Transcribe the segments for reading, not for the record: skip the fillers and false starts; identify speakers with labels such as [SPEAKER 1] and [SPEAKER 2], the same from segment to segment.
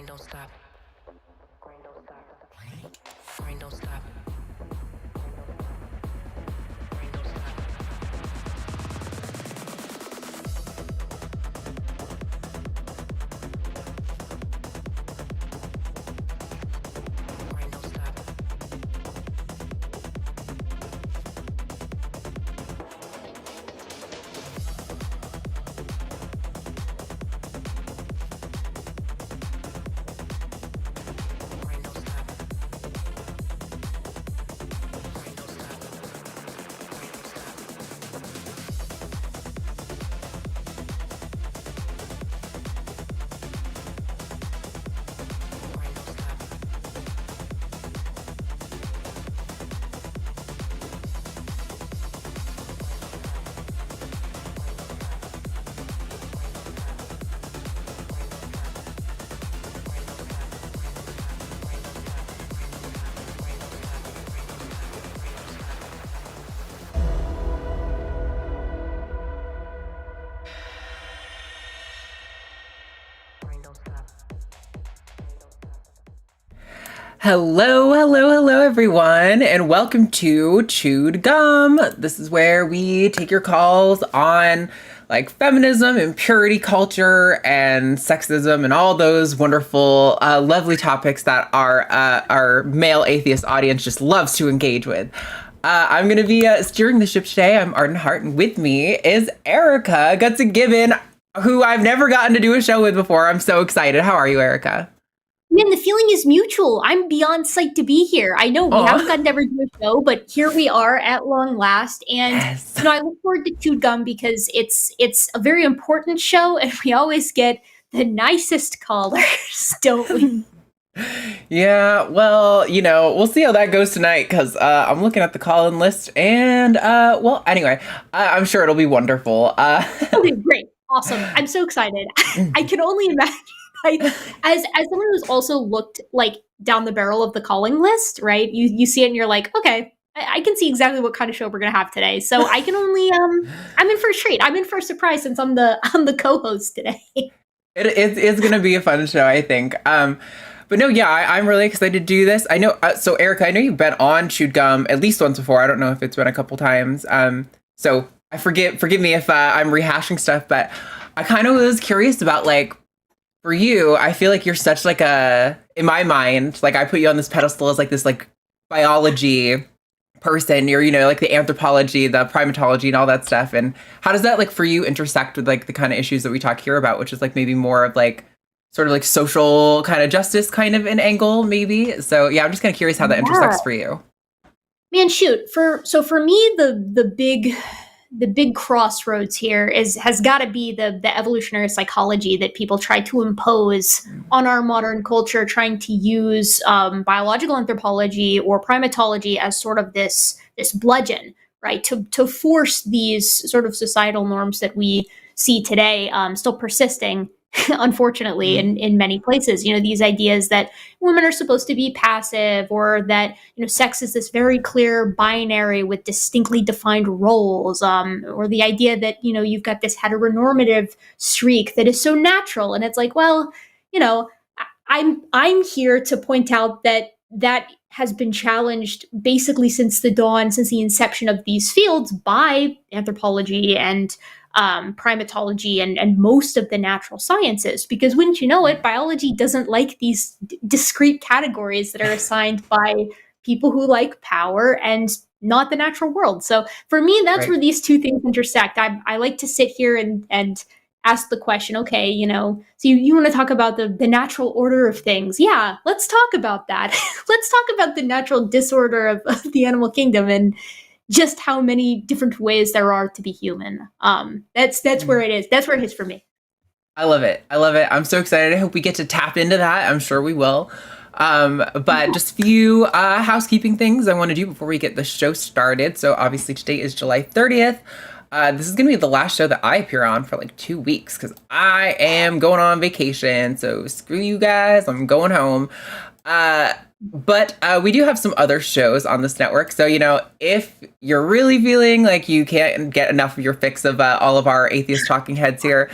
[SPEAKER 1] don't stop. Grind don't stop. Grind don't stop. Grind don't stop. Grind don't stop. Grind don't stop. Grind don't stop. Grind don't stop. Grind don't stop. Grind don't stop.
[SPEAKER 2] Hello, everyone, and welcome to Chewed Gum. This is where we take your calls on like feminism and purity culture and sexism and all those wonderful, lovely topics that our male atheist audience just loves to engage with. I'm going to be steering the ship today. I'm Arden, Hart, and with me is Erika Gibbon, who I've never gotten to do a show with before. I'm so excited. How are you, Erika?
[SPEAKER 3] Man, the feeling is mutual. I'm beyond psyched to be here. I know we
[SPEAKER 2] Aw.
[SPEAKER 3] haven't gotten to ever do a show, but here we are at long last. And
[SPEAKER 2] Yes.
[SPEAKER 3] I look forward to Chewed Gum because it's a very important show, and we always get the nicest callers, don't we?
[SPEAKER 2] Yeah, well, we'll see how that goes tonight because I'm looking at the call-in list and, anyway, I'm sure it'll be wonderful.
[SPEAKER 3] Okay, great, awesome. I'm so excited. I can only imagine. As someone who's also looked like down the barrel of the calling list, right? You see it and you're like, okay, I can see exactly what kind of show we're gonna have today. So I can only I'm in for a treat. I'm in for a surprise since I'm the co-host today.
[SPEAKER 2] It's going to be a fun show, I think. But no, yeah, I'm really excited to do this. I know, so Erika, I know you've been on Chewed Gum at least once before. I don't know if it's been a couple times. So I forgive me if I'm rehashing stuff, but I kind of was curious about like, for you, I feel like you're such like in my mind, like I put you on this pedestal as like this like biology person. You're, like the anthropology, the primatology and all that stuff. And how does that like for you intersect with like the kind of issues that we talk here about, which is like maybe more of like sort of like social kind of justice kind of an angle maybe. So yeah, I'm just kind of curious how that intersects for you.
[SPEAKER 3] Man, shoot. For me, the big crossroads here has got to be the evolutionary psychology that people try to impose on our modern culture, trying to use biological anthropology or primatology as sort of this bludgeon, right, to force these sort of societal norms that we see today still persisting. Unfortunately, in many places, these ideas that women are supposed to be passive, or that sex is this very clear binary with distinctly defined roles, or the idea that you've got this heteronormative streak that is so natural, and it's like, well, I'm here to point out that has been challenged basically since the inception of these fields by anthropology and primatology and most of the natural sciences, because wouldn't you know it, biology doesn't like these discrete categories that are assigned by people who like power and not the natural world. So for me, that's
[SPEAKER 2] Right.
[SPEAKER 3] where these two things intersect. I like to sit here and ask the question, okay, so you want to talk about the natural order of things. Yeah, let's talk about that. Let's talk about the natural disorder of the animal kingdom and just how many different ways there are to be human. That's where it is. That's where it is for me.
[SPEAKER 2] I love it. I'm so excited. I hope we get to tap into that. I'm sure we will. But just a few housekeeping things I want to do before we get the show started. So obviously today is July 30th. This is going to be the last show that I appear on for like 2 weeks because I am going on vacation. So screw you guys. I'm going home. But we do have some other shows on this network. So, if you're really feeling like you can't get enough of your fix of all of our atheist talking heads here,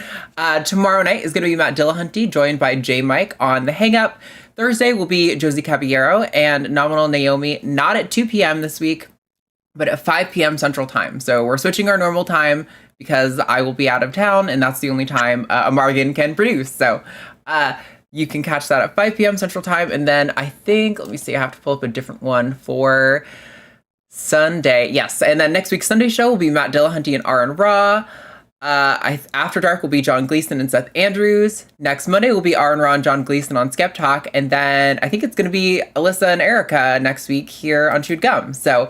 [SPEAKER 2] tomorrow night is going to be Matt Dillahunty, joined by J Mike on The Hang Up. Thursday will be Josie Caballero and Nominal Naomi, not at 2 p.m. this week, but at 5 p.m. Central Time. So we're switching our normal time because I will be out of town, and that's the only time a Morgan can produce. So you can catch that at 5 p.m. Central Time. And then I think, let me see, I have to pull up a different one for Sunday. Yes, and then next week's Sunday show will be Matt Dillahunty and Aaron Raw. After Dark will be John Gleason and Seth Andrews. Next Monday will be Aaron Raw and John Gleason on Skep Talk. And then I think it's going to be Alyssa and Erika next week here on Chewed Gum. So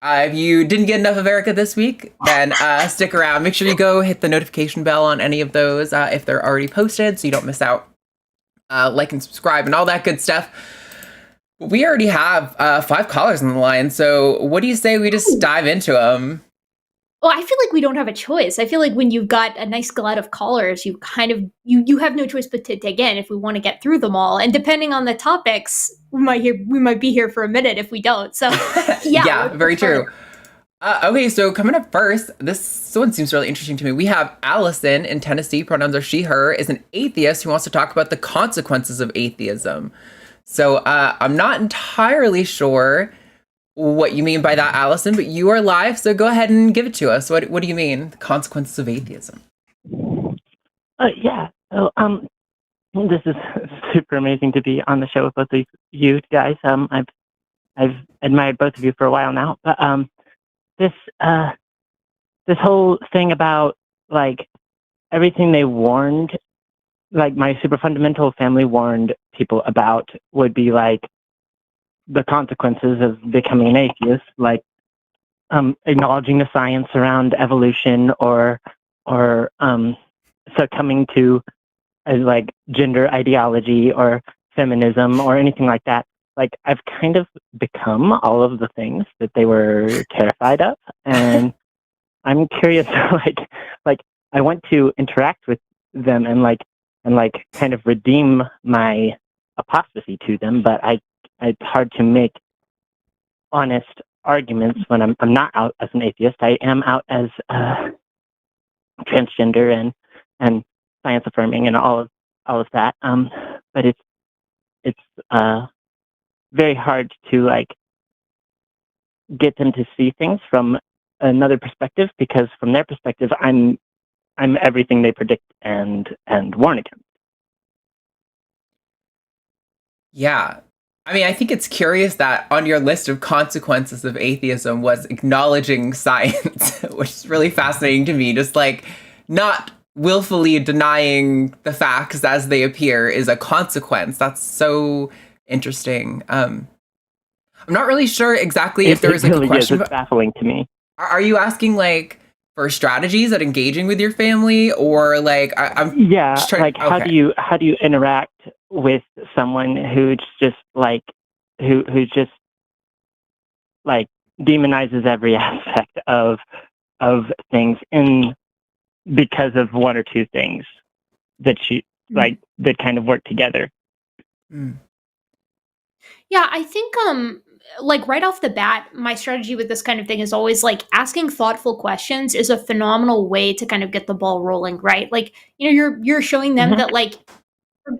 [SPEAKER 2] if you didn't get enough of Erika this week, then stick around. Make sure you go hit the notification bell on any of those if they're already posted so you don't miss out. Like and subscribe and all that good stuff. We already have 5 callers on the line. So what do you say we just dive into them?
[SPEAKER 3] Well, I feel like we don't have a choice. I feel like when you've got a nice glut of callers, you kind of you have no choice but to dig in if we want to get through them all. And depending on the topics, we might be here for a minute if we don't. So
[SPEAKER 2] yeah, very true. Okay, so coming up first, this one seems really interesting to me. We have Allison in Tennessee, pronouns are she, her, is an atheist who wants to talk about the consequences of atheism. So I'm not entirely sure what you mean by that, Allison, but you are live, so go ahead and give it to us. What do you mean, the consequences of atheism?
[SPEAKER 4] Yeah. So, this is super amazing to be on the show with both of you guys. I've admired both of you for a while now, but this whole thing about like everything they warned, like my super fundamental family warned people about, would be like the consequences of becoming an atheist, like acknowledging the science around evolution, or succumbing to like gender ideology or feminism or anything like that. Like I've kind of become all of the things that they were terrified of, and I'm curious. like I want to interact with them and kind of redeem my apostasy to them, but it's hard to make honest arguments when I'm not out as an atheist. I am out as transgender and science affirming and all of that. But it's very hard to like get them to see things from another perspective, because from their perspective, I'm everything they predict and warn against.
[SPEAKER 2] Yeah. I mean, I think it's curious that on your list of consequences of atheism was acknowledging science, which is really fascinating to me. Just like not willfully denying the facts as they appear is a consequence. That's so interesting. I'm not really sure exactly if there is
[SPEAKER 4] really
[SPEAKER 2] a question.
[SPEAKER 4] It's baffling to me.
[SPEAKER 2] Are you asking like for strategies at engaging with your family, or like I'm
[SPEAKER 4] like how do you interact with someone who's just like who's just like demonizes every aspect of things because of one or two things that like that kind of work together.
[SPEAKER 3] Yeah, I think like right off the bat, my strategy with this kind of thing is always like asking thoughtful questions is a phenomenal way to kind of get the ball rolling, right? Like, you're showing them that like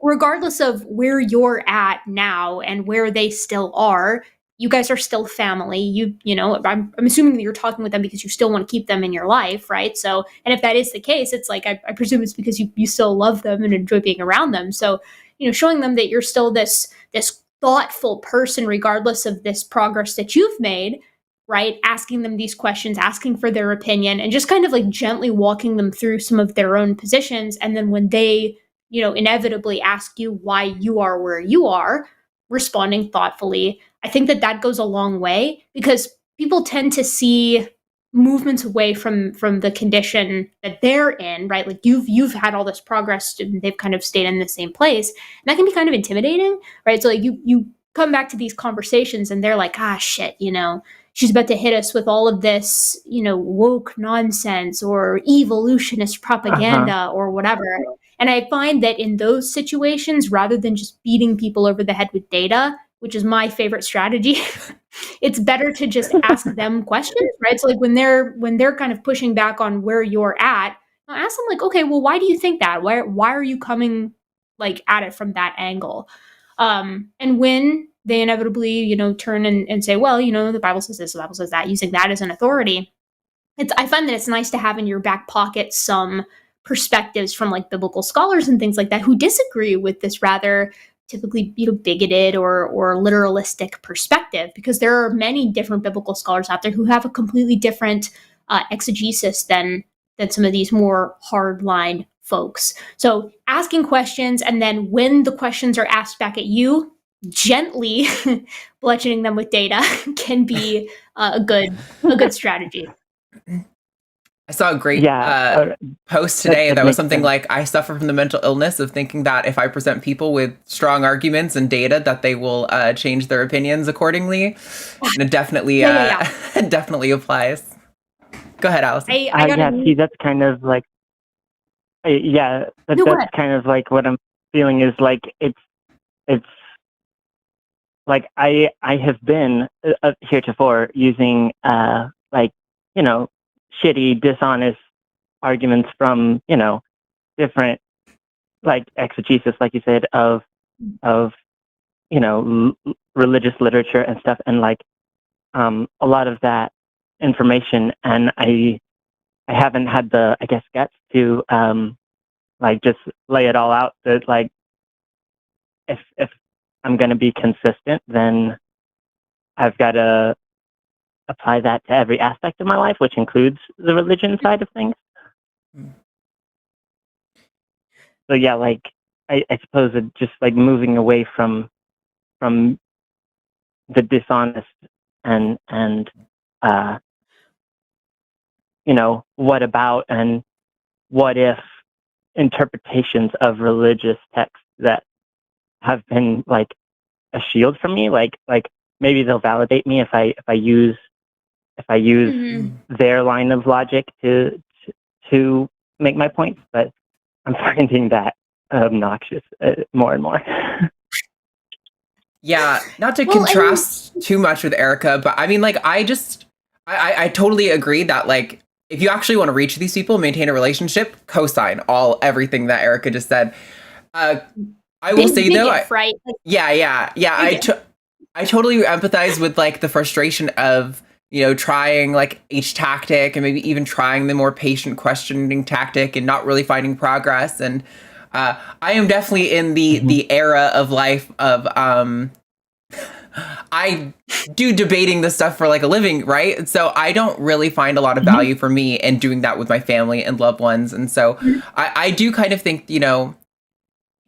[SPEAKER 3] regardless of where you're at now and where they still are, you guys are still family. I'm assuming that you're talking with them because you still want to keep them in your life, right? So, and if that is the case, it's like I presume it's because you still love them and enjoy being around them. So, showing them that you're still this thoughtful person regardless of this progress that you've made, right? Asking them these questions, asking for their opinion, and just kind of like gently walking them through some of their own positions. And then when they inevitably ask you why you are where you are, responding thoughtfully. I think that goes a long way, because people tend to see movements away from the condition that they're in, right? Like you've had all this progress and they've kind of stayed in the same place. And that can be kind of intimidating, right? So like you come back to these conversations and they're like, shit, she's about to hit us with all of this, woke nonsense or evolutionist propaganda or whatever. And I find that in those situations, rather than just beating people over the head with data, which is my favorite strategy, it's better to just ask them questions, right? So like when they're kind of pushing back on where you're at, I'll ask them like, okay, well, why do you think that? Why are you coming like at it from that angle? And when they inevitably, turn and say, well, the Bible says this, the Bible says that, using that as an authority, I find that it's nice to have in your back pocket some perspectives from like biblical scholars and things like that who disagree with this rather typically bigoted or literalistic perspective, because there are many different biblical scholars out there who have a completely different exegesis than some of these more hardline folks. So asking questions, and then when the questions are asked back at you, gently bludgeoning them with data can be a good strategy.
[SPEAKER 2] I saw a great post today that was something like, I suffer from the mental illness of thinking that if I present people with strong arguments and data, that they will change their opinions accordingly. And it definitely it definitely applies. Go ahead, Allison.
[SPEAKER 4] See, that's kind of like, that's kind of like what I'm feeling is like, it's like I have been heretofore using shitty, dishonest arguments from, different, like, exegesis, like you said, of religious literature and stuff, and like a lot of that information, and I haven't had the, I guess, guts to like just lay it all out that like if I'm going to be consistent, then I've got to apply that to every aspect of my life, which includes the religion side of things. So yeah, like I suppose it just like moving away from the dishonest and what about and what if interpretations of religious texts that have been like a shield for me, like maybe they'll validate me if I use their line of logic to make my point, but I'm finding that obnoxious more and more.
[SPEAKER 2] Yeah, not to contrast too much with Erika, but I mean, like, I totally agree that, like, if you actually want to reach these people, maintain a relationship, co-sign everything that Erika just said. I will say though,
[SPEAKER 3] right?
[SPEAKER 2] I totally empathize with like the frustration of, trying like each tactic and maybe even trying the more patient questioning tactic and not really finding progress. And I am definitely in the era of life of I do debating this stuff for like a living, right? And so I don't really find a lot of value for me in doing that with my family and loved ones. And so I do kind of think,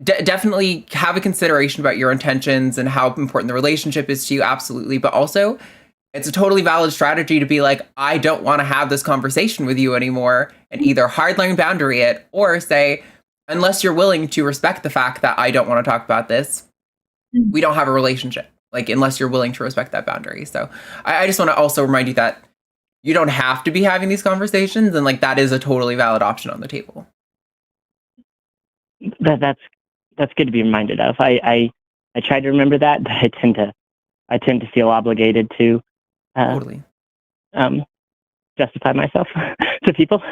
[SPEAKER 2] definitely have a consideration about your intentions and how important the relationship is to you, absolutely. But also, it's a totally valid strategy to be like, I don't want to have this conversation with you anymore, and either hardline boundary it or say, unless you're willing to respect the fact that I don't want to talk about this, we don't have a relationship. Like, unless you're willing to respect that boundary. So I just want to also remind you that you don't have to be having these conversations, and like that is a totally valid option on the table.
[SPEAKER 4] That's good to be reminded of. I try to remember that, but I tend to feel obligated to
[SPEAKER 2] Totally
[SPEAKER 4] justify myself to people.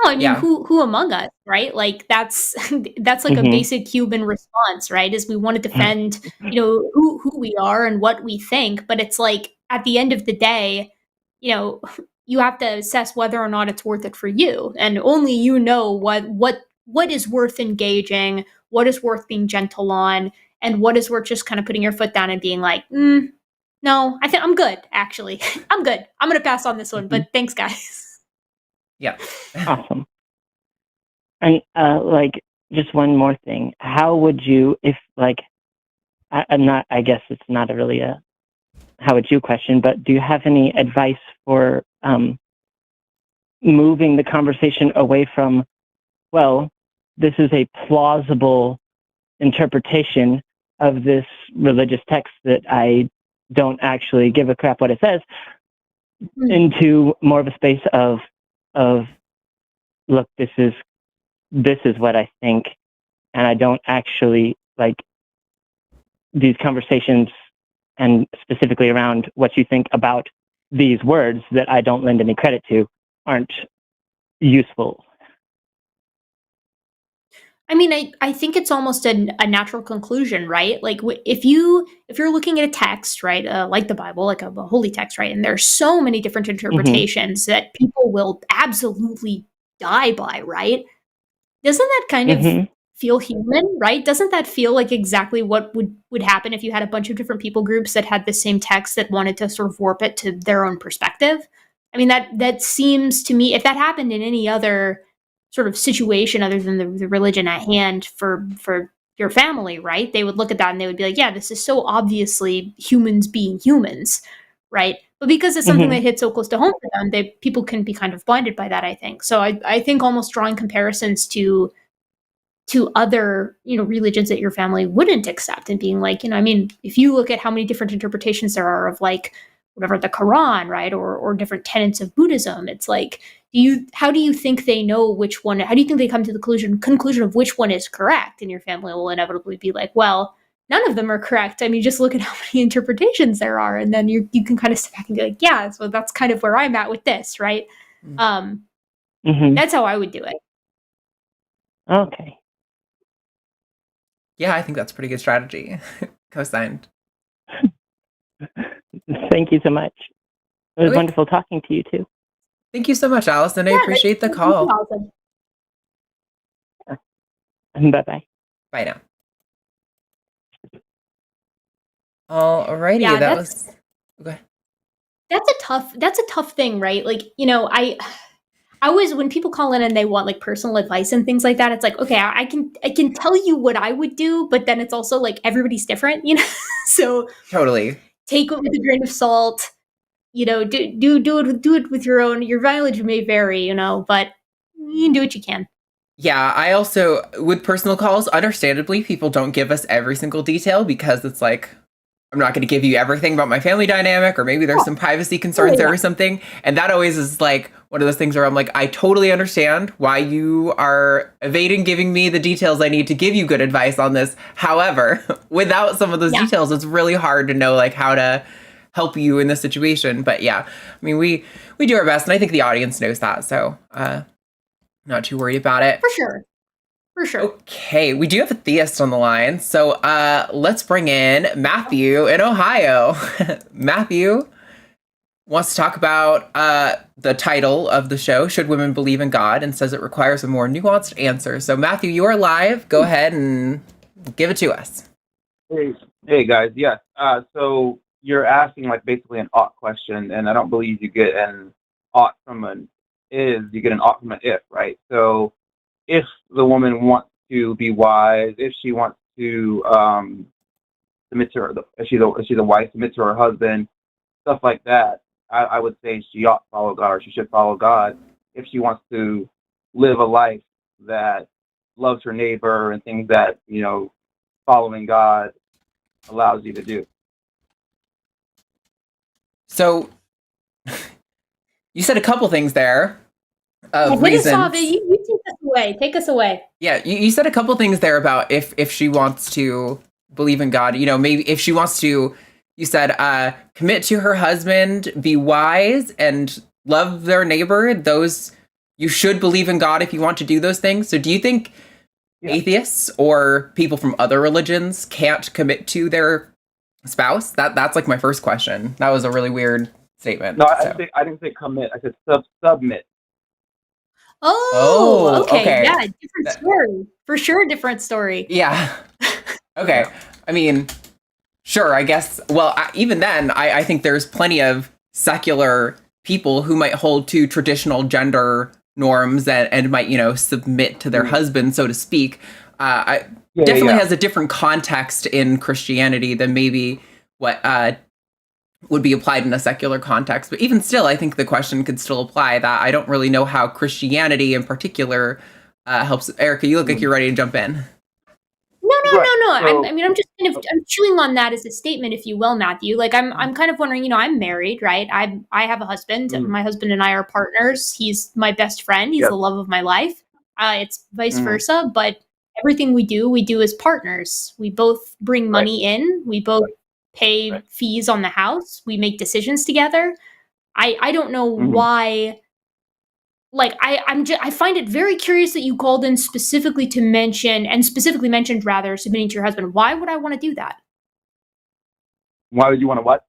[SPEAKER 3] No, I mean, who among us, right? Like that's like a basic human response, right? Is we want to defend, who we are and what we think. But it's like at the end of the day, you have to assess whether or not it's worth it for you, and only you know what is worth engaging, what is worth being gentle on, and what is worth just kind of putting your foot down and being like, no, I think I'm good. Actually, I'm good. I'm gonna pass on this one, but thanks, guys.
[SPEAKER 2] Yeah.
[SPEAKER 4] Awesome. And like, just one more thing. How would you, if like, I'm not, I guess it's not really a how would you question, but do you have any advice for moving the conversation away from, well, this is a plausible interpretation of this religious text that I don't actually give a crap what it says, into more of a space of look, this is what I think, and I don't actually like these conversations, and specifically around what you think about these words that I don't lend any credit to, aren't useful.
[SPEAKER 3] I mean, I think it's almost a natural conclusion, right? Like if you're looking at a text, right, like the Bible, like a holy text, right, and there's so many different interpretations that people will absolutely die by, right? Doesn't that kind of feel human, right? Doesn't that feel like exactly what would happen if you had a bunch of different people groups that had the same text that wanted to sort of warp it to their own perspective? I mean, that seems to me, if that happened in any other sort of situation other than the religion at hand for your family, right? They would look at that and they would be like, yeah, this is so obviously humans being humans, right? But because it's something that hits so close to home for them, people can be kind of blinded by that, I think. So I think almost drawing comparisons to other, religions that your family wouldn't accept and being like, I mean, if you look at how many different interpretations there are of like whatever the Quran, right, or different tenets of Buddhism, it's like, how do you think they know which one? How do you think they come to the conclusion of which one is correct? And your family will inevitably be like, well, none of them are correct. I mean, just look at how many interpretations there are, and then you can kind of step back and be like, yeah, so that's kind of where I'm at with this, right? That's how I would do it.
[SPEAKER 4] Okay.
[SPEAKER 2] Yeah, I think that's a pretty good strategy. Co-signed.
[SPEAKER 4] Thank you so much. It was wonderful talking to you too.
[SPEAKER 2] Thank you so much, Allison. I appreciate the call.
[SPEAKER 4] Bye-bye.
[SPEAKER 2] Bye now. Alrighty,
[SPEAKER 3] Yeah,
[SPEAKER 2] that was... Okay.
[SPEAKER 3] That's a tough thing, right? Like, I always, when people call in and they want like personal advice and things like that, it's like, okay, I can tell you what I would do, but then it's also like everybody's different, So
[SPEAKER 2] Totally.
[SPEAKER 3] Take it with a grain of salt. Do it with your mileage may vary, but you can do what you can.
[SPEAKER 2] Yeah, I also, with personal calls, understandably, people don't give us every single detail because it's like, I'm not going to give you everything about my family dynamic, or maybe there's some privacy concerns there or something. And that always is like one of those things where I'm like, I totally understand why you are evading giving me the details I need to give you good advice on this. However, without some of those details, it's really hard to know like how to help you in this situation. But yeah, I mean, we do our best, and I think the audience knows that. So not too worried about it.
[SPEAKER 3] For sure.
[SPEAKER 2] Okay, we do have a theist on the line. So let's bring in Matthew in Ohio. Matthew wants to talk about the title of the show, Should Women Believe in God? And says it requires a more nuanced answer. So Matthew, you are live. Go ahead and give it to us.
[SPEAKER 5] Hey guys, yes. So you're asking like basically an ought question, and I don't believe you get an ought from an is, you get an ought from an if, right? So if the woman wants to be wise, if she wants to submit to her, if she's a wife, submit to her husband, stuff like that, I would say she ought to follow God, or she should follow God. If she wants to live a life that loves her neighbor and things that, following God allows you to do.
[SPEAKER 2] So you said a couple things there.
[SPEAKER 3] You take us away.
[SPEAKER 2] Yeah, you said a couple things there about if she wants to believe in God, maybe if she wants to, you said commit to her husband, be wise, and love their neighbor. Those, you should believe in God if you want to do those things. So do you think atheists or people from other religions can't commit to their spouse? That's like my first question. That was a really weird statement.
[SPEAKER 5] No, I didn't say commit. I said submit.
[SPEAKER 3] Oh, okay. Yeah, different story. For sure, different story.
[SPEAKER 2] Yeah. Okay. I mean, sure, I guess. Well, even then, I think there's plenty of secular people who might hold to traditional gender norms and might, submit to their husband, so to speak. Definitely has a different context in Christianity than maybe what would be applied in a secular context. But even still, I think the question could still apply, that I don't really know how Christianity in particular helps. Erika, you look like you're ready to jump in.
[SPEAKER 3] No. So, I'm just I'm chewing on that as a statement, if you will, Matthew. Like, I'm kind of wondering, I'm married, right? I have a husband. My husband and I are partners. He's my best friend. He's the love of my life. It's vice versa. But everything we do as partners. We both bring money in. We both pay fees on the house. We make decisions together. I don't know why. Like I find it very curious that you called in specifically to mention and specifically mentioned rather submitting to your husband. Why would I want to do that?
[SPEAKER 5] Why would you want to what?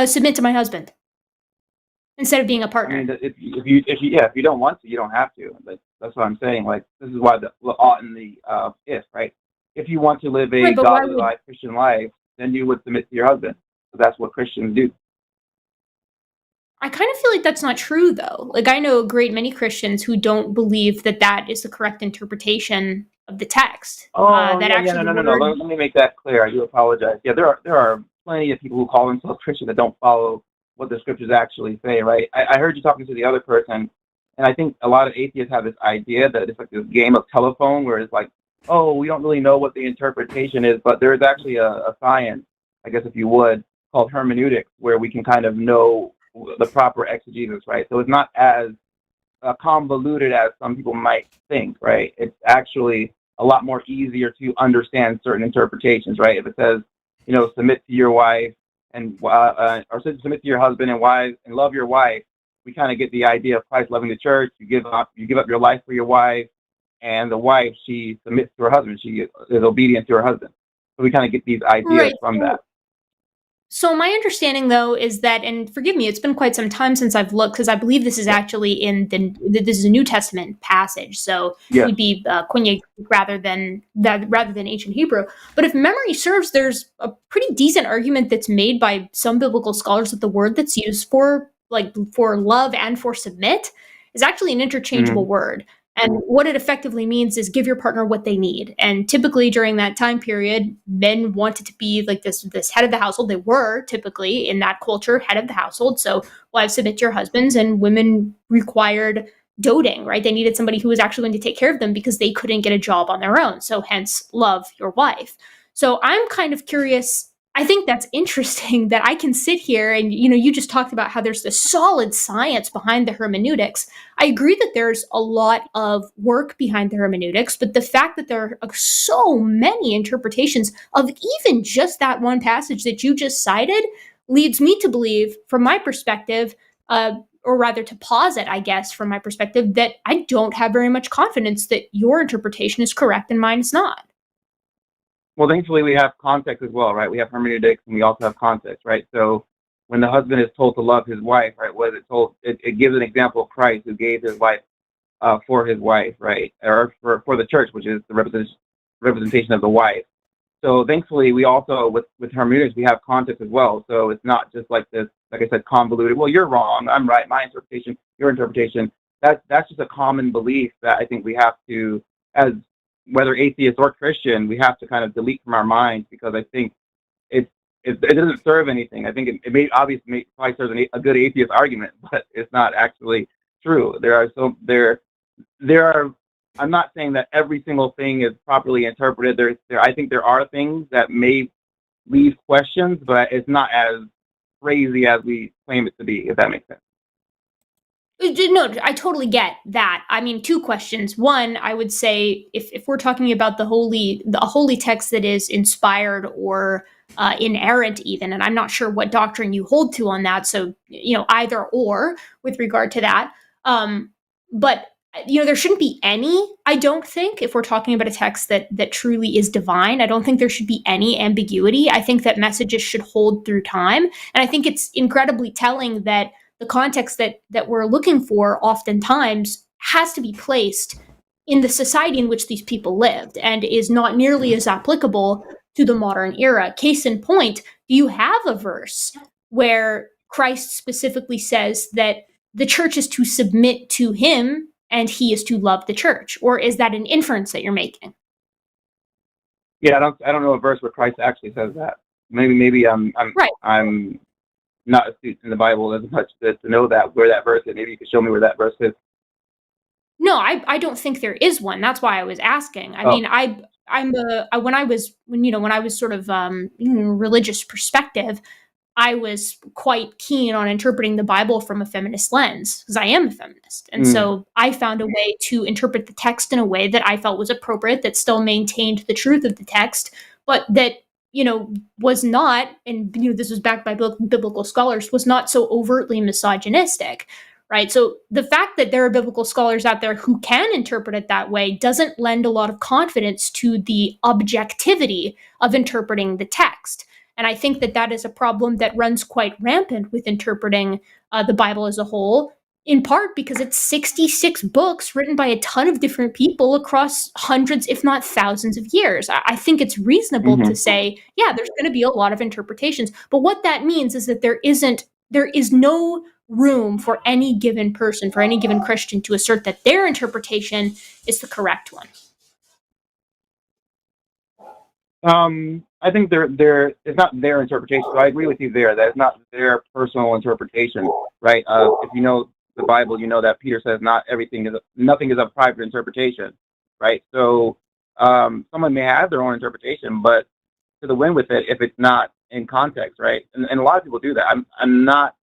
[SPEAKER 3] Submit to my husband instead of being a partner.
[SPEAKER 5] I mean, if you don't want to, you don't have to. That's what I'm saying. Like, this is why the ought and the if, right? If you want to live a godly life, Christian life, then you would submit to your husband. So that's what Christians do.
[SPEAKER 3] I kind of feel like that's not true, though. Like, I know a great many Christians who don't believe that that is the correct interpretation of the text.
[SPEAKER 5] No. Let me make that clear. I do apologize. Yeah, there are plenty of people who call themselves Christian that don't follow what the scriptures actually say, right? I heard you talking to the other person, and I think a lot of atheists have this idea that it's like this game of telephone where it's like, oh, we don't really know what the interpretation is, but there's actually a science, I guess if you would, called hermeneutics, where we can kind of know the proper exegesis, right? So it's not as convoluted as some people might think, right? It's actually a lot more easier to understand certain interpretations, right? If it says, submit to your wife and or submit to your husband and wives and love your wife, we kind of get the idea of Christ loving the church. You give up your life for your wife, and the wife, she submits to her husband. She is obedient to her husband. So we kind of get these ideas from that.
[SPEAKER 3] So my understanding, though, is that, and forgive me, it's been quite some time since I've looked, because I believe this is actually this is a New Testament passage, so it would be Koine rather than ancient Hebrew. But if memory serves, there's a pretty decent argument that's made by some biblical scholars that the word that's used for love and for submit is actually an interchangeable word. And what it effectively means is give your partner what they need. And typically during that time period, men wanted to be like this head of the household. They were typically in that culture head of the household. So wives submit to your husbands, and women required doting, right? They needed somebody who was actually going to take care of them because they couldn't get a job on their own. So hence, love your wife. So I'm kind of curious. I think that's interesting that I can sit here and, you just talked about how there's this solid science behind the hermeneutics. I agree that there's a lot of work behind the hermeneutics, but the fact that there are so many interpretations of even just that one passage that you just cited leads me to believe, from my perspective, or rather to posit, I guess, from my perspective, that I don't have very much confidence that your interpretation is correct and mine is not.
[SPEAKER 5] Well, thankfully, we have context as well, right? We have hermeneutics, and we also have context, right? So when the husband is told to love his wife, right, what is it told? It gives an example of Christ, who gave his life for his wife, right? Or for the church, which is the representation of the wife. So thankfully, we also, with hermeneutics, we have context as well. So it's not just like this, like I said, convoluted. Well, you're wrong, I'm right, my interpretation, your interpretation. That's just a common belief that I think we have to, as whether atheist or Christian, we have to kind of delete from our minds, because I think it doesn't serve anything. I think it may obviously probably serve a good atheist argument, but it's not actually true. I'm not saying that every single thing is properly interpreted. I think there are things that may leave questions, but it's not as crazy as we claim it to be, if that makes sense.
[SPEAKER 3] No, I totally get that. I mean, two questions. One, I would say if we're talking about the holy text that is inspired or inerrant even, and I'm not sure what doctrine you hold to on that, so, either or with regard to that. But, there shouldn't be any, I don't think, if we're talking about a text that truly is divine. I don't think there should be any ambiguity. I think that messages should hold through time. And I think it's incredibly telling that the context that we're looking for oftentimes has to be placed in the society in which these people lived and is not nearly as applicable to the modern era. Case in point, do you have a verse where Christ specifically says that the church is to submit to him and he is to love the church? Or is that an inference that you're making?
[SPEAKER 5] Yeah, I don't know a verse where Christ actually says that. Maybe I'm not astute in the Bible as much to know that where that verse is. Maybe you could show me where that verse is.
[SPEAKER 3] No, I don't think there is one. That's why I was asking. I mean, when I was sort of religious perspective, I was quite keen on interpreting the Bible from a feminist lens, because I am a feminist. And so I found a way to interpret the text in a way that I felt was appropriate, that still maintained the truth of the text, but that, was not, and this was backed by biblical scholars, was not so overtly misogynistic, right? So the fact that there are biblical scholars out there who can interpret it that way doesn't lend a lot of confidence to the objectivity of interpreting the text. And I think that is a problem that runs quite rampant with interpreting the Bible as a whole, in part because it's 66 books written by a ton of different people across hundreds, if not thousands of years. I think it's reasonable to say, yeah, there's going to be a lot of interpretations. But what that means is that there is no room for any given person, for any given Christian, to assert that their interpretation is the correct one.
[SPEAKER 5] I think it's not their interpretation. So I agree with you there. That it's not their personal interpretation, right? If you know the Bible, you know that Peter says nothing is a private interpretation, right? So someone may have their own interpretation, but to the win with it if it's not in context, right? And a lot of people do that. I'm not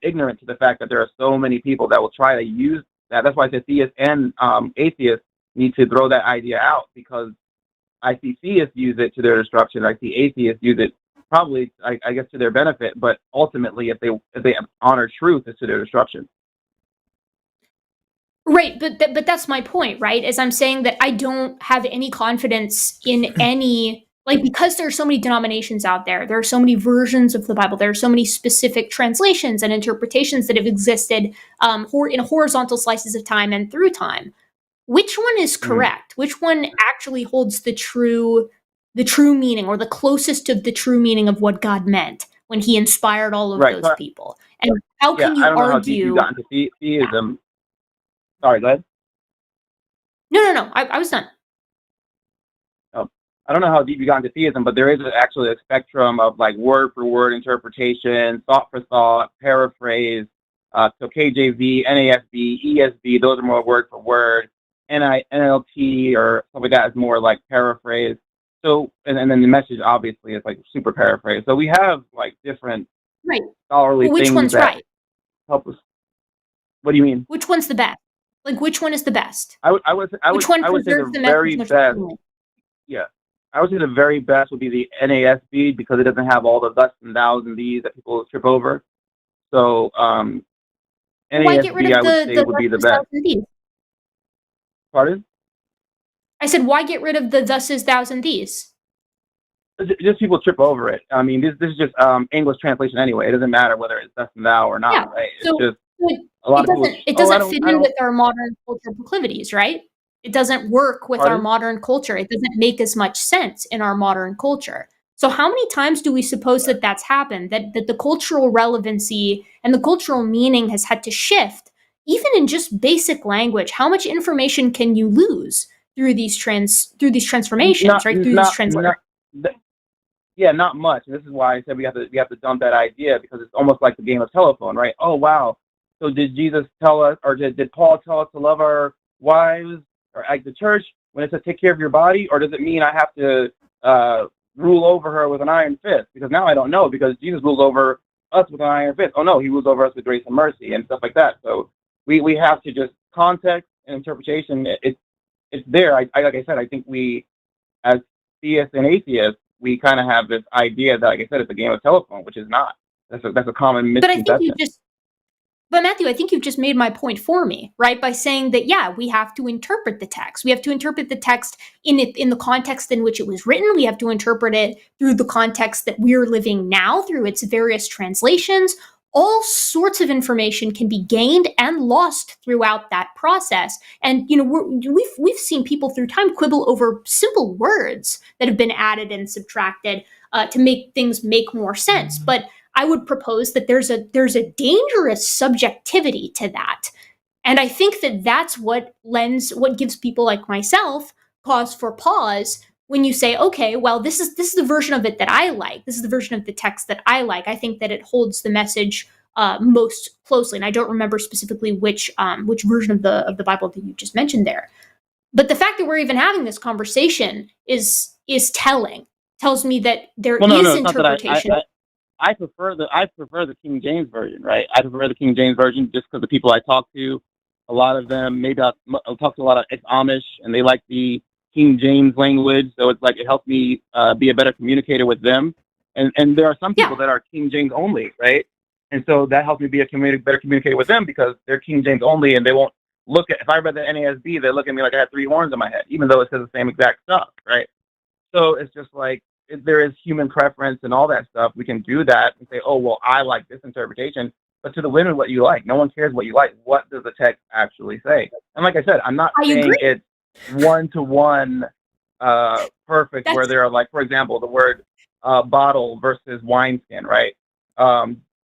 [SPEAKER 5] ignorant to the fact that there are so many people that will try to use that. That's why I said theists and atheists need to throw that idea out, because I see theists use it to their destruction. I see atheists use it probably, I guess, to their benefit. But ultimately, if they honor truth, it's to their destruction.
[SPEAKER 3] Right, but that's my point, right? As I'm saying that I don't have any confidence in any, because there are so many denominations out there are so many versions of the Bible, there are so many specific translations and interpretations that have existed in horizontal slices of time and through time. Which one is correct? Which one actually holds the true meaning, or the closest to the true meaning of what God meant when he inspired all of those people? And how can you
[SPEAKER 5] I don't
[SPEAKER 3] argue?
[SPEAKER 5] know how deep you got into theism. Sorry, go ahead.
[SPEAKER 3] No. I was done.
[SPEAKER 5] Oh, I don't know how deep you got into theism, but there is actually a spectrum of word for word interpretation, thought for thought, paraphrase. So KJV, NASB, ESV, those are more word for word. NLT or something like that is more like paraphrase. So, and then the Message obviously is super paraphrase. So we have different scholarly
[SPEAKER 3] which
[SPEAKER 5] things
[SPEAKER 3] one's
[SPEAKER 5] that
[SPEAKER 3] right?
[SPEAKER 5] help us. What do you mean?
[SPEAKER 3] Which one's the best? Which one is the best?
[SPEAKER 5] I would
[SPEAKER 3] Which one
[SPEAKER 5] say
[SPEAKER 3] preserves
[SPEAKER 5] the
[SPEAKER 3] the
[SPEAKER 5] very
[SPEAKER 3] message
[SPEAKER 5] best.
[SPEAKER 3] most?
[SPEAKER 5] Yeah, I would say the very best would be the NASB, because it doesn't have all the thus and thous and these that people trip over. So
[SPEAKER 3] Why get rid
[SPEAKER 5] NASB,
[SPEAKER 3] of
[SPEAKER 5] I would say, would be the best. Pardon?
[SPEAKER 3] I said, why get rid of the thuses, thous, and these?
[SPEAKER 5] Just people trip over it. I mean, this is just English translation anyway. It doesn't matter whether it's thus and thou or not,
[SPEAKER 3] Yeah.
[SPEAKER 5] right? It's
[SPEAKER 3] So
[SPEAKER 5] just a lot of people.
[SPEAKER 3] It doesn't fit in with our modern cultural proclivities, right? It doesn't work with our modern culture. It doesn't make as much sense in our modern culture. So how many times do we suppose that that's happened, that the cultural relevancy and the cultural meaning has had to shift, even in just basic language? How much information can you lose through these transformations, right? Through these translations.
[SPEAKER 5] Yeah, not much. And this is why I said we have to dump that idea, because it's almost like the game of telephone, right? Oh wow. So did Jesus tell us, or did Paul tell us to love our wives, or the church, when it says take care of your body, or does it mean I have to rule over her with an iron fist? Because now I don't know, because Jesus rules over us with an iron fist. Oh no, he rules over us with grace and mercy and stuff like that. So we have to just context and interpretation. It's there. Like I said, I think we, as theists and atheists, we kind of have this idea that, like I said, it's a game of telephone, which is not. That's a common misconception.
[SPEAKER 3] But Matthew, I think you've just made my point for me, right? By saying that, yeah, we have to interpret the text. We have to interpret the text in the context in which it was written. We have to interpret it through the context that we're living now, through its various translations. All sorts of information can be gained and lost throughout that process. And we've seen people through time quibble over simple words that have been added and subtracted to make things make more sense. But I would propose that there's a dangerous subjectivity to that. And I think that that's what gives people like myself cause for pause when you say, okay, well, this is the version of it that I like. This is the version of the text that I like. I think that it holds the message most closely. And I don't remember specifically which version of the Bible that you just mentioned there. But the fact that we're even having this conversation is telling. Tells me that there is interpretation.
[SPEAKER 5] I prefer the King James version, right? I prefer the King James version just because the people I talk to, a lot of them, maybe I'll talk to a lot of ex-Amish, and they like the King James language, so it's like it helps me be a better communicator with them. And there are some people that are King James only, right? And so that helps me be a better communicator with them because they're King James only, and they won't look at, if I read the NASB, they look at me like I had 3 horns in my head, even though it says the same exact stuff, right? So it's just like, if there is human preference and all that stuff, we can do that and say, oh, well, I like this interpretation. But to the women, what you like. No one cares what you like. What does the text actually say? And like I said, I'm not saying it's one-to-one perfect, where there are, like, for example, the word bottle versus wineskin, right?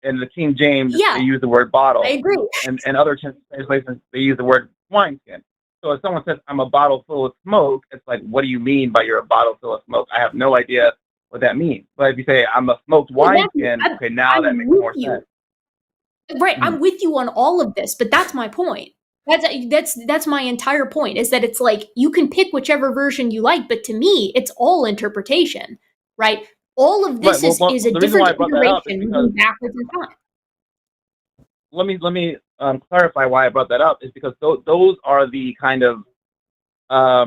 [SPEAKER 5] In the King James, they use the word bottle.
[SPEAKER 3] I agree.
[SPEAKER 5] And other translations, they use the word wineskin. So if someone says, I'm a bottle full of smoke, it's like, what do you mean by you're a bottle full of smoke? I have no idea what that means. But if you say, I'm a smoked wineskin, okay, now that makes more sense.
[SPEAKER 3] Right, I'm with you on all of this, but that's my point. That's my entire point, is that it's like, you can pick whichever version you like, but to me, it's all interpretation, right? All of this is a different iteration moving backwards in time.
[SPEAKER 5] Let me clarify why I brought that up, is because those are the kind of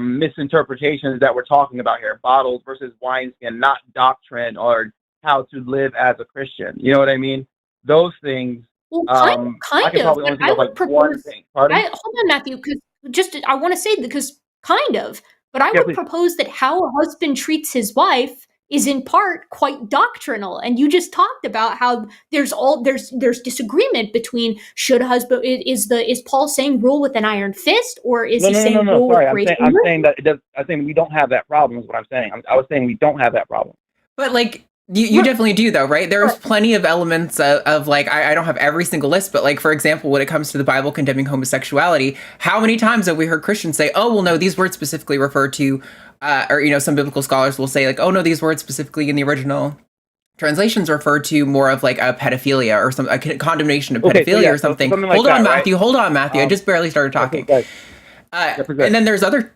[SPEAKER 5] misinterpretations that we're talking about here. Bottles versus wineskin, not doctrine or how to live as a Christian. You know what I mean? Those things.
[SPEAKER 3] Well, kind of. I would propose. Hold on, Matthew, because I want to say, because kind of, but I would propose that how a husband treats his wife is in part quite doctrinal, and you just talked about how there's disagreement between should a husband is Paul saying rule with an iron fist, or is he saying rule with grace?
[SPEAKER 5] I'm saying that I'm saying we don't have that problem is what I'm saying. I was saying we don't have that problem.
[SPEAKER 2] But like you definitely do, though, right? There's plenty of elements of like, I don't have every single list, but like, for example, when it comes to the Bible condemning homosexuality, how many times have we heard Christians say, oh, well, no, these words specifically refer to, or, you know, some biblical scholars will say like, oh, no, these words specifically in the original translations refer to more of like a pedophilia or some a condemnation of pedophilia or something. So hold on, Matthew. I just barely started talking. And then there's other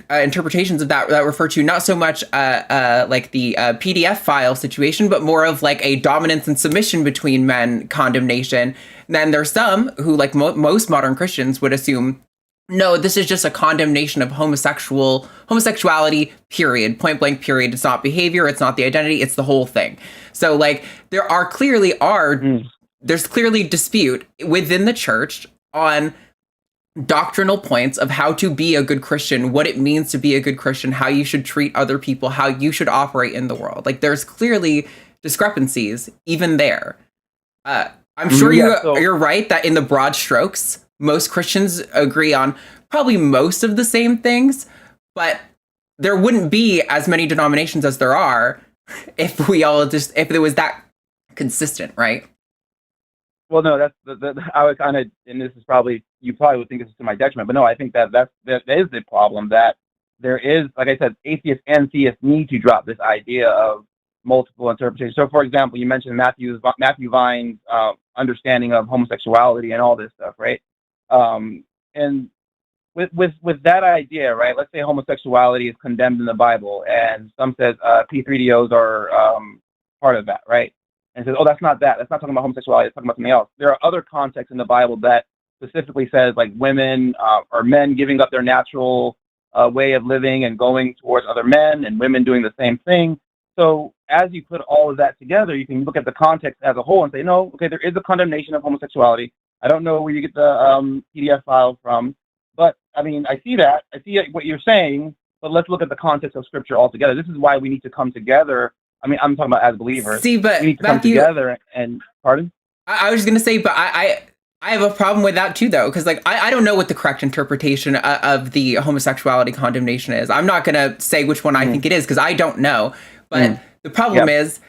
[SPEAKER 2] interpretations of that refer to not so much like the PDF file situation, but more of like a dominance and submission between men condemnation. And then there's some who, like most modern Christians, would assume, no, this is just a condemnation of homosexuality, period, point blank, period. It's not behavior, it's not the identity, it's the whole thing. So like there's clearly dispute within the church on doctrinal points of how to be a good Christian, what it means to be a good Christian, how you should treat other people, how you should operate in the world. Like there's clearly discrepancies even there. I'm sure you're right that in the broad strokes, most Christians agree on probably most of the same things, but there wouldn't be as many denominations as there are if it was that consistent, right?
[SPEAKER 5] Well, no, I would kind of, and this is probably, you probably would think this is to my detriment, but no, I think that is the problem, that there is, like I said, atheists and theists need to drop this idea of multiple interpretations. So, for example, you mentioned Matthew Vine's understanding of homosexuality and all this stuff, right? And with that idea, right? Let's say homosexuality is condemned in the Bible, and some says P3DOs are part of that, right? And says, oh, that's not that. That's not talking about homosexuality. It's talking about something else. There are other contexts in the Bible that specifically says like women or men giving up their natural way of living and going towards other men, and women doing the same thing. So as you put all of that together, you can look at the context as a whole and say, no, okay, there is a condemnation of homosexuality. I don't know where you get the PDF file from, but I mean, I see that. I see what you're saying, but let's look at the context of Scripture altogether. This is why we need to come together. I mean, I'm talking about as believers.
[SPEAKER 2] See, but
[SPEAKER 5] we need to come together and pardon?
[SPEAKER 2] I was going to say, but I have a problem with that too, though, because like I don't know what the correct interpretation of the homosexuality condemnation is. I'm not going to say which one I think it is because I don't know. But the problem is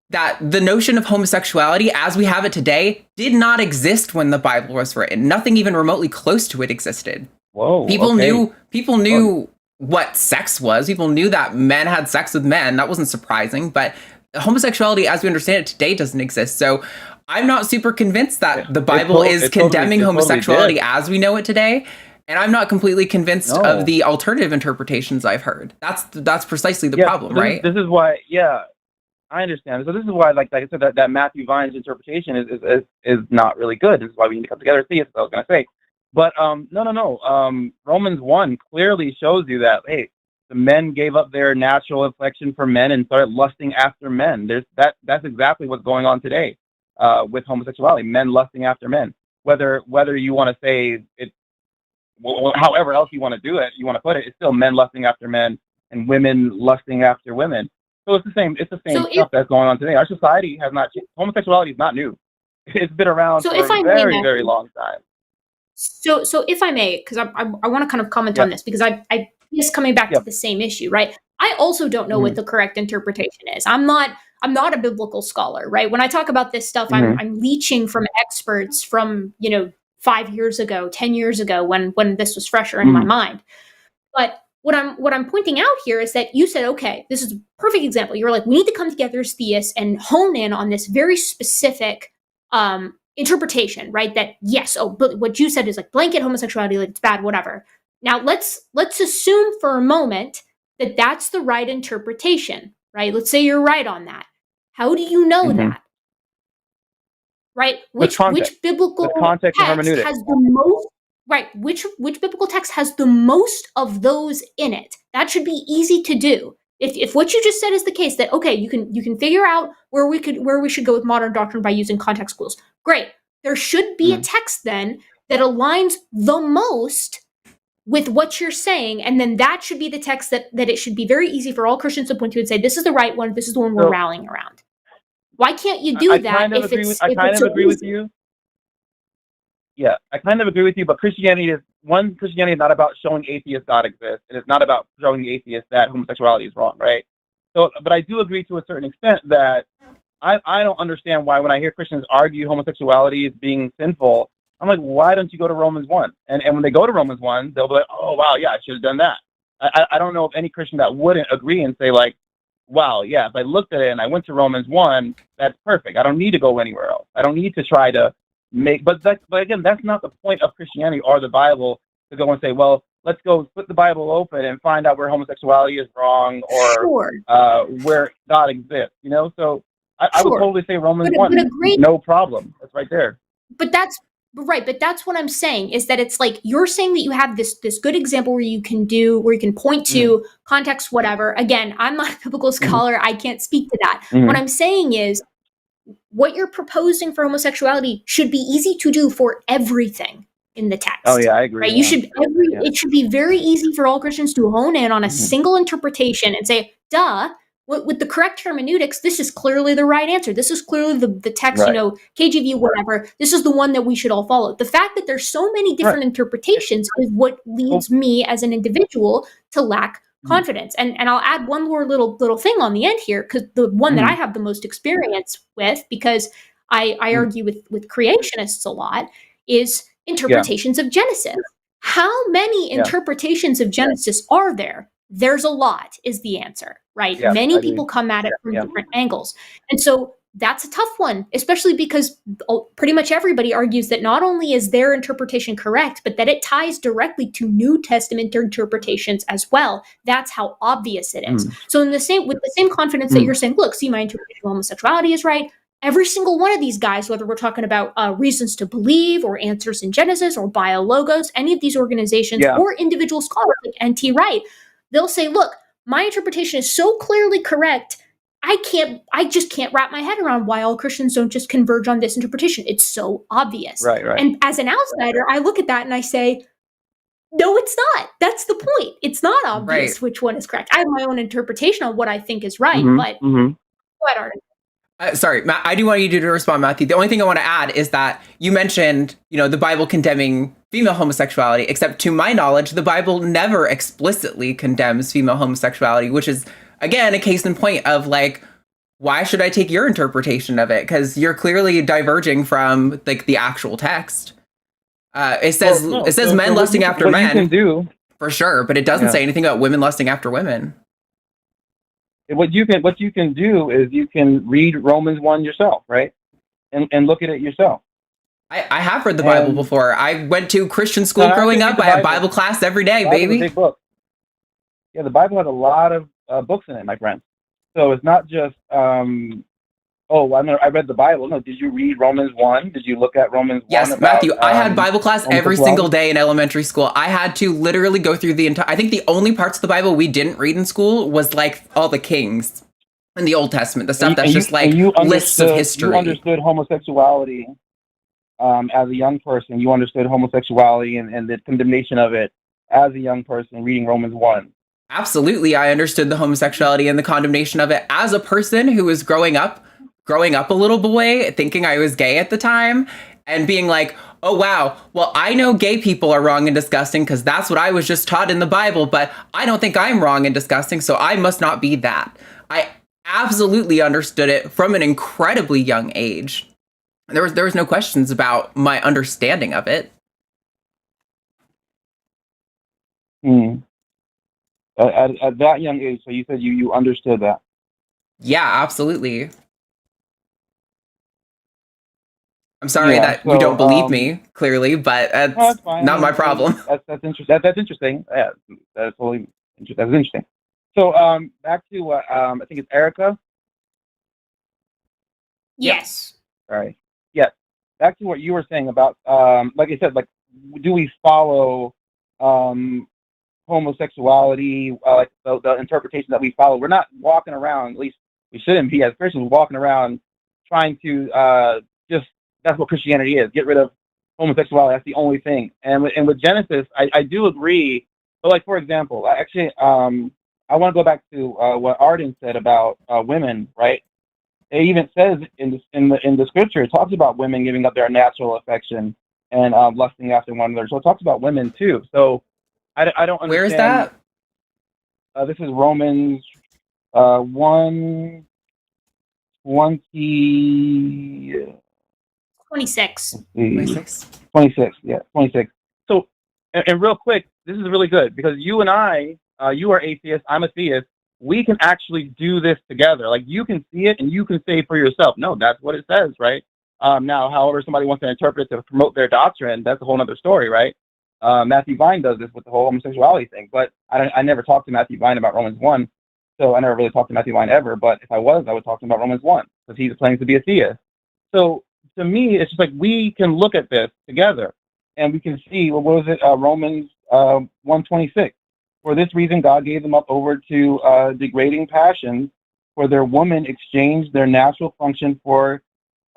[SPEAKER 2] that the notion of homosexuality as we have it today did not exist when the Bible was written. Nothing even remotely close to it existed.
[SPEAKER 5] Whoa.
[SPEAKER 2] People knew what sex was. People knew that men had sex with men. That wasn't surprising. But homosexuality as we understand it today doesn't exist. So I'm not super convinced that the Bible is condemning homosexuality as we know it today. And I'm not completely convinced of the alternative interpretations I've heard. That's precisely the problem, right?
[SPEAKER 5] This is why, I understand. So this is why, like I said, that Matthew Vine's interpretation is not really good. This is why we need to come together and see it. So I was going to say, but no. Romans 1 clearly shows you that the men gave up their natural affection for men and started lusting after men. That's exactly what's going on today with homosexuality. Men lusting after men. Whether you want to say it, however else you want to do it, you want to put it, it's still men lusting after men and women lusting after women. So it's the same. It's the same stuff that's going on today. Our society has not changed. Homosexuality is not new. It's been around for a very, very long time.
[SPEAKER 3] So if I may, because I want to kind of comment on this, because I just coming back to the same issue, right? I also don't know what the correct interpretation is. I'm not a biblical scholar, right? When I talk about this stuff, I'm leeching from experts from 5 years ago, 10 years ago, when this was fresher in my mind. But what I'm pointing out here is that you said, okay, this is a perfect example. You're like, we need to come together as theists and hone in on this very specific interpretation, right? That yes, but what you said is like blanket homosexuality, like it's bad, whatever. Now let's assume for a moment that that's the right interpretation, right? Let's say you're right on that. How do you know that? Right? Which biblical text has the most? Right. Which biblical text has the most of those in it? That should be easy to do. If what you just said is the case, that okay, you can figure out where we should go with modern doctrine by using context clues. Great. There should be a text then that aligns the most with what you're saying, and then that should be the text that it should be very easy for all Christians to point to and say, this is the right one, this is the one we're rallying around. Why can't you do that? I kind of agree with you.
[SPEAKER 5] Yeah, I kind of agree with you, but Christianity is not about showing atheists God exists, and it's not about showing the atheists that homosexuality is wrong, right? So, but I do agree to a certain extent that I don't understand why when I hear Christians argue homosexuality is being sinful, I'm like, why don't you go to Romans 1? And when they go to Romans 1, they'll be like, oh, wow, yeah, I should have done that. I don't know of any Christian that wouldn't agree and say like, wow, yeah, if I looked at it and I went to Romans 1, that's perfect. I don't need to go anywhere else. I don't need to try to but again, that's not the point of Christianity or the Bible, to go and say, well, let's go split the Bible open and find out where homosexuality is wrong or where God exists, So I would totally say Romans 1, no problem. That's right there.
[SPEAKER 3] But that's right. But that's what I'm saying, is that it's like you're saying that you have this good example where you can point to context, whatever. Again, I'm not a biblical scholar. I can't speak to that. What I'm saying is, what you're proposing for homosexuality should be easy to do for everything in the text.
[SPEAKER 5] Oh yeah, I agree.
[SPEAKER 3] Right? It should be very easy for all Christians to hone in on a single interpretation and say, duh, with the correct hermeneutics, this is clearly the right answer. This is clearly the text, KJV, whatever. This is the one that we should all follow. The fact that there's so many different interpretations is what leads me as an individual to lack confidence. And I'll add one more little thing on the end here, because the one that I have the most experience with, because I argue with creationists a lot, is interpretations of Genesis. How many interpretations of Genesis are there? There's a lot, is the answer, right?
[SPEAKER 5] Yeah,
[SPEAKER 3] many people come at it from different angles. And so that's a tough one, especially because pretty much everybody argues that not only is their interpretation correct, but that it ties directly to New Testament interpretations as well. That's how obvious it is. So with the same confidence that you're saying, look, see, my interpretation of homosexuality is right. Every single one of these guys, whether we're talking about reasons to believe or answers in Genesis or biologos, any of these organizations or individual scholars like N.T. Wright, they'll say, look, my interpretation is so clearly correct, I just can't wrap my head around why all Christians don't just converge on this interpretation. It's so obvious.
[SPEAKER 5] Right.
[SPEAKER 3] And as an outsider, I look at that and I say, no, it's not. That's the point. It's not obvious which one is correct. I have my own interpretation on what I think is right, but go ahead, Arden.
[SPEAKER 2] Sorry, Matt, I do want you to respond, Matthew. The only thing I want to add is that you mentioned, the Bible condemning female homosexuality, except to my knowledge, the Bible never explicitly condemns female homosexuality, which is, again, a case in point of like, why should I take your interpretation of it? Because you're clearly diverging from like the actual text. It says men lusting after men,
[SPEAKER 5] you can do,
[SPEAKER 2] for sure, but it doesn't say anything about women lusting after women.
[SPEAKER 5] What you can do is you can read Romans 1 yourself, right? And look at it yourself.
[SPEAKER 2] I have read the Bible before. I went to Christian school growing up. I had Bible class every day, baby.
[SPEAKER 5] Yeah, the Bible has a lot of books in it, my friend. So it's not just I read the Bible. No, did you read Romans 1? Did you look at Romans 1
[SPEAKER 2] Yes,
[SPEAKER 5] about
[SPEAKER 2] Matthew, I had Bible class every single
[SPEAKER 5] homosexuality?
[SPEAKER 2] day in elementary school. I had to literally go through the entire, I think the only parts of the Bible we didn't read in school was like all the kings in the Old Testament, the stuff that's just like lists of history.
[SPEAKER 5] You understood homosexuality as a young person. You understood homosexuality and the condemnation of it as a young person reading Romans 1.
[SPEAKER 2] Absolutely, I understood the homosexuality and the condemnation of it as a person who was growing up a little boy, thinking I was gay at the time, and being like, oh wow, well, I know gay people are wrong and disgusting because that's what I was just taught in the Bible, but I don't think I'm wrong and disgusting, so I must not be that. I absolutely understood it from an incredibly young age. There was no questions about my understanding of it.
[SPEAKER 5] At that young age, so you said you understood that.
[SPEAKER 2] Yeah, absolutely. I'm sorry that you don't believe me, clearly, but that's not my problem.
[SPEAKER 5] That's interesting. That's interesting. Yeah, that's totally interesting. That's interesting. So back to I think it's Erika.
[SPEAKER 3] Yes.
[SPEAKER 5] All right. Yes. Back to what you were saying about like I said, like, do we follow homosexuality, like the interpretation that we follow? We're not walking around, at least we shouldn't be as Christians, walking around trying to just, that's what Christianity is, get rid of homosexuality. That's the only thing. And with Genesis, I do agree. But like, for example, I want to go back to what Arden said about women, right? It even says in the scripture, it talks about women giving up their natural affection and lusting after one another. So it talks about women too. So I don't understand.
[SPEAKER 2] Where is that?
[SPEAKER 5] This is Romans 1:20.
[SPEAKER 3] 26.
[SPEAKER 5] 26, yeah, 26. So, and real quick, this is really good because you and I, you are atheist, I'm a theist. We can actually do this together. Like, you can see it and you can say for yourself, no, that's what it says, right? Now, however somebody wants to interpret it to promote their doctrine, that's a whole other story, right? Matthew Vine does this with the whole homosexuality thing, but I never talked to Matthew Vine about Romans 1, so I never really talked to Matthew Vine ever, but if I would talk to him about Romans 1, because he's claiming to be a theist. So, to me, it's just like we can look at this together and we can see, well, what was it, Romans 1:26. For this reason, God gave them up over to degrading passions, for their women exchanged their natural function for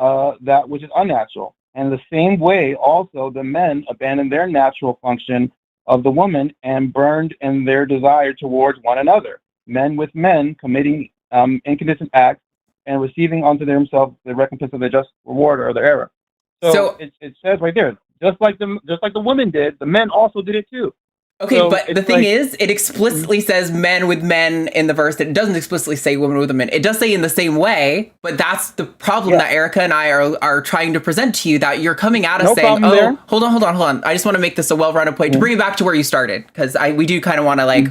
[SPEAKER 5] that which is unnatural. And the same way, also, the men abandoned their natural function of the woman and burned in their desire towards one another, men with men committing inconsistent acts and receiving unto themselves the recompense of their just reward or their error. So it says right there, just like the women did, the men also did it too.
[SPEAKER 2] Okay,
[SPEAKER 5] So
[SPEAKER 2] but the thing is, it explicitly says men with men in the verse. It doesn't explicitly say women with women. It does say in the same way, but that's the problem that Erika and I are trying to present to you, that you're coming at us saying, oh, hold on. I just want to make this a well-rounded point to bring you back to where you started, because we do kind of want to like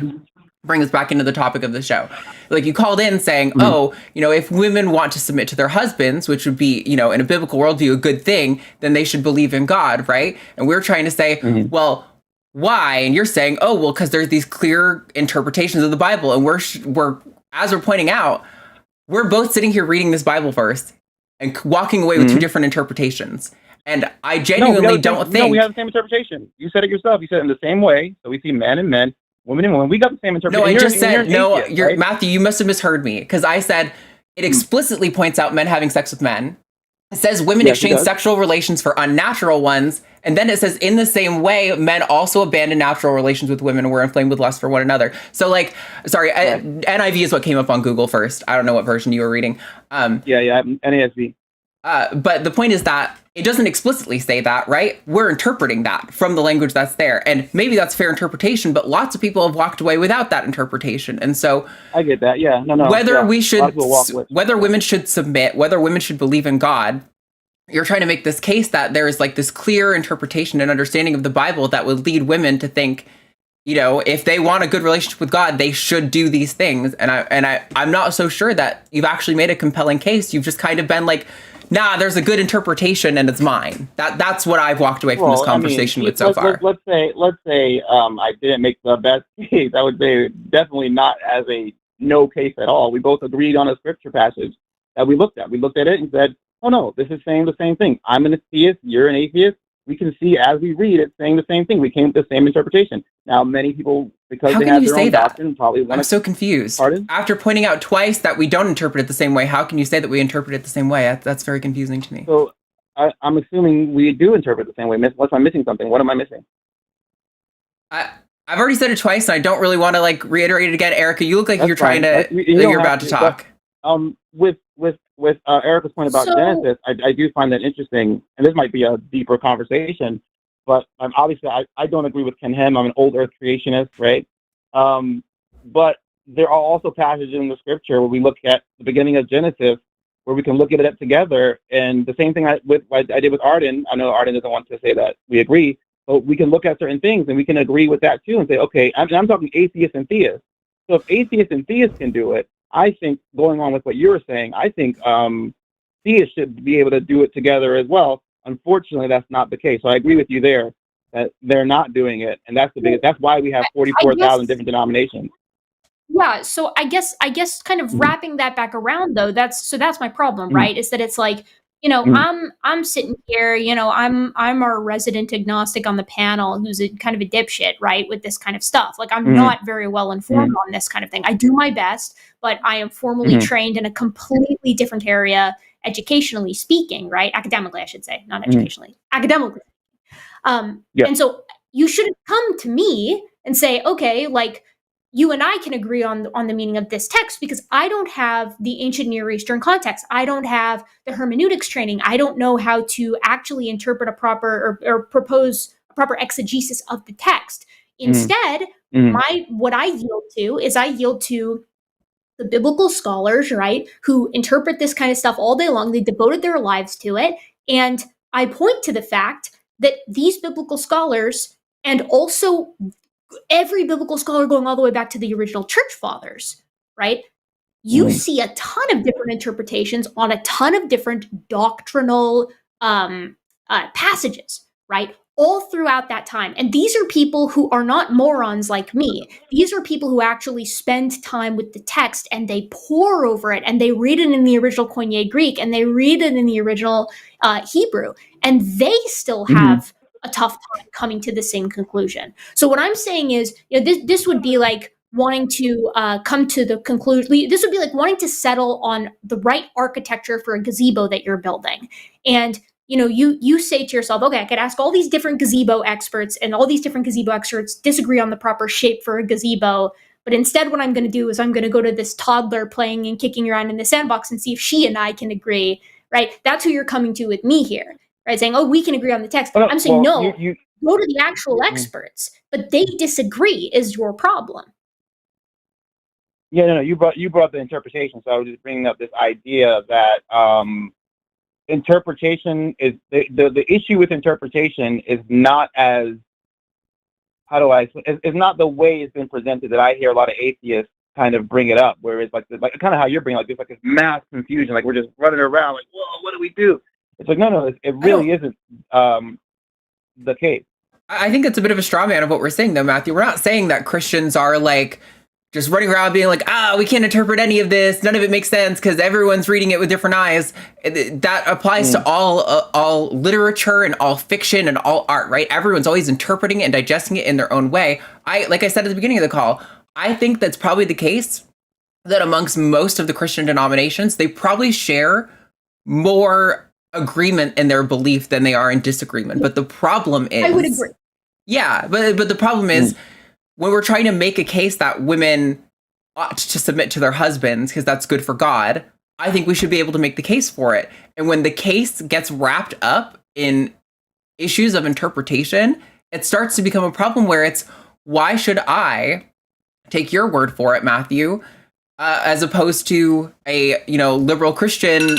[SPEAKER 2] bring us back into the topic of the show. Like, you called in saying, oh, if women want to submit to their husbands, which would be, in a biblical worldview, a good thing, then they should believe in God, right? And we're trying to say, well, why? And you're saying, oh, well, because there's these clear interpretations of the Bible. And we're as we're pointing out, we're both sitting here reading this Bible verse and walking away with two different interpretations. And I genuinely don't think...
[SPEAKER 5] No, we have the same interpretation. You said it yourself. You said it in the same way. So we see men and men, women and women. We got the same interpretation.
[SPEAKER 2] No, I just said, right? Matthew, you must have misheard me. Because I said it explicitly points out men having sex with men. It says women exchange sexual relations for unnatural ones. And then it says, in the same way, men also abandon natural relations with women and were inflamed with lust for one another. So, like, sorry, NIV is what came up on Google first. I don't know what version you were reading.
[SPEAKER 5] NASB.
[SPEAKER 2] But the point is that it doesn't explicitly say that, right? We're interpreting that from the language that's there. And maybe that's fair interpretation, but lots of people have walked away without that interpretation. And so
[SPEAKER 5] I get that. Yeah. No.
[SPEAKER 2] Whether women should submit, whether women should believe in God, you're trying to make this case that there is like this clear interpretation and understanding of the Bible that would lead women to think, if they want a good relationship with God, they should do these things. And I'm not so sure that you've actually made a compelling case. You've just kind of been like, nah, there's a good interpretation and it's mine. That's what I've walked away from this conversation with so far.
[SPEAKER 5] Let's say I didn't make the best case. I would say definitely not as a no case at all. We both agreed on a scripture passage that we looked at. We looked at it and said, oh no, this is saying the same thing. I'm an atheist, you're an atheist. We can see as we read it saying the same thing. We came to the same interpretation. Now, many people, because
[SPEAKER 2] How
[SPEAKER 5] they
[SPEAKER 2] can
[SPEAKER 5] have
[SPEAKER 2] you
[SPEAKER 5] their
[SPEAKER 2] say
[SPEAKER 5] own
[SPEAKER 2] that?
[SPEAKER 5] doctrine, probably want
[SPEAKER 2] I'm
[SPEAKER 5] to...
[SPEAKER 2] so confused.
[SPEAKER 5] Pardon?
[SPEAKER 2] After pointing out twice that we don't interpret it the same way, how can you say that we interpret it the same way? That's very confusing to me.
[SPEAKER 5] So I'm assuming we do interpret the same way. Unless I'm missing something. What am I missing?
[SPEAKER 2] I've already said it twice, and I don't really want to like reiterate it again. Erica, you look like
[SPEAKER 5] That's
[SPEAKER 2] you're trying
[SPEAKER 5] fine.
[SPEAKER 2] to, you're about to talk.
[SPEAKER 5] With Erica's point about Genesis, I do find that interesting, and this might be a deeper conversation, but obviously I don't agree with Ken Ham. I'm an old Earth creationist, right? But there are also passages in the scripture where we look at the beginning of Genesis, where we can look at it together, and the same thing I did with Arden. I know Arden doesn't want to say that we agree, but we can look at certain things and we can agree with that too and say, okay, I'm talking atheists and theists. So if atheists and theists can do it, I think, going on with what you were saying, I think theists should be able to do it together as well. Unfortunately, that's not the case. So I agree with you there that they're not doing it, and that's the biggest. That's why we have 44,000 different denominations.
[SPEAKER 3] Yeah, so I guess kind of wrapping that back around though, that's my problem, right? Is that it's like, you know, I'm sitting here, you know, I'm our resident agnostic on the panel who's a kind of a dipshit, right, with this kind of stuff. Like I'm not very well informed on this kind of thing. I do my best, but I am formally trained in a completely different area, educationally speaking, right? Academically, I should say, not educationally. Academically. And so you shouldn't come to me and say, okay, like, you and I can agree on the meaning of this text because I don't have the ancient Near Eastern context. I don't have the hermeneutics training. I don't know how to actually interpret a proper or propose a proper exegesis of the text. Instead, what I yield to the biblical scholars, right, who interpret this kind of stuff all day long. They devoted their lives to it. And I point to the fact that these biblical scholars, and also every biblical scholar going all the way back to the original church fathers, right? You see a ton of different interpretations on a ton of different doctrinal passages, right? All throughout that time. And these are people who are not morons like me. These are people who actually spend time with the text and they pore over it and they read it in the original Koine Greek and they read it in the original Hebrew. And they still have a tough time coming to the same conclusion. So what I'm saying is, you know, this would be like wanting to come to the conclusion. This would be like wanting to settle on the right architecture for a gazebo that you're building. And, you know, you say to yourself, okay, I could ask all these different gazebo experts, and all these different gazebo experts disagree on the proper shape for a gazebo. But instead, what I'm going to do is I'm going to go to this toddler playing and kicking around in the sandbox and see if she and I can agree, right? That's who you're coming to with me here. Right, saying, oh, we can agree on the text. I'm saying, no, go to the actual experts, but they disagree is your problem.
[SPEAKER 5] Yeah, no, you brought the interpretation, so I was just bringing up this idea that interpretation is, the issue with interpretation is not as, it's not the way it's been presented that I hear a lot of atheists kind of bring it up, where it's like kind of how you're bringing, like there's like this mass confusion, like we're just running around like, whoa, what do we do? It's like, no, it really isn't the case.
[SPEAKER 2] I think it's a bit of a straw man of what we're saying, though, Matthew. We're not saying that Christians are like just running around being like, we can't interpret any of this. None of it makes sense because everyone's reading it with different eyes. That applies to all literature and all fiction and all art, right? Everyone's always interpreting it and digesting it in their own way. Like I said at the beginning of the call, I think that's probably the case that amongst most of the Christian denominations, they probably share more agreement in their belief than they are in disagreement. But the problem is,
[SPEAKER 3] I would agree.
[SPEAKER 2] Yeah, but the problem is when we're trying to make a case that women ought to submit to their husbands because that's good for God, I think we should be able to make the case for it. And when the case gets wrapped up in issues of interpretation, it starts to become a problem where it's, why should I take your word for it, Matthew, as opposed to a liberal Christian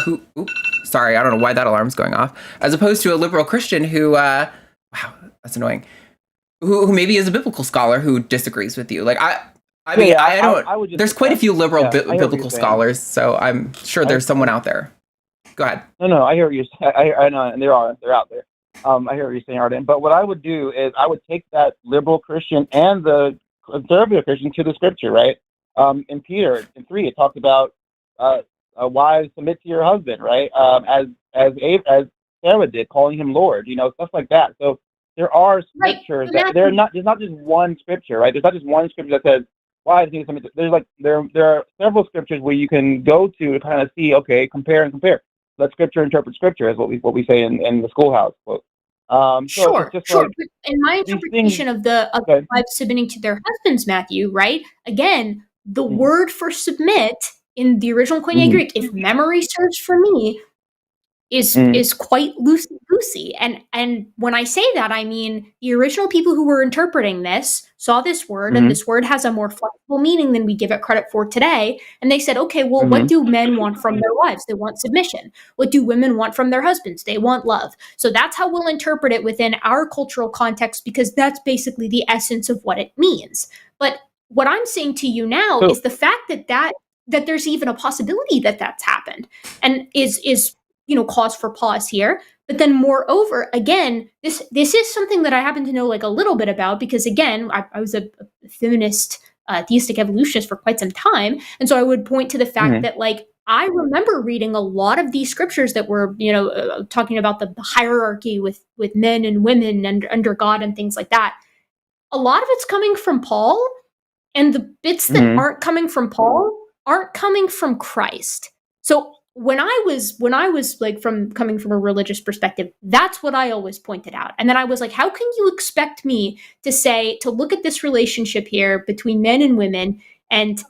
[SPEAKER 2] who. Sorry, I don't know why that alarm's going off. As opposed to a liberal Christian who, wow, that's annoying. Who maybe is a biblical scholar who disagrees with you. Like I mean, there's quite a few liberal biblical scholars, so I'm sure there's someone out there. Go ahead.
[SPEAKER 5] No, I hear what you're saying. I know, and they're out there. I hear what you're saying, Arden. But what I would do is I would take that liberal Christian and the conservative Christian to the scripture, right? In Peter, in 3, it talks about wives submit to your husband, right? As Sarah did, calling him Lord, stuff like that. So there are
[SPEAKER 3] Right.
[SPEAKER 5] scriptures
[SPEAKER 3] So
[SPEAKER 5] that
[SPEAKER 3] Matthew,
[SPEAKER 5] there's not just one scripture, right? There's not just one scripture that says wives need to submit. There are several scriptures where you can go to kind of see, okay, compare and compare. Let scripture interpret scripture, is what we say in the schoolhouse quote. So
[SPEAKER 3] sure,
[SPEAKER 5] it's just
[SPEAKER 3] sure.
[SPEAKER 5] like
[SPEAKER 3] But in my
[SPEAKER 5] these things.
[SPEAKER 3] interpretation of the
[SPEAKER 5] Okay.
[SPEAKER 3] wives submitting to their husbands, Matthew, right? Again, the
[SPEAKER 5] Mhm.
[SPEAKER 3] word for submit in the original Koine
[SPEAKER 5] Mhm.
[SPEAKER 3] Greek, if memory serves for me,
[SPEAKER 5] Mhm.
[SPEAKER 3] is quite loosey goosey. And when I say that, I mean the original people who were interpreting this saw this word, and
[SPEAKER 5] Mhm.
[SPEAKER 3] this word has a more flexible meaning than we give it credit for today. And they said, okay, well, what
[SPEAKER 5] Mhm.
[SPEAKER 3] do men want from their wives? They want submission. What do women want from their husbands? They want love. So that's how we'll interpret it within our cultural context, because that's basically the essence of what it means. But what I'm saying to you now
[SPEAKER 5] So
[SPEAKER 3] is the fact that there's even a possibility that that's happened, and is cause for pause here. But then moreover, again, this is something that I happen to know like a little bit about, because again, I was a feminist theistic evolutionist for quite some time. And so I would point to the fact
[SPEAKER 5] mhm.
[SPEAKER 3] that, like, I remember reading a lot of these scriptures that were, talking about the hierarchy with men and women and under God and things like that. A lot of it's coming from Paul, and the bits that
[SPEAKER 5] Mhm.
[SPEAKER 3] aren't coming from Paul aren't coming from Christ. So when I was like from coming from a religious perspective, that's what I always pointed out. And then I was like, how can you expect me to look at this relationship here between men and women, and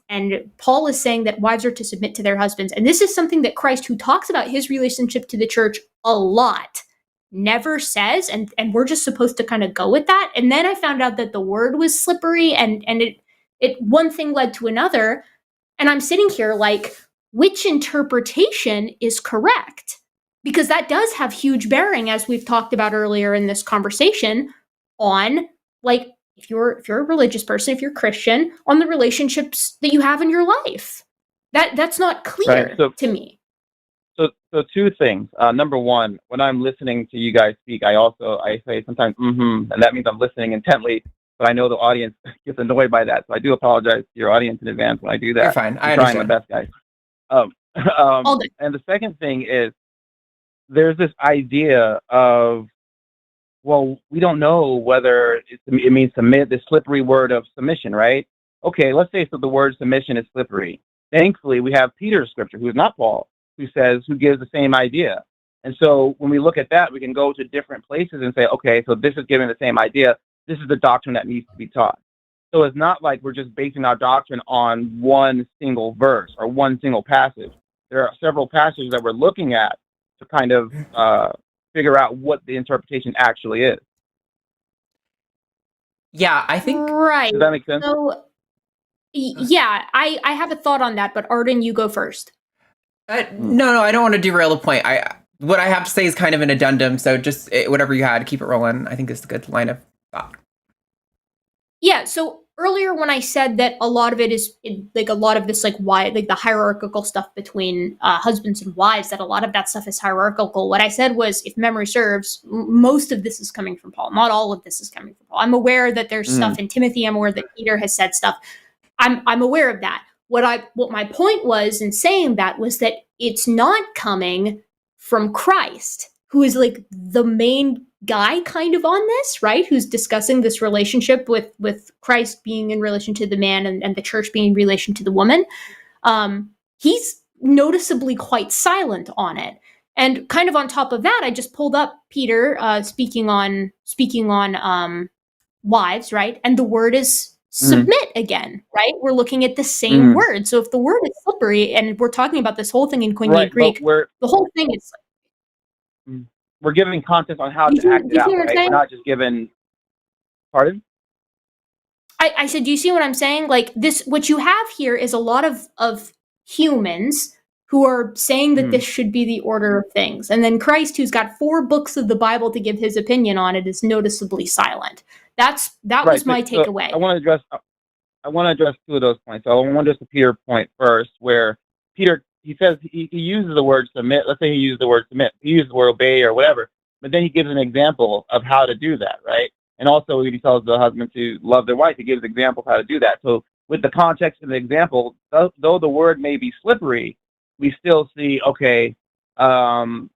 [SPEAKER 3] Paul is saying that wives are to submit to their husbands. And this is something that Christ, who talks about his relationship to the church a lot, never says, and we're just supposed to kind of go with that. And then I found out that the word was slippery, and it one thing led to another, and I'm sitting here like, which interpretation is correct? Because that does have huge bearing, as we've talked about earlier in this conversation, on, like, if you're a religious person, if you're Christian, on the relationships that you have in your life. That's not
[SPEAKER 5] Right.
[SPEAKER 3] clear
[SPEAKER 5] So
[SPEAKER 3] to me.
[SPEAKER 5] two things. Number one, when I'm listening to you guys speak, I say sometimes and that means I'm listening intently. But I know the audience gets annoyed by that, so I do apologize to your audience in advance when I do that.
[SPEAKER 2] You're fine. I
[SPEAKER 5] I'm trying my
[SPEAKER 2] understand.
[SPEAKER 5] best, guys. Um,
[SPEAKER 3] All good.
[SPEAKER 5] and the second thing is, there's this idea of, well, we don't know whether it means submit, this slippery word of submission, right? Okay, let's say so the word submission is slippery. Thankfully, we have Peter's scripture, who is not Paul, who gives the same idea. And so when we look at that, we can go to different places and say, okay, so this is giving the same idea. This is the doctrine that needs to be taught. So it's not like we're just basing our doctrine on one single verse or one single passage. There are several passages that we're looking at to kind of figure out what the interpretation actually is.
[SPEAKER 2] Yeah, I think
[SPEAKER 3] Right.
[SPEAKER 5] Does that make sense?
[SPEAKER 3] So yeah, I have a thought on that, but Arden, you go first.
[SPEAKER 2] no, I don't want to derail the point. What I have to say is kind of an addendum, so just whatever you had, keep it rolling. I think is a good line of thought.
[SPEAKER 3] Yeah, so earlier when I said that a lot of it is like a lot of this, like, why, like, the hierarchical stuff between husbands and wives, that a lot of that stuff is hierarchical. What I said was, if memory serves, most of this is coming from Paul. Not all of this is coming from Paul. I'm aware that there's stuff in Timothy. I'm aware that Peter has said stuff. I'm aware of that. What my point was in saying that was that it's not coming from Christ, who is like the main guy kind of on this, right? Who's discussing this relationship with Christ being in relation to the man, and the church being in relation to the woman. He's noticeably quite silent on it. And kind of on top of that, I just pulled up Peter speaking on wives, right? And the word is submit again, right? We're looking at the same word. So if the word is slippery, and we're talking about this whole thing in Koine
[SPEAKER 5] Right,
[SPEAKER 3] Greek,
[SPEAKER 5] but
[SPEAKER 3] the whole thing is,
[SPEAKER 5] we're giving context on how
[SPEAKER 3] do
[SPEAKER 5] to act
[SPEAKER 3] you
[SPEAKER 5] it
[SPEAKER 3] see
[SPEAKER 5] out,
[SPEAKER 3] what I'm
[SPEAKER 5] right?
[SPEAKER 3] saying?
[SPEAKER 5] We're not just given. Pardon?
[SPEAKER 3] I said, do you see what I'm saying? Like, this, what you have here is a lot of humans who are saying that this should be the order of things. And then Christ, who's got 4 books of the Bible to give his opinion on it, is noticeably silent. That
[SPEAKER 5] Right.
[SPEAKER 3] was my
[SPEAKER 5] So
[SPEAKER 3] takeaway.
[SPEAKER 5] I want to address 2 of those points. So I want to address the Peter point first, where Peter, he says he uses the word submit. Let's say he used the word submit. He used the word obey or whatever. But then he gives an example of how to do that, right? And also he tells the husband to love their wife. He gives examples how to do that. So with the context of the example, though the word may be slippery, we still see, okay,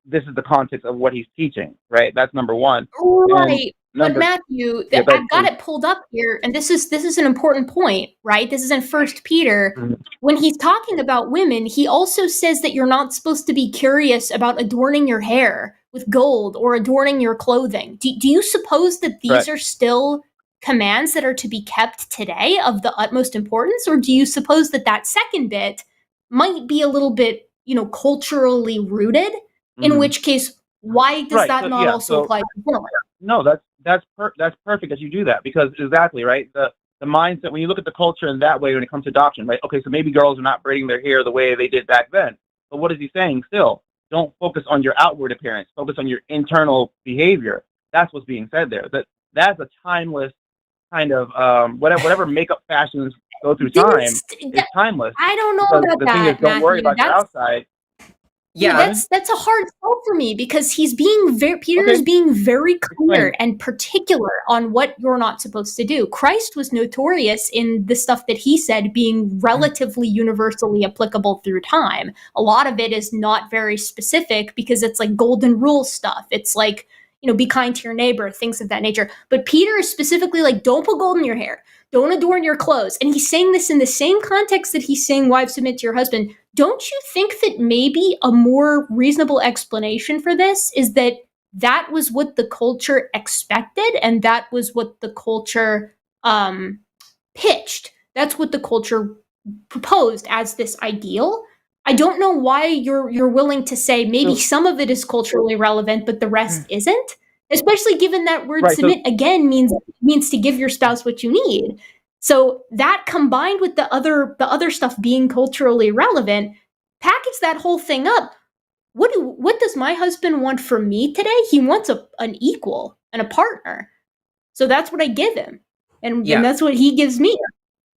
[SPEAKER 5] this is the context of what he's teaching, right? That's number one.
[SPEAKER 3] Right. But
[SPEAKER 5] Number,
[SPEAKER 3] Matthew,
[SPEAKER 5] yeah, but
[SPEAKER 3] I've got it pulled up here, and this is an important point, right? This is in First Peter.
[SPEAKER 5] Mhm.
[SPEAKER 3] When he's talking about women, he also says that you're not supposed to be curious about adorning your hair with gold or adorning your clothing. Do you suppose that these
[SPEAKER 5] Correct.
[SPEAKER 3] are still commands that are to be kept today of the utmost importance, or do you suppose that that second bit might be a little bit, culturally rooted? In
[SPEAKER 5] Mhm.
[SPEAKER 3] which case, why does
[SPEAKER 5] Right.
[SPEAKER 3] that
[SPEAKER 5] So
[SPEAKER 3] not
[SPEAKER 5] yeah.
[SPEAKER 3] also
[SPEAKER 5] So
[SPEAKER 3] apply to women?
[SPEAKER 5] no, that's perfect that you do that, because exactly right. The mindset, when you look at the culture in that way when it comes to adoption, right? Okay, so maybe girls are not braiding their hair the way they did back then. But what is he saying? Still, don't focus on your outward appearance. Focus on your internal behavior. That's what's being said there. That's a timeless kind of whatever makap fashions go through time is timeless.
[SPEAKER 3] I don't know
[SPEAKER 5] Because
[SPEAKER 3] about
[SPEAKER 5] the thing is,
[SPEAKER 3] that,
[SPEAKER 5] don't worry
[SPEAKER 3] Matthew.
[SPEAKER 5] about your outside.
[SPEAKER 2] Yeah.
[SPEAKER 3] That's a hard sell for me, because Peter is
[SPEAKER 5] Okay.
[SPEAKER 3] being very clear
[SPEAKER 5] Explain.
[SPEAKER 3] and particular on what you're not supposed to do. Christ was notorious in the stuff that he said being relatively universally applicable through time. A lot of it is not very specific because it's like golden rule stuff. It's like, be kind to your neighbor, things of that nature. But Peter is specifically like, don't put gold in your hair. Don't adorn your clothes. And he's saying this in the same context that he's saying, wives, submit to your husband. Don't you think that maybe a more reasonable explanation for this is that that was what the culture expected, and that was what the culture pitched? That's what the culture proposed as this ideal. I don't know why you're willing to say maybe some of it is culturally relevant, but the rest isn't. Especially given that word
[SPEAKER 5] Right.
[SPEAKER 3] submit again means to give your spouse what you need. So that combined with the other stuff being culturally relevant, package that whole thing up. What does my husband want from me today? He wants an equal and a partner. So that's what I give him. And that's what he gives me.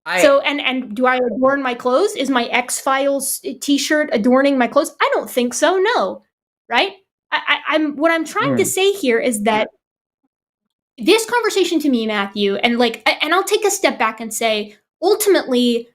[SPEAKER 3] And do I adorn my clothes? Is my X-Files t-shirt adorning my clothes? I don't think so, no. Right? What I'm trying to say here is that this conversation to me, Matthew, and I'll take a step back and say, ultimately,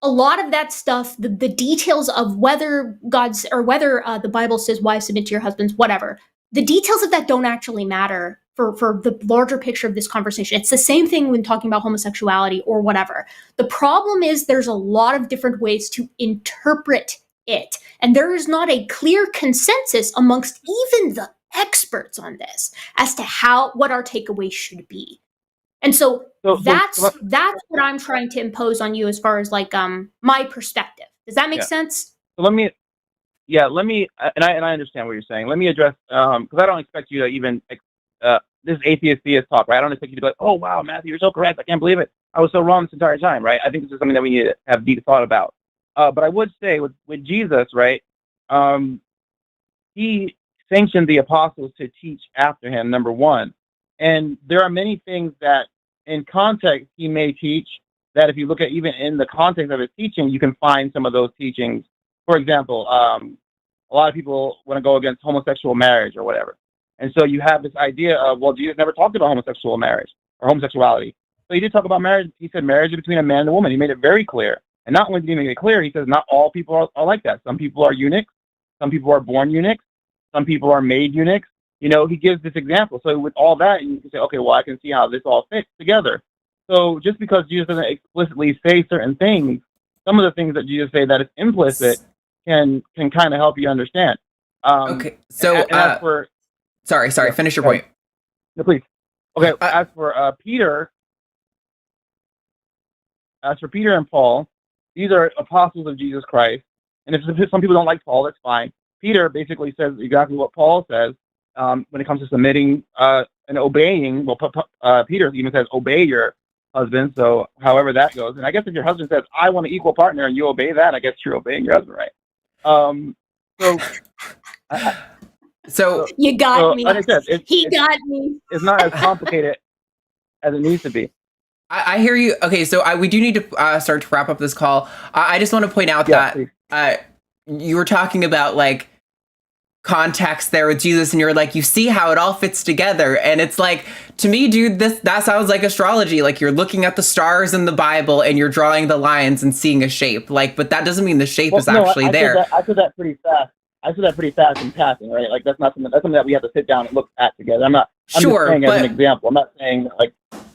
[SPEAKER 3] a lot of that stuff, the details of whether the Bible says wives submit to your husbands, whatever, the details of that don't actually matter for the larger picture of this conversation. It's the same thing when talking about homosexuality or whatever. The problem is there's a lot of different ways to interpret it, and there is not a clear consensus amongst even the experts on this as to what our takeaway should be. And so that's what I'm trying to impose on you as far as my perspective. Does that make sense?
[SPEAKER 5] So let me, and I understand what you're saying. Let me address, because I don't expect you to even, this is atheist talk, right? I don't expect you to be like, oh wow, Matthew, you're so correct. I can't believe it. I was so wrong this entire time, right? I think this is something that we need to have deep thought about. But I would say with Jesus, right? He sanctioned the apostles to teach after him, number one. And there are many things that in context he may teach that if you look at even in the context of his teaching, you can find some of those teachings. For example, a lot of people want to go against homosexual marriage or whatever. And so you have this idea of, well, Jesus never talked about homosexual marriage or homosexuality. So he did talk about marriage. He said marriage is between a man and a woman. He made it very clear. And not only did he make it clear, he says not all people are like that. Some people are eunuchs. Some people are born eunuchs. Some people are made eunuchs. He gives this example. So with all that, you can say, okay, well, I can see how this all fits together. So just because Jesus doesn't explicitly say certain things, some of the things that Jesus say that is implicit can kind of help you understand.
[SPEAKER 2] Okay. So,
[SPEAKER 5] as for,
[SPEAKER 2] sorry, finish your point.
[SPEAKER 5] No, please. Okay. As for Peter and Paul, these are apostles of Jesus Christ. And if some people don't like Paul, that's fine. Peter basically says exactly what Paul says when it comes to submitting and obeying. Well, Peter even says, obey your husband. So however that goes. And I guess if your husband says, I want an equal partner, and you obey that, I guess you're obeying your husband, right?
[SPEAKER 3] So you got me.
[SPEAKER 5] Like I said,
[SPEAKER 3] he got me.
[SPEAKER 5] It's not as complicated as it needs to be.
[SPEAKER 2] I hear you. Okay, so we do need to start to wrap up this call. I just want to point out that you were talking about context there with Jesus, and you're like, you see how it all fits together. And it's like, to me, dude, that sounds like astrology. Like, you're looking at the stars in the Bible and you're drawing the lines and seeing a shape. Like, but that doesn't mean the shape is actually there.
[SPEAKER 6] I said that pretty fast. I said that pretty fast in passing, right? Like, that's something that we have to sit down and look at together. I'm just saying as an example. I'm not saying like,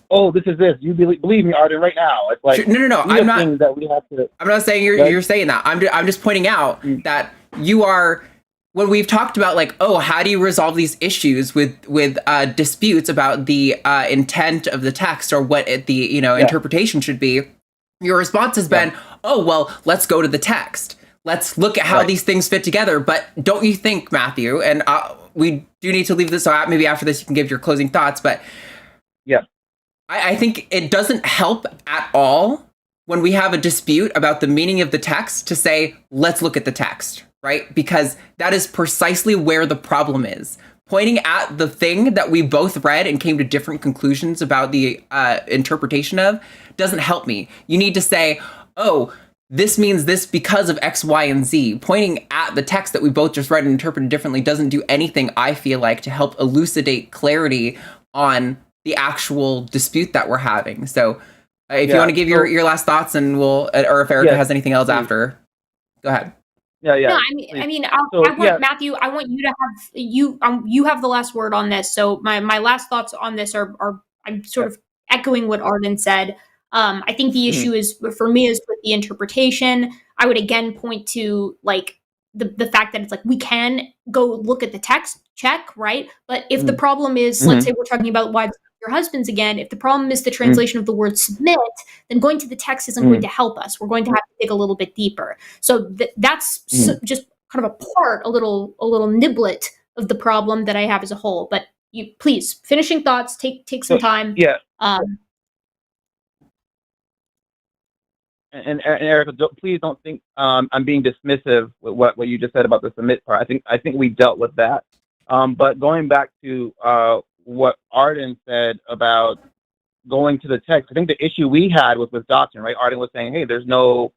[SPEAKER 6] oh, this is this. You believe me, Arden, right now. It's like,
[SPEAKER 2] no.
[SPEAKER 6] I'm not things that we have to.
[SPEAKER 2] I'm not saying you're saying that. I'm just pointing out that you are. When we've talked about, like, oh, how do you resolve these issues with disputes about the intent of the text or what the interpretation should be, your response has been, oh, well, let's go to the text. Let's look at how these things fit together. But don't you think, Matthew, and we do need to leave this, so maybe after this you can give your closing thoughts, but I think it doesn't help at all when we have a dispute about the meaning of the text to say, let's look at the text. Right? Because that is precisely where the problem is. Pointing at the thing that we both read and came to different conclusions about the interpretation of doesn't help me. You need to say, oh, this means this because of X, Y, and Z. Pointing at the text that we both just read and interpreted differently doesn't do anything, I feel like, to help elucidate clarity on the actual dispute that we're having. So if you want to give your last thoughts, and or if Erika has anything else after, go ahead.
[SPEAKER 3] No, Matthew, I want you to have you have the last word on this. So my last thoughts on this are I'm sort of echoing what Arden said. I think the issue is, for me, is with the interpretation. I would again point to like the fact that it's like, we can go look at the text, check, right? But if the problem is, let's say we're talking about wives of your husbands again, if the problem is the translation of the word submit, then going to the text isn't going to help us. We're going to have to dig a little bit deeper. So that's just kind of a little niblet of the problem that I have as a whole. But you please, finishing thoughts, take some time.
[SPEAKER 5] And Erika, please don't think I'm being dismissive with what you just said about the submit part. I think we dealt with that. But going back to what Arden said about going to the text, I think the issue we had was with doctrine, right? Arden was saying, hey, there's no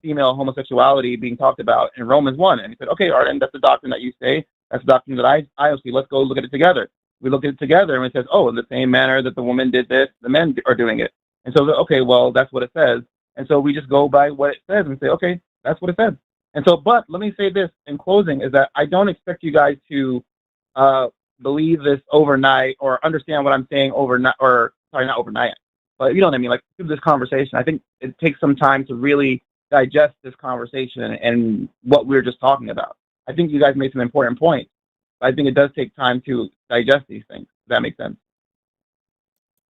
[SPEAKER 5] female homosexuality being talked about in Romans 1. And he said, okay, Arden, that's the doctrine that you say. That's the doctrine that I see. Let's go look at it together. We looked at it together, and it says, oh, in the same manner that the woman did this, the men are doing it. And so, okay, well, that's what it says. And so we just go by what it says and say, okay, that's what it says. And so, but let me say this in closing, is that I don't expect you guys to believe this overnight or understand what I'm saying overnight, or sorry, not overnight, but you know what I mean? Like, through this conversation, I think it takes some time to really digest this conversation and what we were just talking about. I think you guys made some important points. I think it does take time to digest these things. Does that make sense?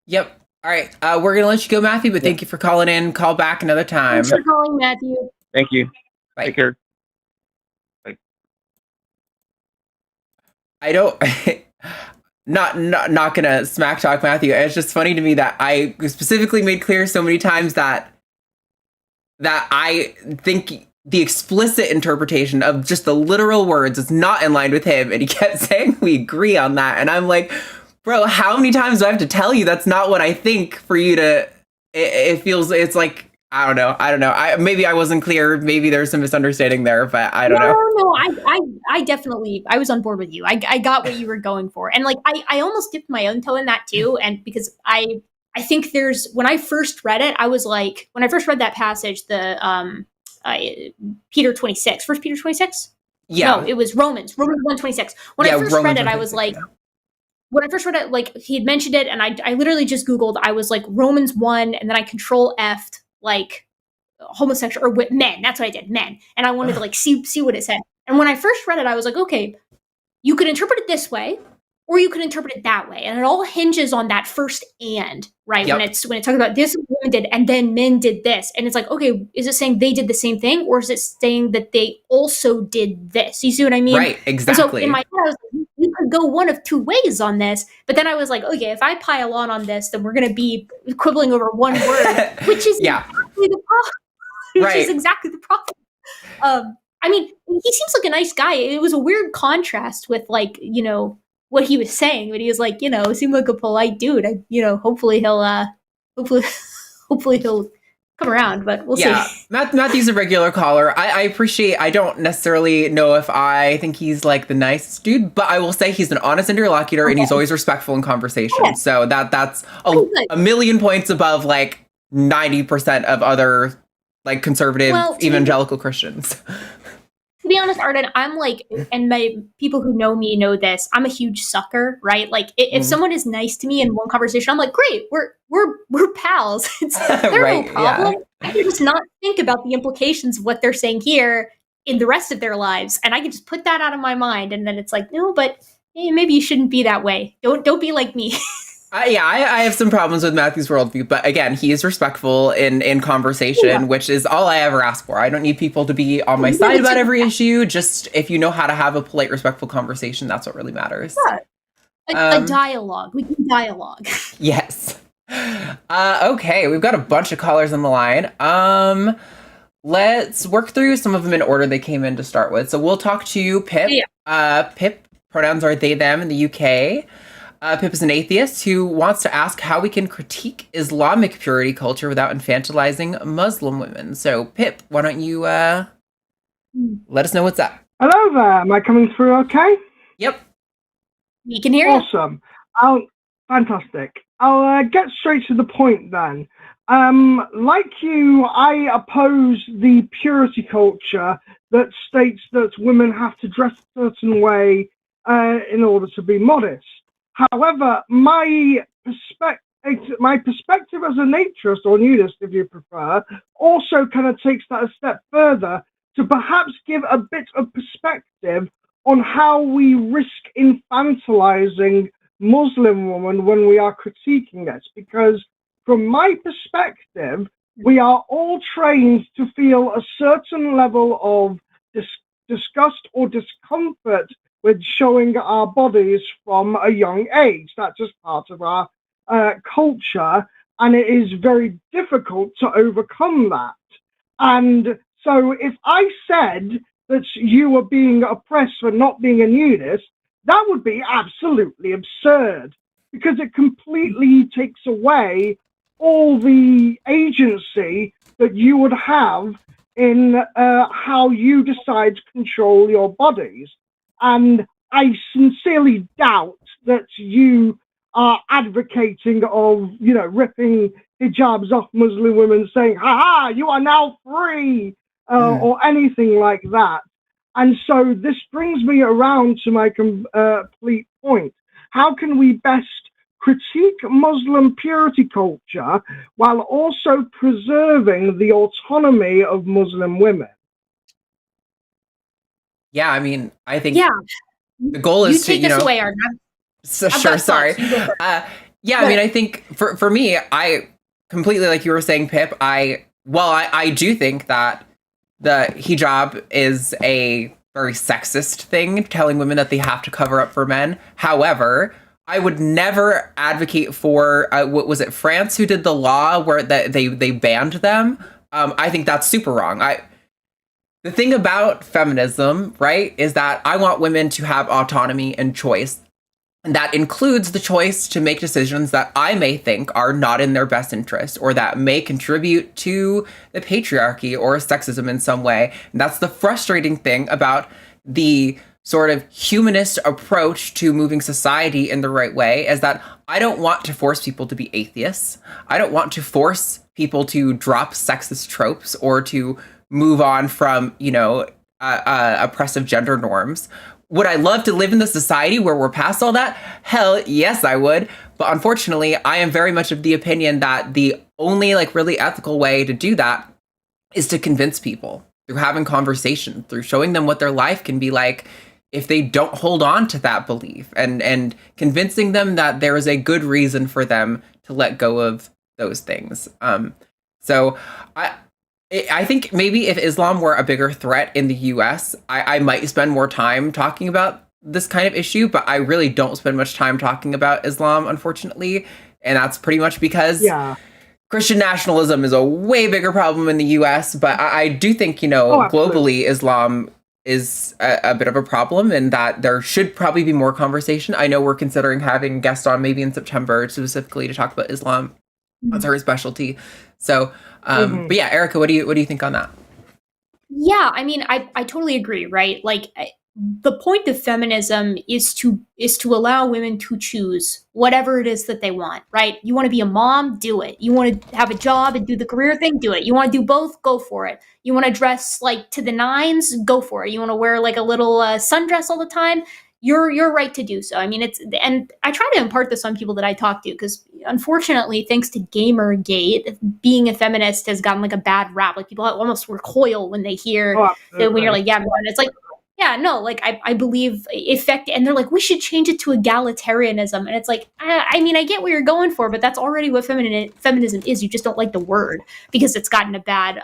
[SPEAKER 2] Yep. All right. We're going to let you go, Matthew, but thank you for calling in. Call back another time.
[SPEAKER 3] Thanks for calling, Matthew.
[SPEAKER 5] Thank you.
[SPEAKER 2] Bye.
[SPEAKER 5] Take care.
[SPEAKER 2] I don't, not gonna smack talk Matthew. It's just funny to me that I specifically made clear so many times that I think the explicit interpretation of just the literal words is not in line with him, and he kept saying we agree on that, and I'm like, bro, how many times do I have to tell you that's not what I think for you to? It feels, it's like, I don't know. Maybe I wasn't clear. Maybe there's some misunderstanding there, but I don't know.
[SPEAKER 3] No, I definitely, I was on board with you. I got what you were going for. And like, I almost dipped my own toe in that too. And because I think when I first read it, I was like, when I first read that passage, the Peter 26, 1 Peter 26?
[SPEAKER 2] Yeah.
[SPEAKER 3] No, it was Romans 1:26. When I first read it, I was like, when I first read it, like, he had mentioned it, and I literally just Googled, I was like, Romans 1, and then I Control F'd, like, homosexual, or men. That's what I did, men. And I wanted to, like, see what it said. And when I first read it, I was like, okay, you could interpret it this way, or you could interpret it that way. And it all hinges on that first "and," right? Yep. When it talks about this woman did, and then men did this. And it's like, okay, is it saying they did the same thing, or is it saying that they also did this? You see what I mean?
[SPEAKER 2] Right, exactly.
[SPEAKER 3] And so in my head, I was like, you could go one of two ways on this. But then I was like, okay, if I pile on this, then we're going to be quibbling over one word, which is exactly the problem. Which is exactly the problem. I mean, he seems like a nice guy. It was a weird contrast with, like, you know, what he was saying, but he was like, you know, seemed like a polite dude. Hopefully he'll come around, but we'll see.
[SPEAKER 2] Matthew's a regular caller. I appreciate, I don't necessarily know if I think he's like the nicest dude, but I will say he's an honest interlocutor and he's always respectful in conversation.
[SPEAKER 3] Yeah.
[SPEAKER 2] So that's a million points above like 90% of other like conservative evangelical Christians.
[SPEAKER 3] To be honest, Arden, I'm like, and my people who know me know this, I'm a huge sucker, right? Like if someone is nice to me in one conversation, I'm like, great, we're pals. They're
[SPEAKER 2] right,
[SPEAKER 3] no problem. I can just not think about the implications of what they're saying here in the rest of their lives. And I can just put that out of my mind. And then it's like, no, but maybe you shouldn't be that way. Don't be like me.
[SPEAKER 2] I have some problems with Matthew's worldview, but again, he is respectful in conversation, which is all I ever ask for. I don't need people to be on my side about every issue. Just if you know how to have a polite, respectful conversation, that's what really matters.
[SPEAKER 3] Yeah. A dialogue. We can dialogue.
[SPEAKER 2] Yes. Okay, we've got a bunch of callers on the line. Let's work through some of them in order they came in to start with. So we'll talk to you, Pip. Yeah. Pip, pronouns are they, them in the UK. Pip is an atheist who wants to ask how we can critique Islamic purity culture without infantilizing Muslim women. So, Pip, why don't you let us know what's up?
[SPEAKER 7] Hello there. Am I coming through okay?
[SPEAKER 2] Yep.
[SPEAKER 3] We can hear you.
[SPEAKER 7] Awesome. Fantastic. I'll get straight to the point then. Like you, I oppose the purity culture that states that women have to dress a certain way in order to be modest. However, my perspective as a naturist or nudist, if you prefer, also kind of takes that a step further to perhaps give a bit of perspective on how we risk infantilizing Muslim women when we are critiquing it. Because from my perspective, we are all trained to feel a certain level of disgust or discomfort with showing our bodies from a young age. That's just part of our culture, and it is very difficult to overcome that. And so if I said that you were being oppressed for not being a nudist, that would be absolutely absurd, because it completely takes away all the agency that you would have in how you decide to control your bodies. And I sincerely doubt that you are advocating of, ripping hijabs off Muslim women, saying, "Ha ha, you are now free," or anything like that. And so this brings me around to my complete point. How can we best critique Muslim purity culture while also preserving the autonomy of Muslim women?
[SPEAKER 2] Yeah, I mean, I think the goal is
[SPEAKER 3] take this away, Arden.
[SPEAKER 2] Sure, sorry. I mean, I think for me, I completely, like you were saying, Pip, I do think that the hijab is a very sexist thing, telling women that they have to cover up for men. However, I would never advocate for, what was it, France who did the law where that they banned them? I think that's super wrong. The thing about feminism, right, is that I want women to have autonomy and choice. And that includes the choice to make decisions that I may think are not in their best interest or that may contribute to the patriarchy or sexism in some way. And that's the frustrating thing about the sort of humanist approach to moving society in the right way, is that I don't want to force people to be atheists. I don't want to force people to drop sexist tropes or to move on from, oppressive gender norms. Would I love to live in the society where we're past all that? Hell, yes, I would. But unfortunately, I am very much of the opinion that the only really ethical way to do that is to convince people through having conversation, through showing them what their life can be like if they don't hold on to that belief, and convincing them that there is a good reason for them to let go of those things. So I think maybe if Islam were a bigger threat in the US, I might spend more time talking about this kind of issue, but I really don't spend much time talking about Islam, unfortunately. And that's pretty much because Christian nationalism is a way bigger problem in the US. But I do think, globally, Islam is a bit of a problem, and that there should probably be more conversation. I know we're considering having guests on maybe in September specifically to talk about Islam. That's her specialty. So, but yeah, Erika, what do you think on that?
[SPEAKER 3] Yeah, I mean, I totally agree, right? Like, the point of feminism is to allow women to choose whatever it is that they want, right? You want to be a mom, do it. You want to have a job and do the career thing, do it. You want to do both, go for it. You want to dress like to the nines, go for it. You want to wear like a little sundress all the time, you're right to do so. I mean, and I try to impart this on people that I talk to, because unfortunately, thanks to Gamergate, being a feminist has gotten like a bad rap. Like, people almost recoil when they hear that, when you're like, yeah, man, it's like, yeah, no, like, I believe and they're like, we should change it to egalitarianism. And it's like, I mean, I get what you're going for, but that's already what feminism is. You just don't like the word because it's gotten a bad,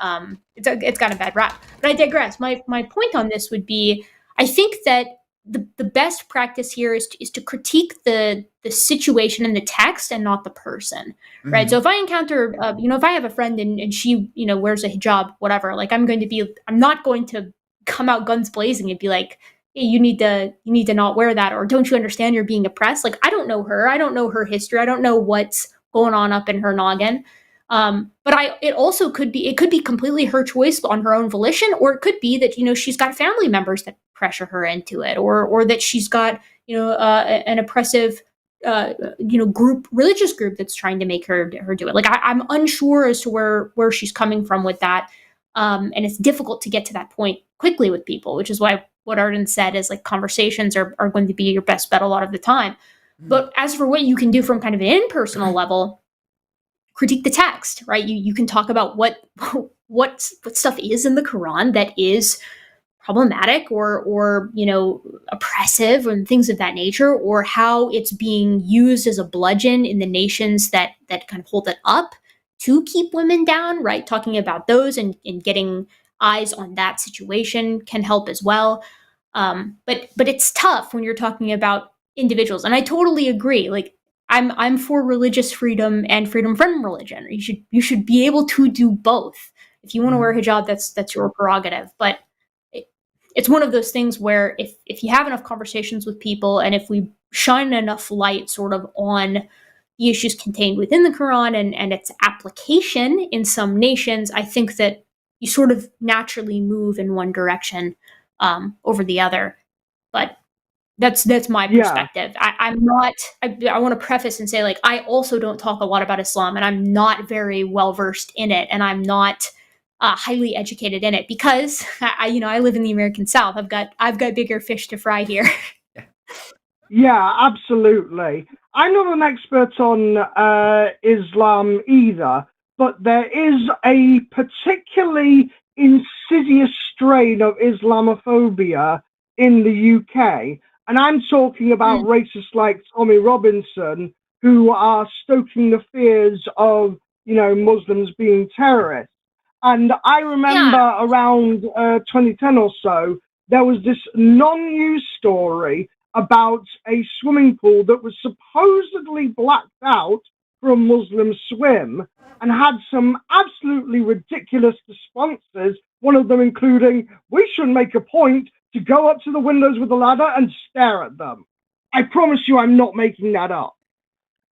[SPEAKER 3] it's gotten a bad rap. But I digress. My point on this would be, I think that the best practice here is to critique the situation and the text and not the person, right? So if I encounter, if I have a friend and she, wears a hijab, whatever, like, I'm not going to come out guns blazing and be like, hey, you need to not wear that, or don't you understand you're being oppressed? Like, I don't know her history, I don't know what's going on up in her noggin. But it could be completely her choice on her own volition, or it could be that, she's got family members that pressure her into it, or that she's got, an oppressive, religious group that's trying to make her do it. Like, I'm unsure as to where she's coming from with that. And it's difficult to get to that point quickly with people, which is why what Arden said is, like, conversations are going to be your best bet a lot of the time. But as for what you can do from kind of an impersonal level, critique the text, right? You can talk about what stuff is in the Quran that is problematic or oppressive and things of that nature, or how it's being used as a bludgeon in the nations that kind of hold it up to keep women down, right? Talking about those and getting eyes on that situation can help as well. But it's tough when you're talking about individuals, and I totally agree. Like, I'm for religious freedom and freedom from religion. You should be able to do both. If you want to wear hijab, that's your prerogative. But it's one of those things where if you have enough conversations with people, and if we shine enough light sort of on the issues contained within the Quran and its application in some nations, I think that you sort of naturally move in one direction over the other. But that's my perspective. I want to preface and say, like, I also don't talk a lot about Islam, and I'm not very well versed in it, and I'm not highly educated in it, because I live in the American South. I've got bigger fish to fry here.
[SPEAKER 7] Yeah, absolutely. I'm not an expert on Islam either, but there is a particularly insidious strain of Islamophobia in the UK. And I'm talking about racists like Tommy Robinson, who are stoking the fears of, Muslims being terrorists. And I remember around 2010 or so, there was this non-news story about a swimming pool that was supposedly blacked out from Muslim swim and had some absolutely ridiculous responses, one of them including, we should make a point to go up to the windows with a ladder and stare at them. I promise you I'm not making that up.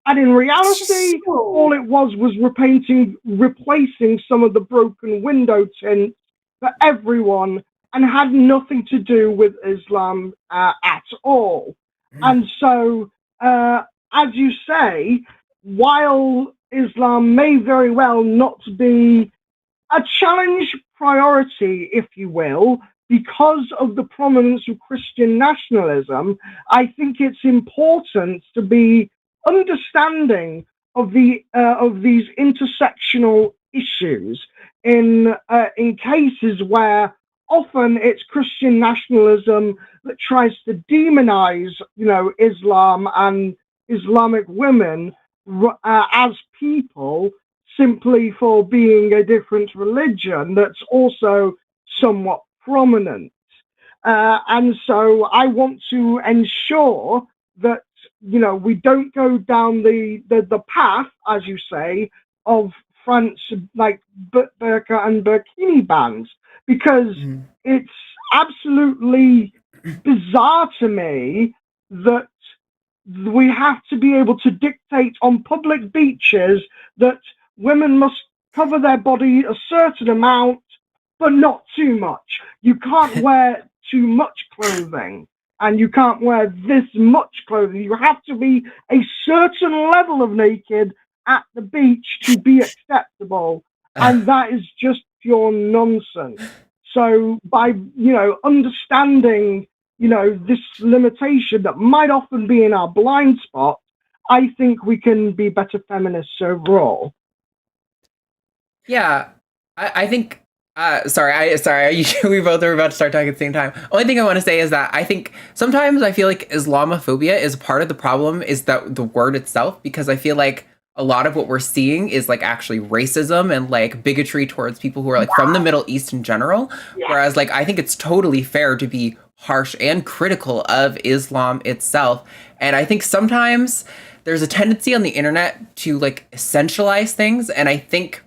[SPEAKER 7] And in reality, all it was replacing some of the broken window tints for everyone, and had nothing to do with Islam at all. And so, as you say, while Islam may very well not be a challenge priority, if you will, because of the prominence of Christian nationalism, I think it's important to be understanding of these intersectional issues in cases where often it's Christian nationalism that tries to demonize, Islam and Islamic women as people, simply for being a different religion that's also somewhat prominent. And so I want to ensure that, we don't go down the path, as you say, of France, like burqa and burkini bans, because it's absolutely bizarre to me that we have to be able to dictate on public beaches that women must cover their body a certain amount, but not too much. You can't wear too much clothing, and you can't wear this much clothing. You have to be a certain level of naked at the beach to be acceptable, and that is just pure nonsense. So by, understanding, this limitation that might often be in our blind spot, I think we can be better feminists overall.
[SPEAKER 2] Yeah, I think. Sorry. We both are about to start talking at the same time. Only thing I want to say is that I think sometimes I feel like Islamophobia is part of the problem is that the word itself, because I feel like a lot of what we're seeing is like actually racism and like bigotry towards people who are like from the Middle East in general. Yeah. Whereas like I think it's totally fair to be harsh and critical of Islam itself. And I think sometimes there's a tendency on the internet to like essentialize things, and I think.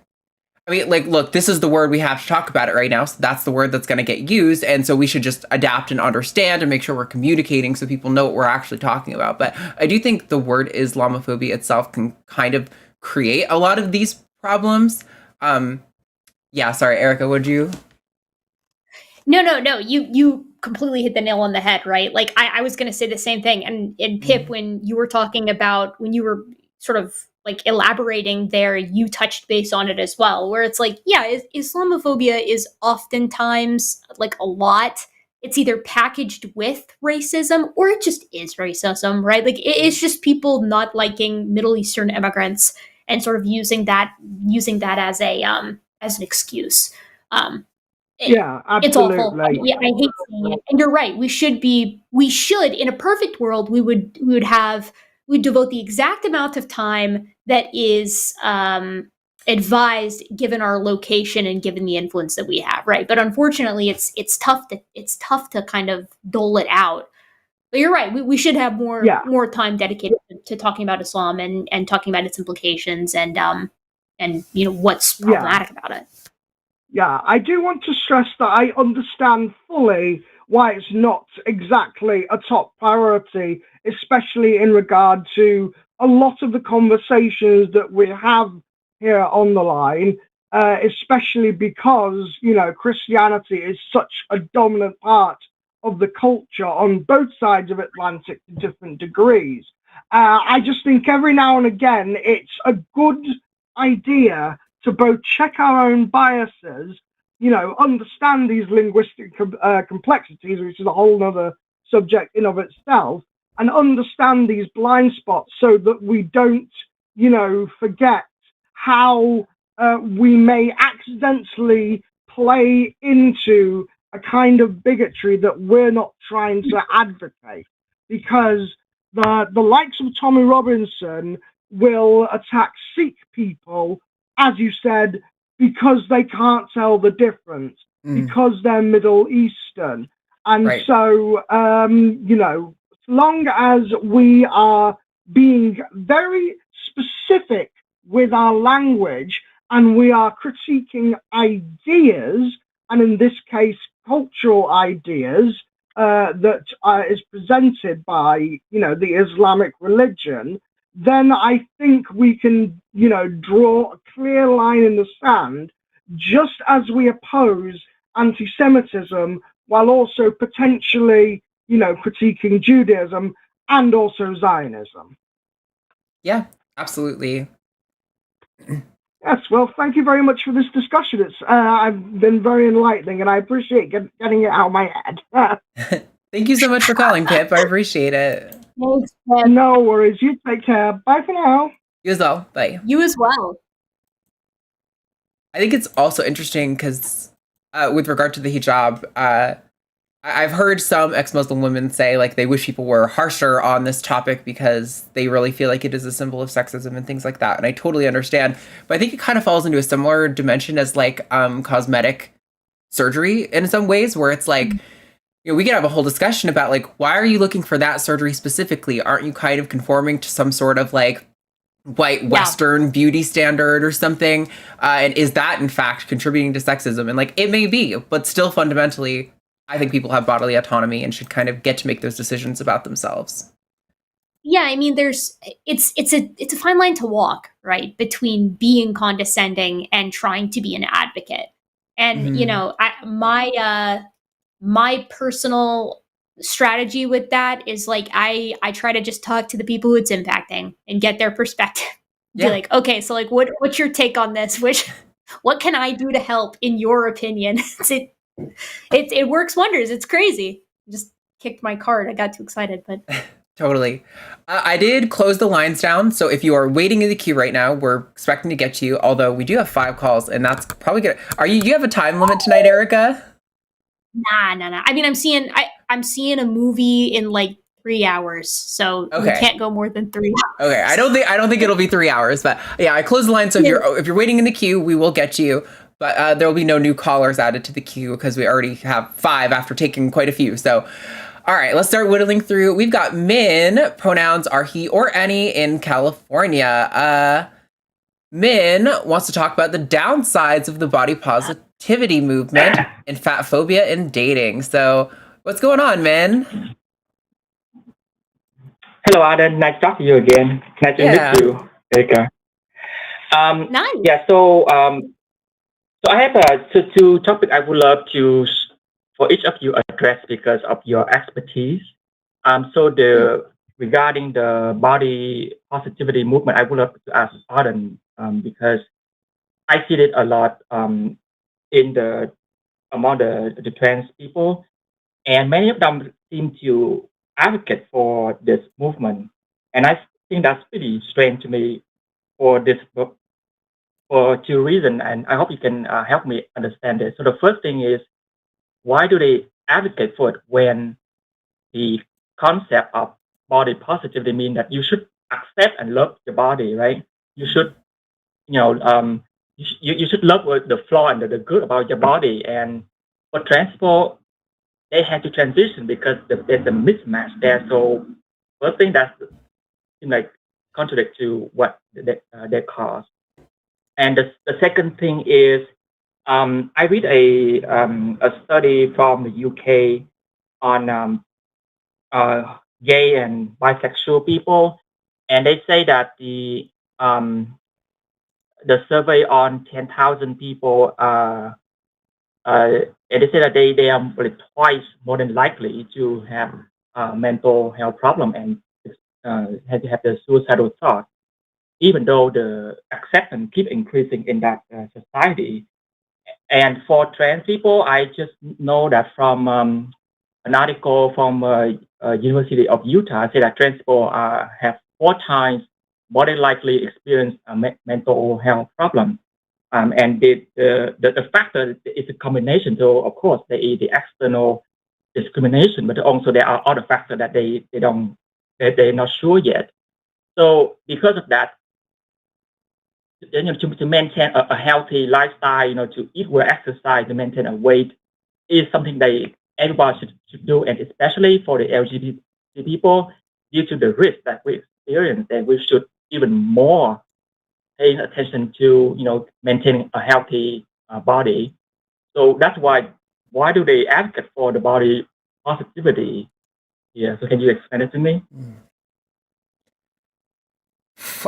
[SPEAKER 2] I mean, like, look, this is the word we have to talk about it right now. So that's the word that's going to get used. And so we should just adapt and understand and make sure we're communicating so people know what we're actually talking about. But I do think the word Islamophobia itself can kind of create a lot of these problems. Yeah, sorry, Erika, would you?
[SPEAKER 3] No. You completely hit the nail on the head, right? Like, I was going to say the same thing. And Pip, when you were talking about, when you were sort of like elaborating there, you touched base on it as well, where it's like, yeah, Islamophobia is oftentimes like a lot. It's either packaged with racism or it just is racism, right? Like it's just people not liking Middle Eastern immigrants and sort of using that as an excuse.
[SPEAKER 7] Yeah, absolutely.
[SPEAKER 3] It's awful. I hate seeing it. And you're right. We should, in a perfect world, we'd devote the exact amount of time that is advised given our location and given the influence that we have, right? But unfortunately, it's tough to kind of dole it out. But you're right. We should have more time dedicated to talking about Islam and talking about its implications and what's problematic about it.
[SPEAKER 7] Yeah, I do want to stress that I understand fully why it's not exactly a top priority, especially in regard to a lot of the conversations that we have here on the line, especially because, Christianity is such a dominant part of the culture on both sides of Atlantic to different degrees. I just think every now and again, it's a good idea to both check our own biases, understand these linguistic complexities, which is a whole other subject in of itself, and understand these blind spots so that we don't, forget how we may accidentally play into a kind of bigotry that we're not trying to advocate. Because the likes of Tommy Robinson will attack Sikh people, as you said, because they can't tell the difference, because they're Middle Eastern. And right. So, as long as we are being very specific with our language and we are critiquing ideas, and in this case, cultural ideas that is presented by, the Islamic religion, then I think we can, draw a clear line in the sand, just as we oppose anti-Semitism, while also potentially, critiquing Judaism and also Zionism.
[SPEAKER 2] Yeah, absolutely.
[SPEAKER 7] Yes, well, thank you very much for this discussion. It's I've been very enlightening, and I appreciate getting it out of my head.
[SPEAKER 2] Thank you so much for calling, Pip. I appreciate it.
[SPEAKER 3] Thanks,
[SPEAKER 7] no worries. You take care. Bye for now.
[SPEAKER 2] You as well. Bye.
[SPEAKER 3] You as well.
[SPEAKER 2] I think it's also interesting because with regard to the hijab, I've heard some ex-Muslim women say like they wish people were harsher on this topic because they really feel like it is a symbol of sexism and things like that. And I totally understand. But I think it kind of falls into a similar dimension as like cosmetic surgery in some ways, where it's like, we could have a whole discussion about like, why are you looking for that surgery specifically? Aren't you kind of conforming to some sort of like white Western beauty standard or something? And is that in fact contributing to sexism? And like, it may be, but still fundamentally, I think people have bodily autonomy and should kind of get to make those decisions about themselves.
[SPEAKER 3] yeah, I mean, it's a fine line to walk, right, between being condescending and trying to be an advocate. And you know, my personal strategy with that is like I try to just talk to the people who it's impacting and get their perspective. Be like, okay, so like what's your take on this? What can I do to help in your opinion? It works wonders. It's crazy. Just kicked my card. I got too excited, but
[SPEAKER 2] totally. I did close the lines down, so if you are waiting in the queue right now, we're expecting to get to you. Although we do have 5 calls, and that's probably good. Do you have a time limit tonight, Erika?
[SPEAKER 3] Nah. I mean, I'm seeing a movie in like 3 hours, so we can't go more than 3 hours.
[SPEAKER 2] Okay, I don't think it'll be 3 hours, but yeah, I closed the line. So if you're waiting in the queue, we will get you. But there will be no new callers added to the queue because we already have 5 after taking quite a few. So, all right, let's start whittling through. We've got Min. Pronouns are he or any in California. Min wants to talk about the downsides of the body positivity movement and fat phobia in dating. So, what's going on, Min?
[SPEAKER 8] Hello, Arden. Nice to talk to you again. Nice to meet you, Erika.
[SPEAKER 3] Nice.
[SPEAKER 8] Yeah. So I have two topics I would love to for each of you address because of your expertise. Regarding the body positivity movement, I would love to ask Arden because I see it a lot among the trans people, and many of them seem to advocate for this movement, and I think that's pretty strange to me for this book. For 2 reasons, and I hope you can help me understand this. So the first thing is, why do they advocate for it when the concept of body positivity means that you should accept and love your body, right? You should, you should love the flaw and the good about your body. And for trans people, they have to transition because there's a mismatch there. So first thing that's contradict to what they cause. And the second thing is, I read a study from the UK on gay and bisexual people, and they say that the survey on 10,000 people, and they say that they are like twice more than likely to have mental health problem and have to have the suicidal thought, even though the acceptance keep increasing in that society. And for trans people, I just know that from an article from University of Utah, say that trans people have 4 times more than likely experience a mental health problem. And the factor is a combination. So of course, there is the external discrimination, but also there are other factors that they're not sure yet. So because of that, to maintain a healthy lifestyle, to eat well, exercise, to maintain a weight is something that everybody should do, and especially for the LGBT people, due to the risk that we experience, and we should even more paying attention to maintaining a healthy body. So that's why do they advocate for the body positivity? Yeah. So can you explain it to me?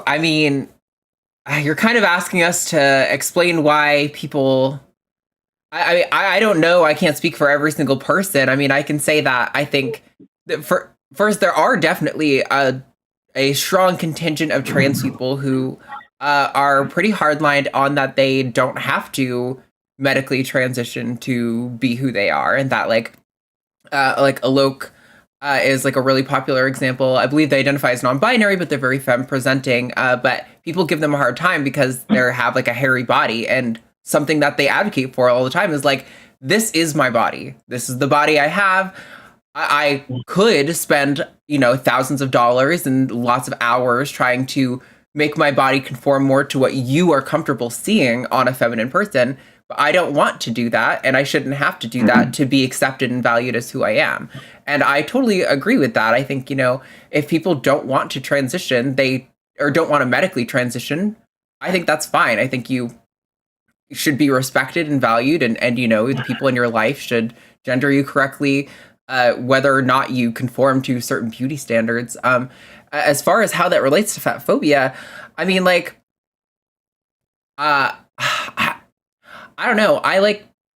[SPEAKER 2] I mean, you're kind of asking us to explain why people. I don't know. I can't speak for every single person. I mean, I can say that I think that first there are definitely a strong contingent of trans people who are pretty hardlined on that they don't have to medically transition to be who they are, and that like Alok is like a really popular example. I believe they identify as non-binary, but they're very femme presenting. But people give them a hard time because they have like a hairy body, and something that they advocate for all the time is like, this is my body. This is the body I have. I could spend, thousands of dollars and lots of hours trying to make my body conform more to what you are comfortable seeing on a feminine person. But I don't want to do that, and I shouldn't have to do that to be accepted and valued as who I am. And I totally agree with that. I think, if people don't want to transition, or don't want to medically transition, I think that's fine. I think you should be respected and valued, and the people in your life should gender you correctly, whether or not you conform to certain beauty standards. as far as how that relates to fat phobia, I mean, like, I don't know.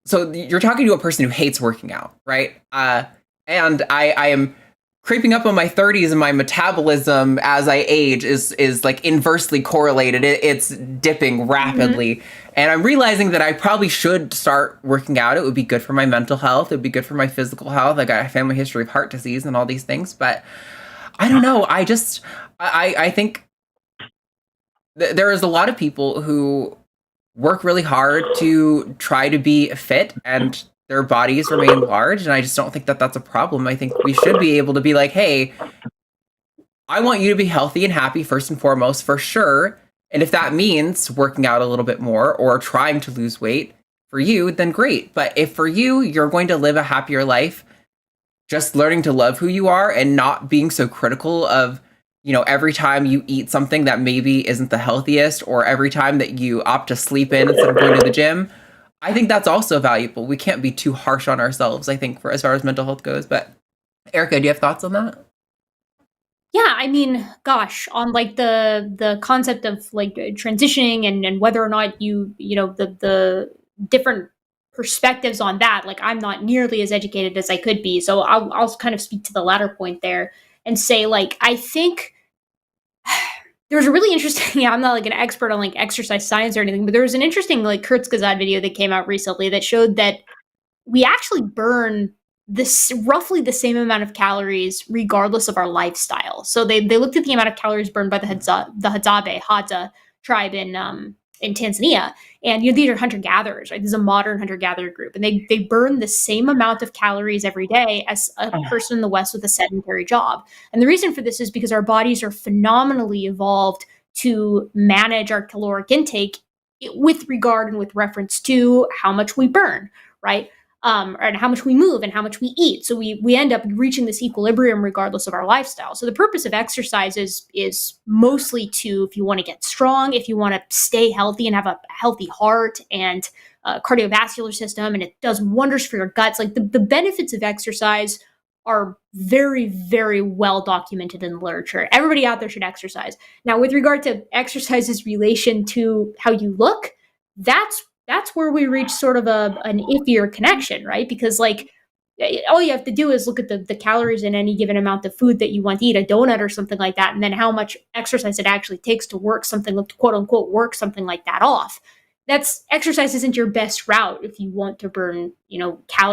[SPEAKER 2] So you're talking to a person who hates working out, right? And I am creeping up on my 30s, and my metabolism as I age is like inversely correlated. It's dipping rapidly. And I'm realizing that I probably should start working out. It would be good for my mental health. It would be good for my physical health. I got a family history of heart disease and all these things. But I don't know. I think there is a lot of people who work really hard to try to be fit, and their bodies remain large. And I just don't think that that's a problem. I think we should be able to be like, hey, I want you to be healthy and happy first and foremost, for sure. And if that means working out a little bit more or trying to lose weight for you, then great. But if for you, you're going to live a happier life, just learning to love who you are and not being so critical of, every time you eat something that maybe isn't the healthiest, or every time that you opt to sleep in instead of going to the gym, I think that's also valuable. We can't be too harsh on ourselves, I think, for as far as mental health goes. But Erika, do you have thoughts on that?
[SPEAKER 3] Yeah, I mean, gosh, on like the concept of like transitioning and whether or not the different perspectives on that, like I'm not nearly as educated as I could be. So I'll kind of speak to the latter point there and say, like, I think there's a really interesting, I'm not like an expert on like exercise science or anything, but there was an interesting like Kurzgesagt video that came out recently that showed that we actually burn this roughly the same amount of calories regardless of our lifestyle. So they looked at the amount of calories burned by the Hadza tribe in Tanzania, and these are hunter-gatherers, right? This is a modern hunter-gatherer group, and they burn the same amount of calories every day as a person in the West with a sedentary job. And the reason for this is because our bodies are phenomenally evolved to manage our caloric intake with regard and with reference to how much we burn, right? And how much we move and how much we eat. So we end up reaching this equilibrium regardless of our lifestyle. So the purpose of exercise is mostly to, if you want to get strong, if you want to stay healthy and have a healthy heart and cardiovascular system, and it does wonders for your guts. Like the benefits of exercise are very, very well documented in the literature. Everybody out there should exercise. Now, with regard to exercise's relation to how you look, that's where we reach sort of an iffier connection, right? Because like all you have to do is look at the calories in any given amount of food that you want to eat, a donut or something like that, and then how much exercise it actually takes to work something, to quote unquote, work something like that off. Exercise isn't your best route if you want to burn,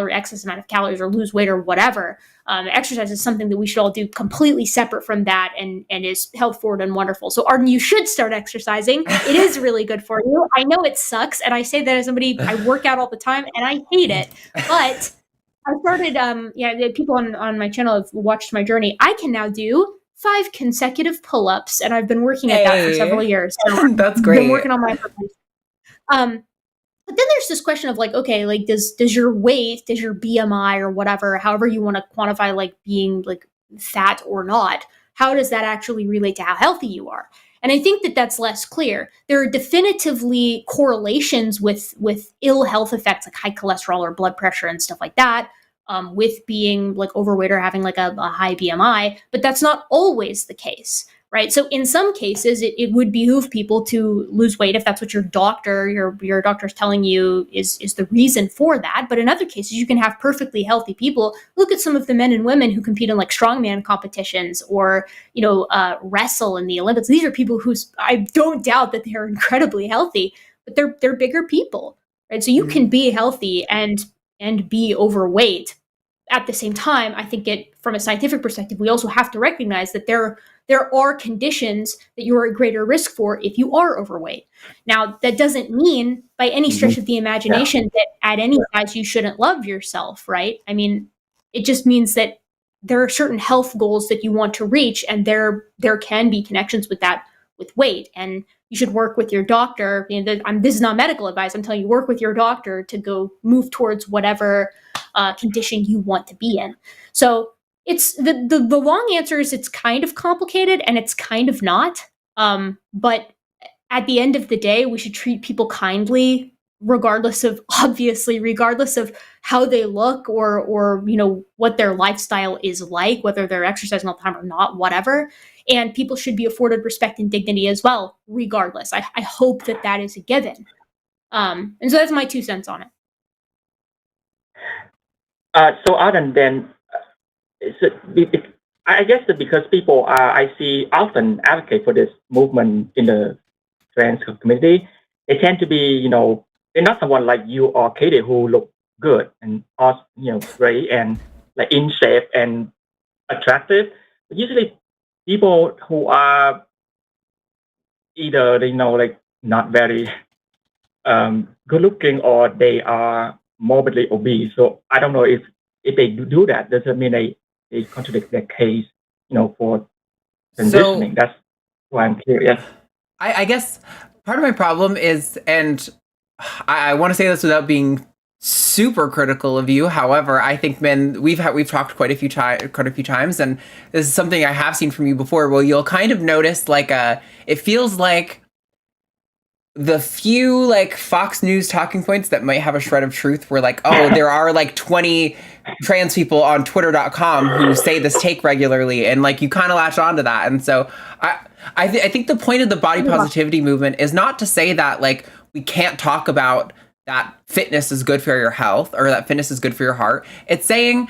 [SPEAKER 3] excess amount of calories or lose weight or whatever. Exercise is something that we should all do completely separate from that and is health forward and wonderful. So Arden, you should start exercising. It is really good for you. I know it sucks. And I say that as somebody, I work out all the time and I hate it, but I started, the people on my channel have watched my journey. I can now do 5 consecutive pull-ups, and I've been working at that for several years. So
[SPEAKER 2] that's great.
[SPEAKER 3] I've been working on my but then there's this question of like, okay, like does your weight, does your BMI or whatever, however you want to quantify like being like fat or not, how does that actually relate to how healthy you are? And I think that that's less clear. There are definitively correlations with ill health effects like high cholesterol or blood pressure and stuff like that, with being like overweight or having like a high BMI, but that's not always the case. Right. So in some cases, it would behoove people to lose weight if that's what your doctor is telling you is the reason for that. But in other cases, you can have perfectly healthy people. Look at some of the men and women who compete in like strongman competitions or, wrestle in the Olympics. These are people who I don't doubt that they're incredibly healthy, but they're bigger people. Right. So you can be healthy and be overweight. At the same time, I think from a scientific perspective, we also have to recognize that there are conditions that you are at greater risk for if you are overweight. Now, that doesn't mean by any stretch of the imagination that at any size you shouldn't love yourself, right? I mean, it just means that there are certain health goals that you want to reach, and there can be connections with that, with weight. And you should work with your doctor. This is not medical advice. I'm telling you, work with your doctor to go move towards whatever condition you want to be in. So it's the long answer is it's kind of complicated and it's kind of not. But at the end of the day, we should treat people kindly regardless of how they look or what their lifestyle is like, whether they're exercising all the time or not, whatever. And people should be afforded respect and dignity as well, regardless. I hope that is a given. And so that's my 2 cents on it.
[SPEAKER 8] So Arden, then, I guess that because people I see often advocate for this movement in the trans community, they tend to be, they're not someone like you or Katie who look good and great and like in shape and attractive. But usually, people who are either like not very good looking or they are morbidly obese. So I don't know if they do that, doesn't mean they contradict their case, for transitioning. That's why I'm curious.
[SPEAKER 2] I guess part of my problem is, and I want to say this without being super critical of you. However, I think, men, we've talked quite a few times, and this is something I have seen from you before. Well, you'll kind of notice it feels like the few Fox News talking points that might have a shred of truth were there are 20 trans people on twitter.com who say this take regularly, and you kind of latch onto that. And so I think the point of the body positivity movement is not to say that we can't talk about that fitness is good for your health or that fitness is good for your heart. It's saying,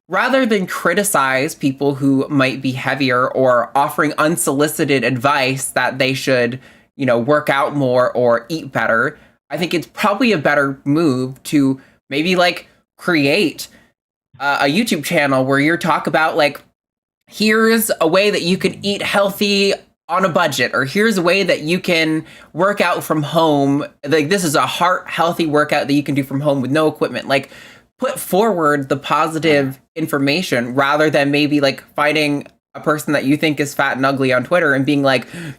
[SPEAKER 2] rather than criticize people who might be heavier or offering unsolicited advice that they should work out more or eat better, I think it's probably a better move to maybe create a YouTube channel where you talk about here's a way that you can eat healthy on a budget, or here's a way that you can work out from home. This is a heart healthy workout that you can do from home with no equipment. Put forward the positive information rather than maybe finding a person that you think is fat and ugly on Twitter and being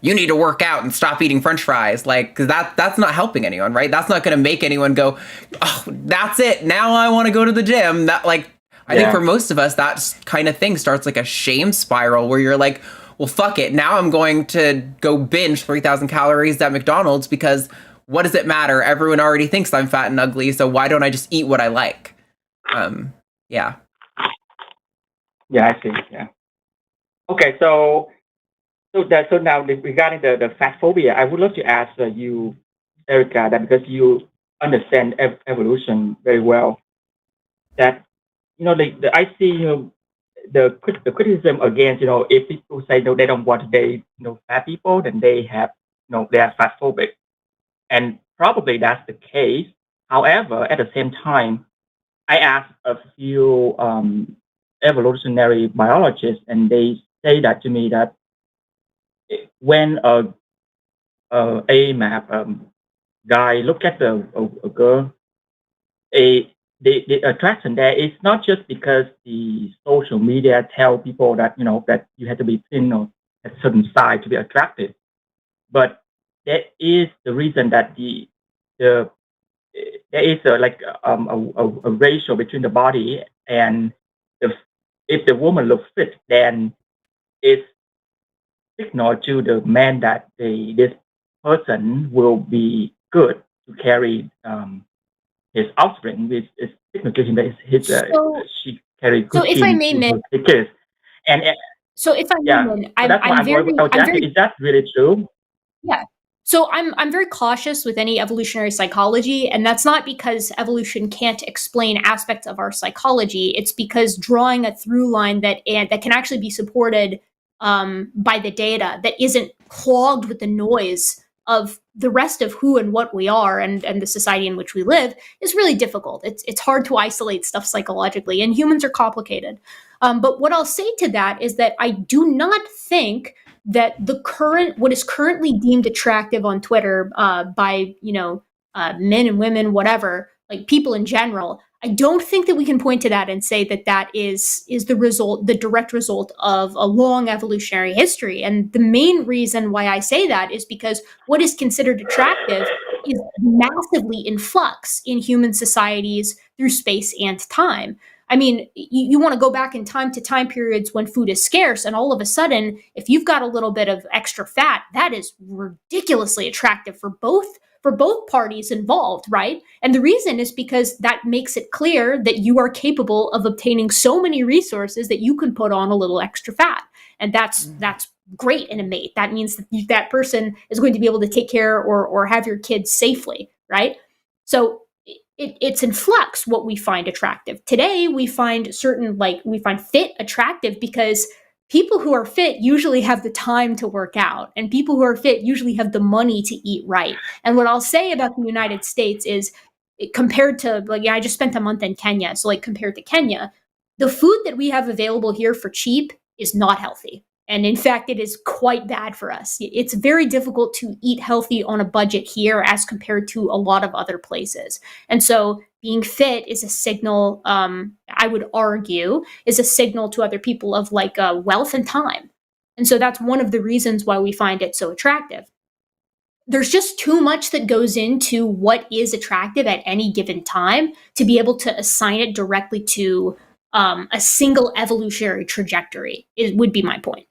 [SPEAKER 2] you need to work out and stop eating French fries. Cause that's not helping anyone, right? That's not going to make anyone go, oh, that's it. Now I want to go to the gym. I think for most of us, that kind of thing starts a shame spiral where you're well, fuck it. Now I'm going to go binge 3,000 calories at McDonald's because what does it matter? Everyone already thinks I'm fat and ugly. So why don't I just eat what I like? Yeah.
[SPEAKER 8] Yeah, I see. Yeah. Okay, so now regarding the fat phobia, I would love to ask you, Erika, that because you understand evolution very well, that I see the criticism against if people say no, they don't want to date fat people, then they are fat phobic, and probably that's the case. However, at the same time, I asked a few evolutionary biologists, and they say that to me that when a map guy look at a girl, the attraction there is not just because the social media tell people that that you have to be thin or a certain size to be attractive, but that is the reason that there is a ratio between the body, and if the woman looks fit, then it's signal to the man that this person will be good to carry his offspring, which is signal to him that she carry good
[SPEAKER 3] genes. So if I may, Min,
[SPEAKER 8] and
[SPEAKER 3] so if I may, Min, I'm very.
[SPEAKER 8] Is that really true?
[SPEAKER 3] Yeah. So I'm very cautious with any evolutionary psychology, and that's not because evolution can't explain aspects of our psychology. It's because drawing a through line that can actually be supported by the data, that isn't clogged with the noise of the rest of who and what we are and the society in which we live, is really difficult. It's hard to isolate stuff psychologically, and humans are complicated. But what I'll say to that is that I do not think that what is currently deemed attractive on Twitter by men and women, whatever, people in general, I don't think that we can point to that and say that is the direct result of a long evolutionary history. And the main reason why I say that is because what is considered attractive is massively in flux in human societies through space and time. I mean, you want to go back in time to time periods when food is scarce, and all of a sudden, if you've got a little bit of extra fat, that is ridiculously attractive for both for both parties involved, right? And the reason is because that makes it clear that you are capable of obtaining so many resources that you can put on a little extra fat. And that's great in a mate. That means that that person is going to be able to take care or have your kids safely, right? So it's in flux what we find attractive. Today, we find fit attractive because people who are fit usually have the time to work out, and people who are fit usually have the money to eat right. And what I'll say about the United States is, compared to, I just spent a month in Kenya. So compared to Kenya, the food that we have available here for cheap is not healthy. And in fact, it is quite bad for us. It's very difficult to eat healthy on a budget here as compared to a lot of other places. And so being fit is a signal, I would argue, is a signal to other people of wealth and time. And so that's one of the reasons why we find it so attractive. There's just too much that goes into what is attractive at any given time to be able to assign it directly to a single evolutionary trajectory, would be my point.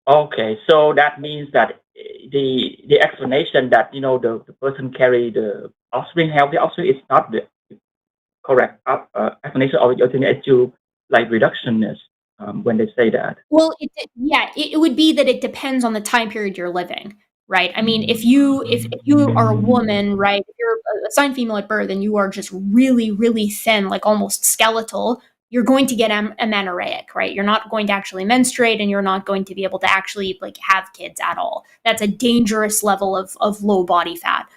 [SPEAKER 8] Okay, so that means that the explanation that the person carry the offspring, healthy offspring, is not the correct explanation of your to reductionist when they say that.
[SPEAKER 3] Well, it would be that it depends on the time period you're living, right? I mean, if you are a woman, right, if you're assigned female at birth and you are just really, really thin, almost skeletal, you're going to get amenorrheic, right? You're not going to actually menstruate, and you're not going to be able to actually have kids at all. That's a dangerous level of low body fat.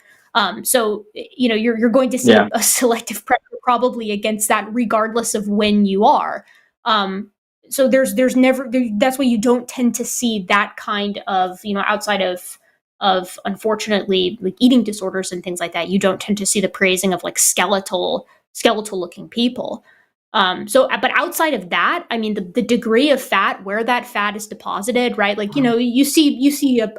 [SPEAKER 3] So you're going to see a selective pressure probably against that, regardless of when you are. So there's never that's why you don't tend to see that kind of outside of unfortunately eating disorders and things like that. You don't tend to see the praising of skeletal looking people. But outside of that, I mean, the degree of fat, where that fat is deposited, right? You see a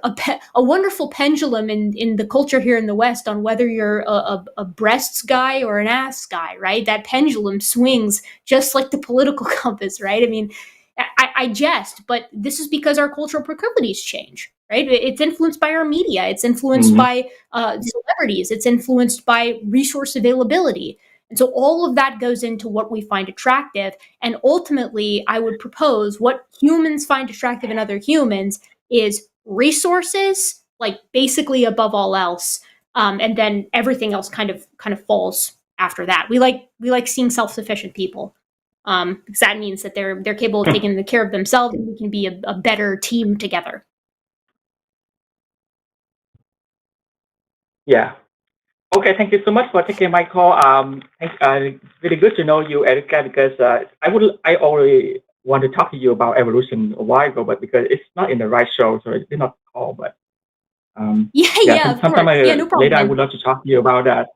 [SPEAKER 3] wonderful pendulum in the culture here in the West on whether you're a breasts guy or an ass guy, right? That pendulum swings just like the political compass, right? I mean, I jest, but this is because our cultural proclivities change, right? It's influenced by our media. It's influenced by celebrities. It's influenced by resource availability. And so all of that goes into what we find attractive. And ultimately, I would propose what humans find attractive in other humans is resources, basically above all else. And then everything else kind of falls after that. We like seeing self-sufficient people. Because that means that they're capable of taking care of themselves, and we can be a better team together.
[SPEAKER 8] Yeah. Okay, thank you so much for taking my call. It's really good to know you, Erika, because I already want to talk to you about evolution a while ago, but because it's not in the right show, so I did not call. But
[SPEAKER 3] of
[SPEAKER 8] sometime
[SPEAKER 3] course. No problem.
[SPEAKER 8] later, I would love to talk to you about that.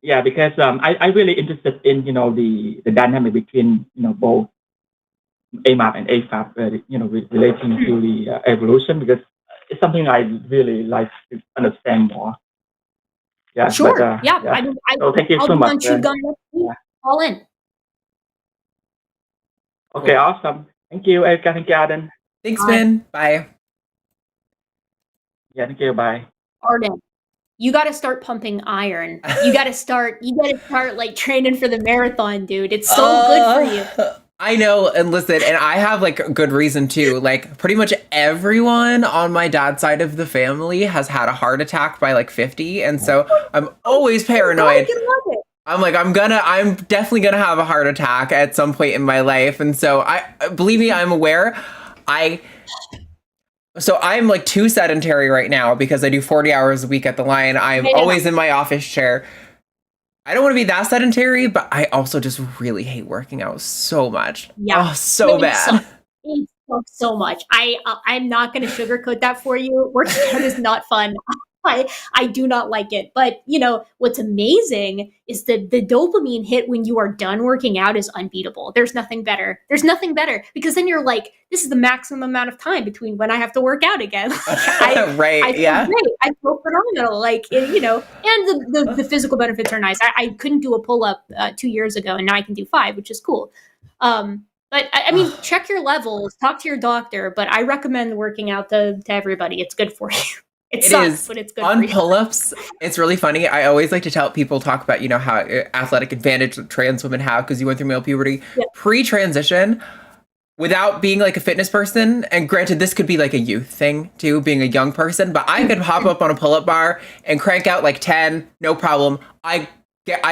[SPEAKER 8] Yeah, because I'm really interested in the dynamic between both AMAP and AFAP, relating to the evolution, because it's something I really like to understand more. Yeah,
[SPEAKER 3] sure.
[SPEAKER 8] But,
[SPEAKER 3] So
[SPEAKER 8] thank you so much.
[SPEAKER 3] Call in.
[SPEAKER 8] Okay, awesome. Thank you, Erika. Thank you, Arden.
[SPEAKER 2] Thanks, Ben. Bye.
[SPEAKER 8] Yeah, thank you. Bye.
[SPEAKER 3] Arden, you got to start pumping iron. You got to start training for the marathon, dude. It's so good for you.
[SPEAKER 2] I know, and listen, and I have good reason too. Pretty much everyone on my dad's side of the family has had a heart attack by 50, and so I'm always paranoid. I'm definitely gonna have a heart attack at some point in my life, and so believe me, I'm aware. So I'm too sedentary right now because I do 40 hours a week at the Lion. I'm always in my office chair. I don't want to be that sedentary, but I also just really hate working out so much.
[SPEAKER 3] Yeah.
[SPEAKER 2] Oh, so bad.
[SPEAKER 3] It sucks so much. I'm not going to sugarcoat that for you. Working out is not fun. I do not like it. But, what's amazing is that the dopamine hit when you are done working out is unbeatable. There's nothing better. Because then you're this is the maximum amount of time between when I have to work out again.
[SPEAKER 2] Right.
[SPEAKER 3] I feel great. I feel phenomenal. And the physical benefits are nice. I couldn't do a pull-up 2 years ago, and now I can do 5, which is cool. But I mean, check your levels, talk to your doctor. But I recommend working out to everybody. It's good for you. It sucks, but it's good
[SPEAKER 2] on
[SPEAKER 3] for you.
[SPEAKER 2] pull-ups. It's really funny. I always like to tell people, talk about, you know, how athletic advantage trans women have because you went through male puberty.
[SPEAKER 3] Yeah.
[SPEAKER 2] Pre-transition, without being like a fitness person, and granted this could be like a youth thing too, being a young person, but I could hop up on a pull-up bar and crank out like 10, no problem. I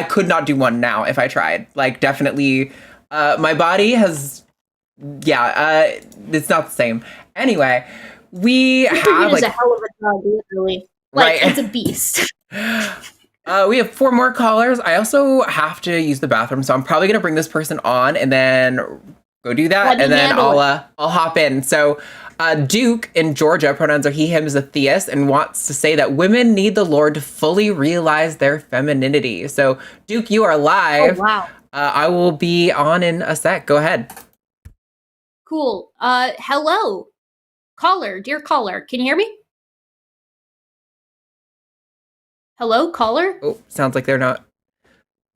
[SPEAKER 2] could not do one now if I tried. Like, definitely my body has, it's not the same. Anyway, we have like
[SPEAKER 3] a hell of a dog, literally. Like,
[SPEAKER 2] right.
[SPEAKER 3] It's a beast.
[SPEAKER 2] We have 4 more callers. I also have to use the bathroom, so I'm probably gonna bring this person on and then go do that, and then I'll hop in. So Duke in Georgia, pronouns are he, him, is a theist, and wants to say that women need the Lord to fully realize their femininity. So Duke, you are live.
[SPEAKER 3] Oh, wow.
[SPEAKER 2] I will be on in a sec. Go ahead.
[SPEAKER 3] Cool. Hello, caller, dear caller. Can you hear me? Hello, caller?
[SPEAKER 2] Oh, sounds like they're not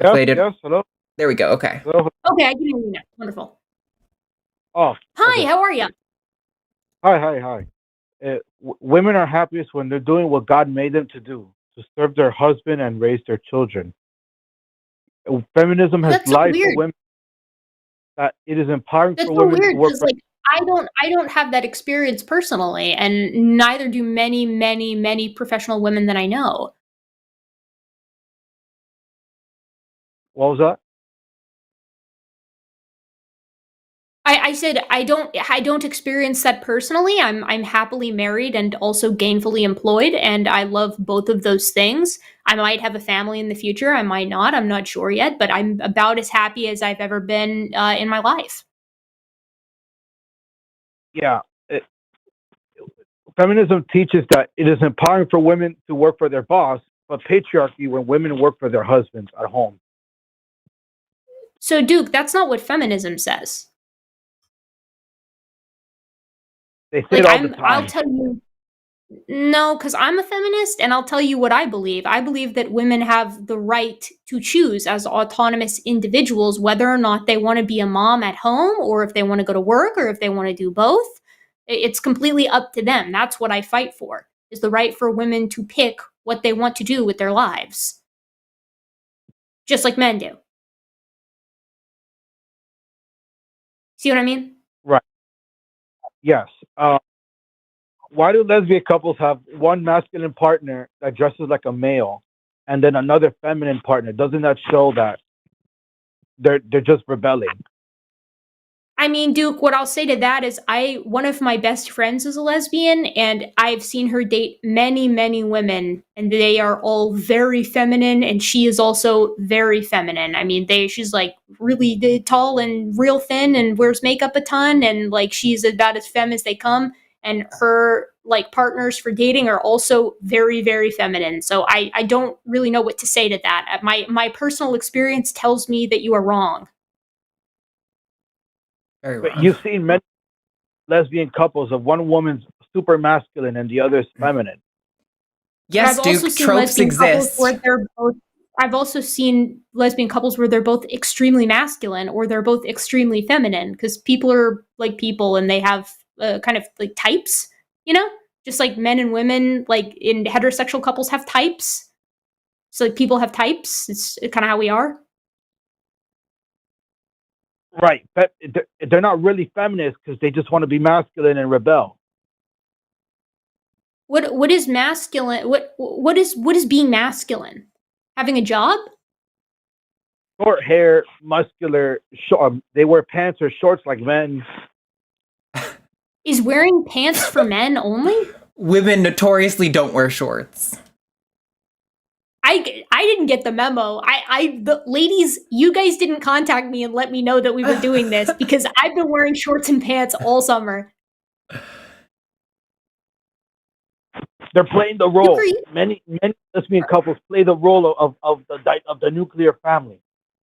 [SPEAKER 9] related. Yes, hello.
[SPEAKER 2] There we go. Okay.
[SPEAKER 9] Hello.
[SPEAKER 3] Okay, I can hear you now. Wonderful.
[SPEAKER 9] Oh.
[SPEAKER 3] Hi, how are you?
[SPEAKER 9] Hi. Women are happiest when they're doing what God made them to do, to serve their husband and raise their children. Feminism has lied for women. That it is empowering for women to work.
[SPEAKER 3] Like, I don't have that experience personally, and neither do many professional women that I know.
[SPEAKER 9] What was that?
[SPEAKER 3] I said I don't experience that personally. I'm happily married and also gainfully employed, and I love both of those things. I might have a family in the future. I might not. I'm not sure yet, but I'm about as happy as I've ever been in my life.
[SPEAKER 9] Yeah. Feminism teaches that it is empowering for women to work for their boss, but patriarchy when women work for their husbands at home.
[SPEAKER 3] So, Duke, that's not what feminism says.
[SPEAKER 9] They say it all the time.
[SPEAKER 3] I'll tell you, no, because I'm a feminist, and I'll tell you what I believe. I believe that women have the right to choose as autonomous individuals whether or not they want to be a mom at home, or if they want to go to work, or if they want to do both. It's completely up to them. That's what I fight for, is the right for women to pick what they want to do with their lives. Just like men do. See what I mean?
[SPEAKER 9] Right. Yes. Why do lesbian couples have one masculine partner that dresses like a male and then another feminine partner? Doesn't that show that they're just rebelling?
[SPEAKER 3] I mean, Duke, what I'll say to that is one of my best friends is a lesbian, and I've seen her date many women, and they are all very feminine, and she is also very feminine. I mean, she's like really tall and real thin and wears makeup a ton, and like she's about as femme as they come, and her like partners for dating are also very feminine. So I don't really know what to say to that. My personal experience tells me that you are wrong.
[SPEAKER 9] But you've seen many lesbian couples of one woman's super masculine and the other is feminine.
[SPEAKER 2] Yes, Duke, tropes exist.
[SPEAKER 3] I've also seen lesbian couples where they're both extremely masculine or they're both extremely feminine, because people are like people and they have kind of like types, you know? Just like men and women, like in heterosexual couples, have types. So like, people have types. It's kind of how we are.
[SPEAKER 9] Right, but they're not really feminists because they just want to be masculine and rebel.
[SPEAKER 3] What is masculine? What is being masculine? Having a job?
[SPEAKER 9] Short hair, muscular. They wear pants or shorts like men.
[SPEAKER 3] Is wearing pants for men only?
[SPEAKER 2] Women notoriously don't wear shorts.
[SPEAKER 3] I didn't get the memo. The ladies, you guys didn't contact me and let me know that we were doing this, because I've been wearing shorts and pants all summer.
[SPEAKER 9] They're playing the role. Many lesbian couples play the role of the nuclear family.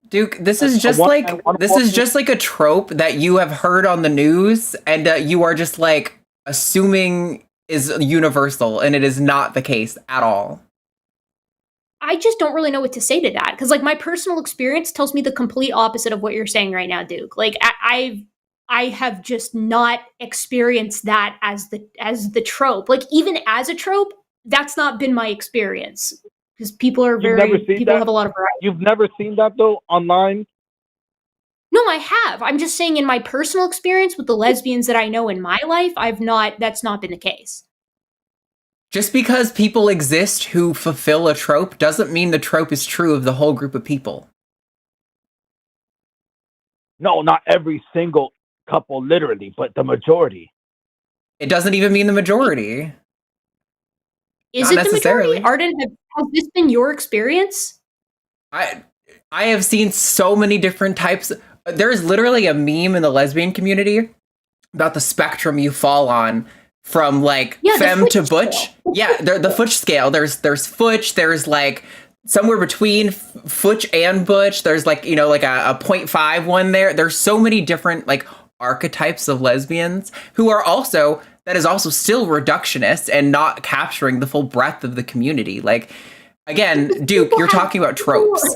[SPEAKER 2] Duke, this is just like a trope that you have heard on the news, and you are just like assuming is universal, and it is not the case at all.
[SPEAKER 3] I just don't really know what to say to that, because like my personal experience tells me the complete opposite of what you're saying right now, Duke. Like I have just not experienced that as the trope. Like, even as a trope, that's not been my experience. Because people have a lot of variety.
[SPEAKER 9] You've never seen that though online?
[SPEAKER 3] No, I have. I'm just saying, in my personal experience with the lesbians that I know in my life, that's not been the case.
[SPEAKER 2] Just because people exist who fulfill a trope doesn't mean the trope is true of the whole group of people.
[SPEAKER 9] No, not every single couple, literally, but the majority.
[SPEAKER 2] It doesn't even mean the majority.
[SPEAKER 3] Is it the majority? Arden, has this been your experience?
[SPEAKER 2] I have seen so many different types. There's literally a meme in the lesbian community about the spectrum you fall on, from like femme to butch. Yeah, the Futch scale. There's Futch. There's like somewhere between Futch and butch. There's like, you know, like a 0.5 one there. There's so many different like archetypes of lesbians who are also, that is also still reductionist and not capturing the full breadth of the community. Like, again, Duke, you're talking about tropes.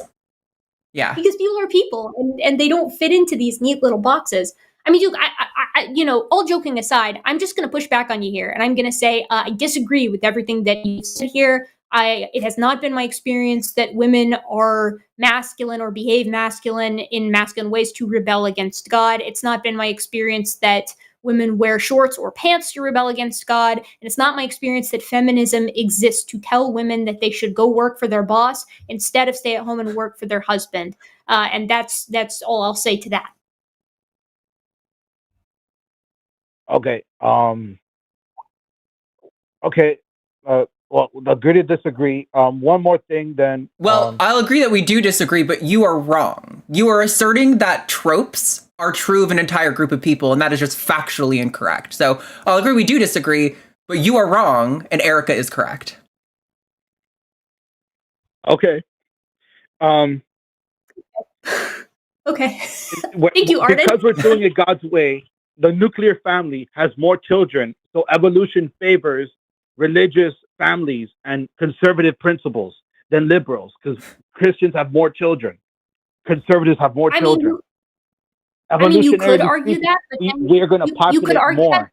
[SPEAKER 2] Yeah.
[SPEAKER 3] Because people are people, and they don't fit into these neat little boxes. I mean, Duke, I you know, all joking aside, I'm just going to push back on you here, and I'm going to say I disagree with everything that you said here. It has not been my experience that women are masculine or behave masculine in masculine ways to rebel against God. It's not been my experience that women wear shorts or pants to rebel against God. And it's not my experience that feminism exists to tell women that they should go work for their boss instead of stay at home and work for their husband. And that's all I'll say to that.
[SPEAKER 9] Okay. Okay. Well, agree to disagree. One more thing then.
[SPEAKER 2] Well, I'll agree that we do disagree, but you are wrong. You are asserting that tropes are true of an entire group of people, and that is just factually incorrect. So I'll agree we do disagree, but you are wrong, and Erika is correct.
[SPEAKER 9] Okay.
[SPEAKER 3] Okay. Thank you, Arden.
[SPEAKER 9] Because we're doing it God's way, the nuclear family has more children, so evolution favors religious families and conservative principles than liberals, because Christians have more children. Conservatives have more children.
[SPEAKER 3] You could argue that, but then
[SPEAKER 9] we're going to populate more.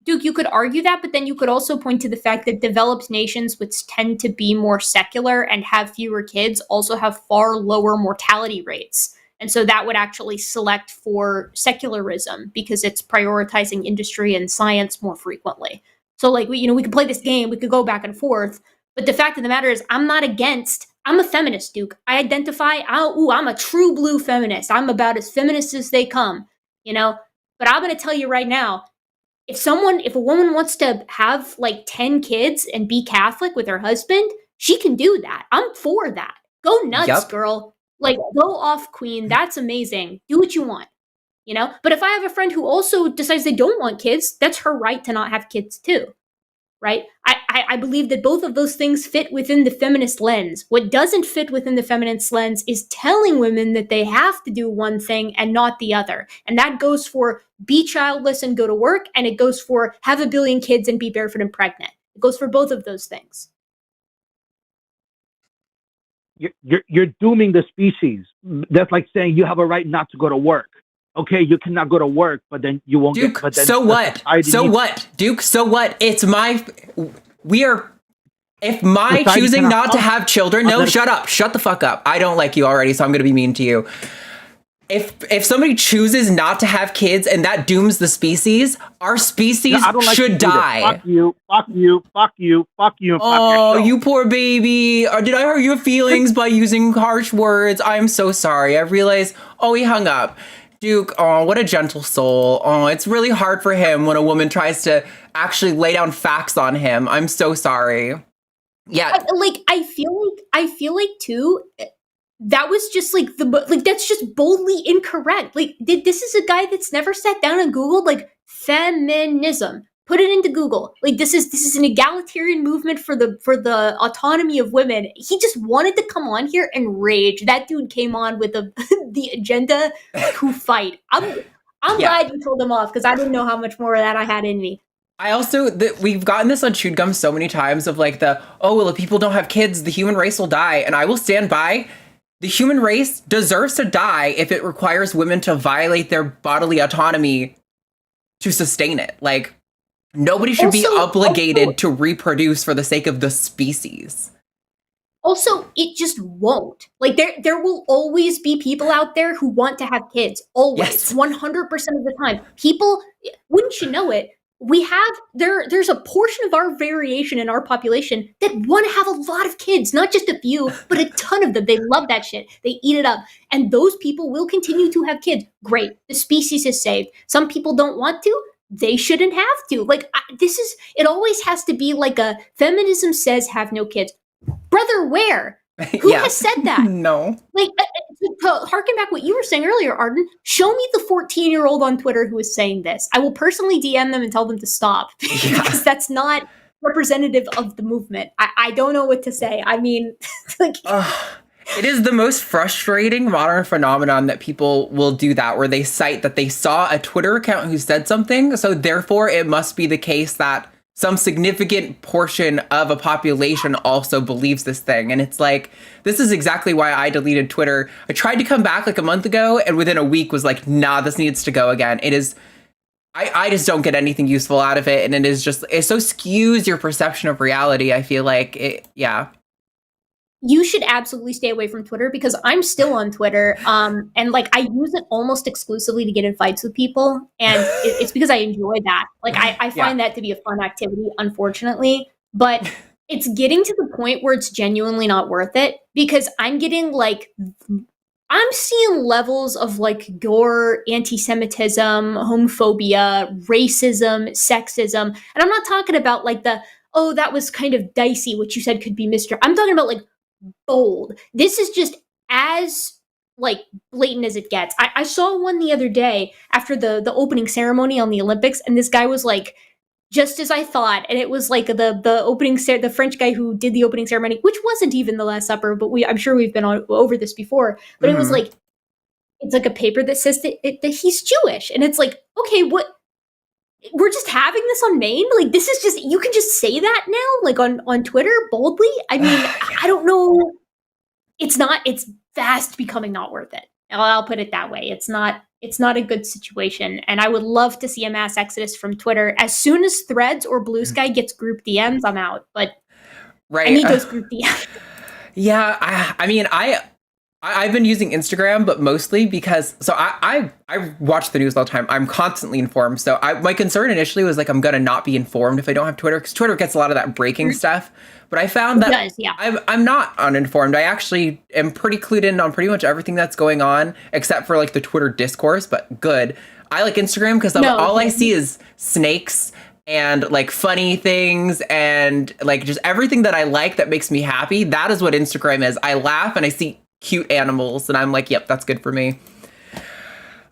[SPEAKER 3] Duke, you could argue that, but then you could also point to the fact that developed nations, which tend to be more secular and have fewer kids, also have far lower mortality rates. And so that would actually select for secularism because it's prioritizing industry and science more frequently. So, like, we could play this game, we could go back and forth, but the fact of the matter is, I'm a feminist, Duke. I identify, I'm a true blue feminist. I'm about as feminist as they come, you know? But I'm going to tell you right now, if a woman wants to have like 10 kids and be Catholic with her husband, she can do that. I'm for that. Go nuts, girl. Like, go off, queen. That's amazing. Do what you want. You know, but if I have a friend who also decides they don't want kids, that's her right to not have kids too, right? I believe that both of those things fit within the feminist lens. What doesn't fit within the feminist lens is telling women that they have to do one thing and not the other. And that goes for be childless and go to work, and it goes for have a billion kids and be barefoot and pregnant. It goes for both of those things.
[SPEAKER 9] You're dooming the species. That's like saying you have a right not to go to work. Okay, you cannot go to work, but then you won't
[SPEAKER 2] Duke,
[SPEAKER 9] get... But then
[SPEAKER 2] so what? So what? Duke, so what? It's my... If my choosing not to have children... No, shut up. Shut the fuck up. I don't like you already, so I'm going to be mean to you. If somebody chooses not to have kids and that dooms the species, our species should die.
[SPEAKER 9] Fuck you, fuck you, fuck you, fuck you.
[SPEAKER 2] Oh, you poor baby. Or did I hurt your feelings by using harsh words? I'm so sorry. I realized... Oh, he hung up. Duke, oh, what a gentle soul. Oh, it's really hard for him when a woman tries to actually lay down facts on him. I'm so sorry. Yeah.
[SPEAKER 3] I feel like too, that was just that's just boldly incorrect. Like, this is a guy that's never sat down and Googled like feminism. Put it into Google. Like, this is an egalitarian movement for the autonomy of women. He just wanted to come on here and rage. That dude came on with the agenda to fight. I'm glad you told him off, because I didn't know how much more of that I had in me.
[SPEAKER 2] I also, we've gotten this on Chewed Gum so many times of like if people don't have kids, the human race will die. And I will stand by. the human race deserves to die if it requires women to violate their bodily autonomy to sustain it. Like, nobody should be obligated to reproduce for the sake of the species.
[SPEAKER 3] Also, it just won't. Like, there will always be people out there who want to have kids. Always.
[SPEAKER 2] Yes.
[SPEAKER 3] 100% of the time. People, wouldn't you know it, we have, there's a portion of our variation in our population that want to have a lot of kids. Not just a few, but a ton of them. They love that shit. They eat it up. And those people will continue to have kids. Great. The species is saved. Some people don't want to. They shouldn't have to. Like, it always has to be like a feminism says have no kids. Brother, where? Who has said that?
[SPEAKER 2] No.
[SPEAKER 3] Like, to harken back what you were saying earlier, Arden, show me the 14-year-old on Twitter who is saying this. I will personally DM them and tell them to stop because that's not representative of the movement. I don't know what to say. I mean, like...
[SPEAKER 2] It is the most frustrating modern phenomenon that people will do that, where they cite that they saw a Twitter account who said something, so therefore it must be the case that some significant portion of a population also believes this thing. And it's like, this is exactly why I deleted Twitter. I tried to come back like a month ago, and within a week was like, nah, this needs to go again. It is... I just don't get anything useful out of it, and it so skews your perception of reality, I feel like.
[SPEAKER 3] You should absolutely stay away from Twitter, because I'm still on Twitter. And like, I use it almost exclusively to get in fights with people. And it's because I enjoy that. Like, I find that to be a fun activity, unfortunately, but it's getting to the point where it's genuinely not worth it, because I'm seeing levels of like gore, anti-Semitism, homophobia, racism, sexism. And I'm not talking about like that was kind of dicey, which you said could be I'm talking about like bold. This is just as like blatant as it gets. I saw one the other day after the opening ceremony on the Olympics, and this guy was like, just as I thought, and it was like the French guy who did the opening ceremony, which wasn't even the Last Supper, but I'm sure we've been over this before. But it was like, it's like a paper that says that he's Jewish, and it's like, okay, what? We're just having this on Maine? Like, this is just, you can just say that now, like on Twitter boldly? I mean, I don't know. It's fast becoming not worth it. I'll put it that way. It's not a good situation. And I would love to see a mass exodus from Twitter. As soon as Threads or Blue Sky gets group DMs, I'm out. But I need those group DMs.
[SPEAKER 2] Yeah, I mean, I've been using Instagram, but mostly because, so I watch the news all the time. I'm constantly informed. So my concern initially was like, I'm going to not be informed if I don't have Twitter, because Twitter gets a lot of that breaking stuff. But I found that I'm not uninformed. I actually am pretty clued in on pretty much everything that's going on, except for like the Twitter discourse, but good. I like Instagram because all I see is snakes and like funny things and like just everything that I like that makes me happy. That is what Instagram is. I laugh and I see cute animals and I'm like, yep, that's good for me.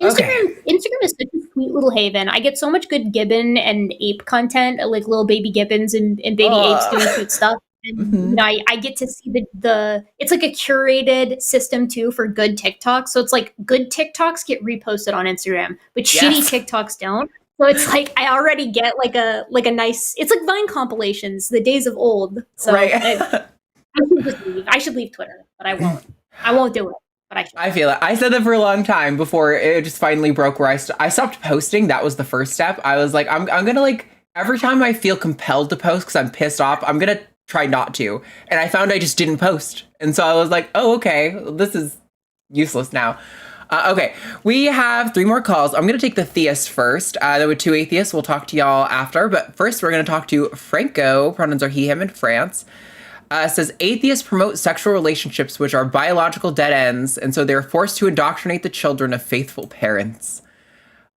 [SPEAKER 3] Instagram is such a sweet little haven. I get so much good gibbon and ape content, like little baby gibbons and baby apes doing cute stuff. And you know, I get to see the it's like a curated system too for good TikToks. So it's like good TikToks get reposted on Instagram, but shitty TikToks don't. So it's like I already get like a nice, it's like Vine compilations, the days of old. So I should leave Twitter, but I won't. I won't do it. But
[SPEAKER 2] I feel it. I said that for a long time before it just finally broke where I stopped posting. That was the first step. I was like, I'm going to like, every time I feel compelled to post because I'm pissed off, I'm going to try not to. And I found I just didn't post. And so I was like, oh, okay, this is useless now. Okay, we have 3 more calls. I'm going to take the theist first. There were 2 atheists. We'll talk to y'all after. But first, we're going to talk to Franco. Pronouns are he, him in France. Says atheists promote sexual relationships which are biological dead ends, and so they're forced to indoctrinate the children of faithful parents.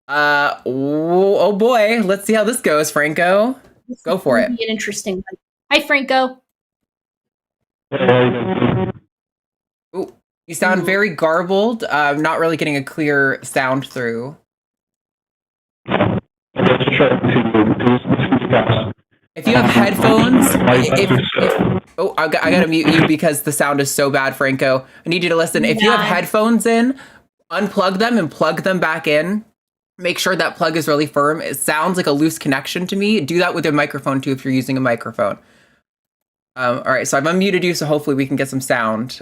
[SPEAKER 2] Oh boy, let's see how this goes, Franco. Go for it.
[SPEAKER 3] Be an interesting one. Hi, Franco.
[SPEAKER 2] Ooh, you sound very garbled. I'm not really getting a clear sound through. If you have headphones, I gotta mute you because the sound is so bad, Franco. I need you to listen. If you have headphones in, unplug them and plug them back in. Make sure that plug is really firm. It sounds like a loose connection to me. Do that with your microphone too if you're using a microphone. All right, so I've unmuted you, so hopefully we can get some sound.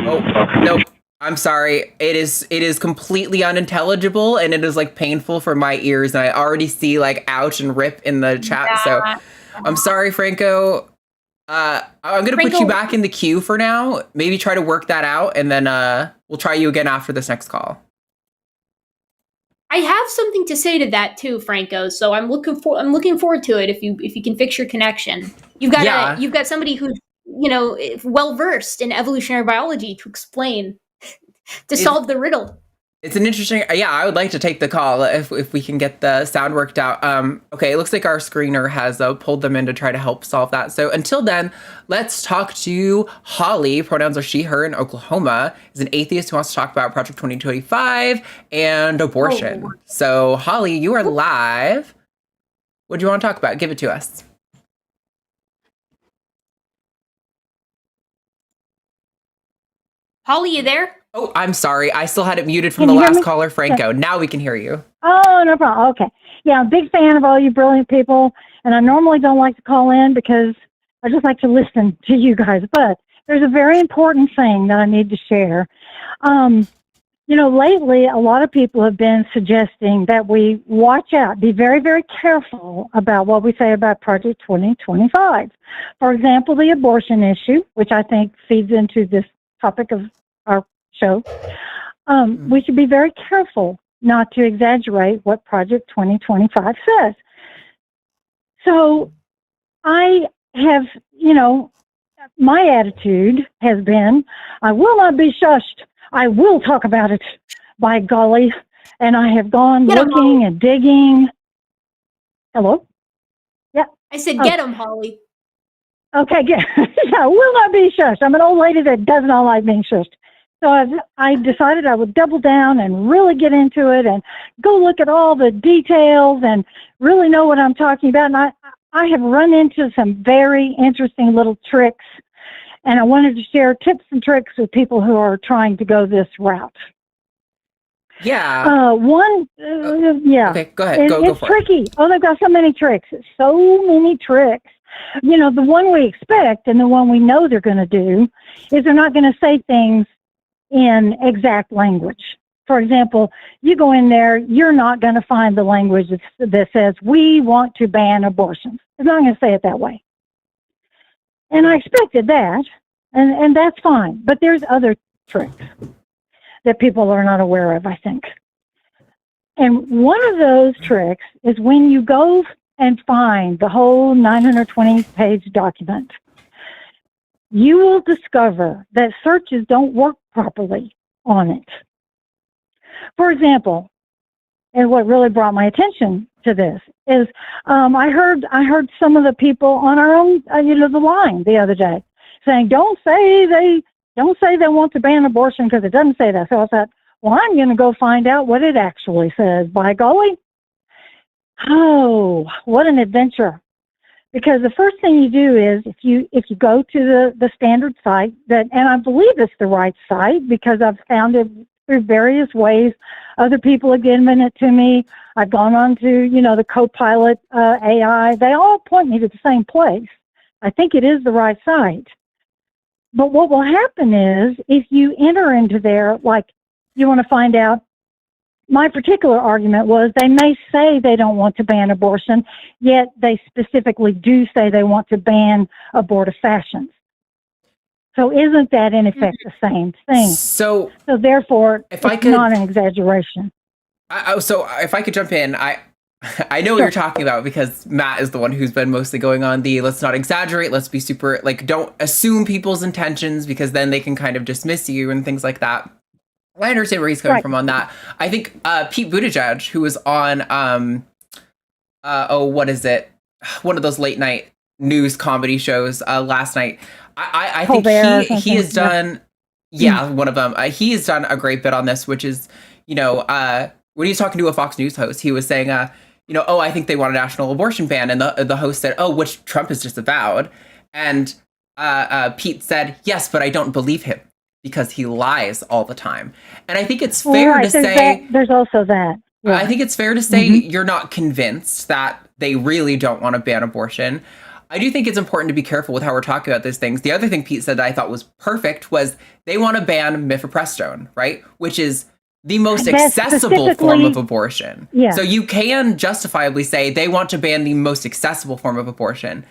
[SPEAKER 2] Oh, nope. I'm sorry. It is completely unintelligible, and it is like painful for my ears, and I already see like ouch and rip in the chat.
[SPEAKER 3] Yeah.
[SPEAKER 2] So I'm sorry, Franco. I'm gonna put you back in the queue for now. Maybe try to work that out, and then we'll try you again after this next call.
[SPEAKER 3] I have something to say to that too, Franco. So I'm looking forward to it if you can fix your connection. You've got somebody who's well versed in evolutionary biology to explain to solve the riddle.
[SPEAKER 2] It's an interesting. Yeah, I would like to take the call if we can get the sound worked out. Okay, it looks like our screener has pulled them in to try to help solve that. So until then, let's talk to Holly. Pronouns are she, her in Oklahoma. Is an atheist who wants to talk about Project 2025 and abortion. Oh. So Holly, you are live. What do you want to talk about? Give it to us.
[SPEAKER 3] Holly, you there?
[SPEAKER 2] Oh, I'm sorry. I still had it muted from the last caller, Franco. Yeah. Now we can hear you.
[SPEAKER 10] Oh, no problem. Okay. Yeah, I'm a big fan of all you brilliant people. And I normally don't like to call in because I just like to listen to you guys. But there's a very important thing that I need to share. Lately, a lot of people have been suggesting that we watch out, be very, very careful about what we say about Project 2025. For example, the abortion issue, which I think feeds into this topic of our show. We should be very careful not to exaggerate what Project 2025 says. So I have, my attitude has been, I will not be shushed. I will talk about it, by golly. And I have gone looking and digging. Hello? Yeah.
[SPEAKER 3] I said, get him, Holly.
[SPEAKER 10] Okay, good. I will not be shushed. I'm an old lady that does not like being shushed. So I decided I would double down and really get into it and go look at all the details and really know what I'm talking about. And I have run into some very interesting little tricks, and I wanted to share tips and tricks with people who are trying to go this route.
[SPEAKER 2] Yeah.
[SPEAKER 10] Yeah.
[SPEAKER 2] Okay, go ahead. Go for
[SPEAKER 10] tricky.
[SPEAKER 2] it.
[SPEAKER 10] Oh, they've got so many tricks. So many tricks. The one we expect and the one we know they're going to do is they're not going to say things in exact language. For example, you go in there, you're not going to find the language that says, we want to ban abortions. It's not going to say it that way. And I expected that, and that's fine. But there's other tricks that people are not aware of, I think. And one of those tricks is when you go and find the whole 920-page document, you will discover that searches don't work properly on it. For example, and what really brought my attention to this is I heard some of the people on our own, the line the other day saying, don't say they want to ban abortion because it doesn't say that. So I thought, well, I'm going to go find out what it actually says. By golly. Oh, what an adventure. Because the first thing you do is if you go to the standard site and I believe it's the right site because I've found it through various ways. Other people have given it to me. I've gone on to, the Copilot AI. They all point me to the same place. I think it is the right site. But what will happen is if you enter into there, like you want to find out, my particular argument was they may say they don't want to ban abortion, yet they specifically do say they want to ban abortive fashions. So isn't that in effect the same thing? So therefore, it's not an exaggeration.
[SPEAKER 2] So if I could jump in, I know what you're talking about because Matt is the one who's been mostly going on the let's not exaggerate, let's be super, don't assume people's intentions because then they can kind of dismiss you and things like that. I understand where he's coming from on that. I think Pete Buttigieg, who was on, what is it? One of those late night news comedy shows last night. I think he has done, one of them. He has done a great bit on this, which is, when he was talking to a Fox News host, he was saying, I think they want a national abortion ban. And the host said, which Trump has just avowed. And Pete said, yes, but I don't believe him. Because he lies all the time. And I think it's fair to say...
[SPEAKER 10] There's also that. Yeah.
[SPEAKER 2] I think it's fair to say you're not convinced that they really don't want to ban abortion. I do think it's important to be careful with how we're talking about these things. The other thing Pete said that I thought was perfect was they want to ban mifepristone, right? Which is the most accessible form of abortion.
[SPEAKER 10] Yeah.
[SPEAKER 2] So you can justifiably say they want to ban the most accessible form of abortion.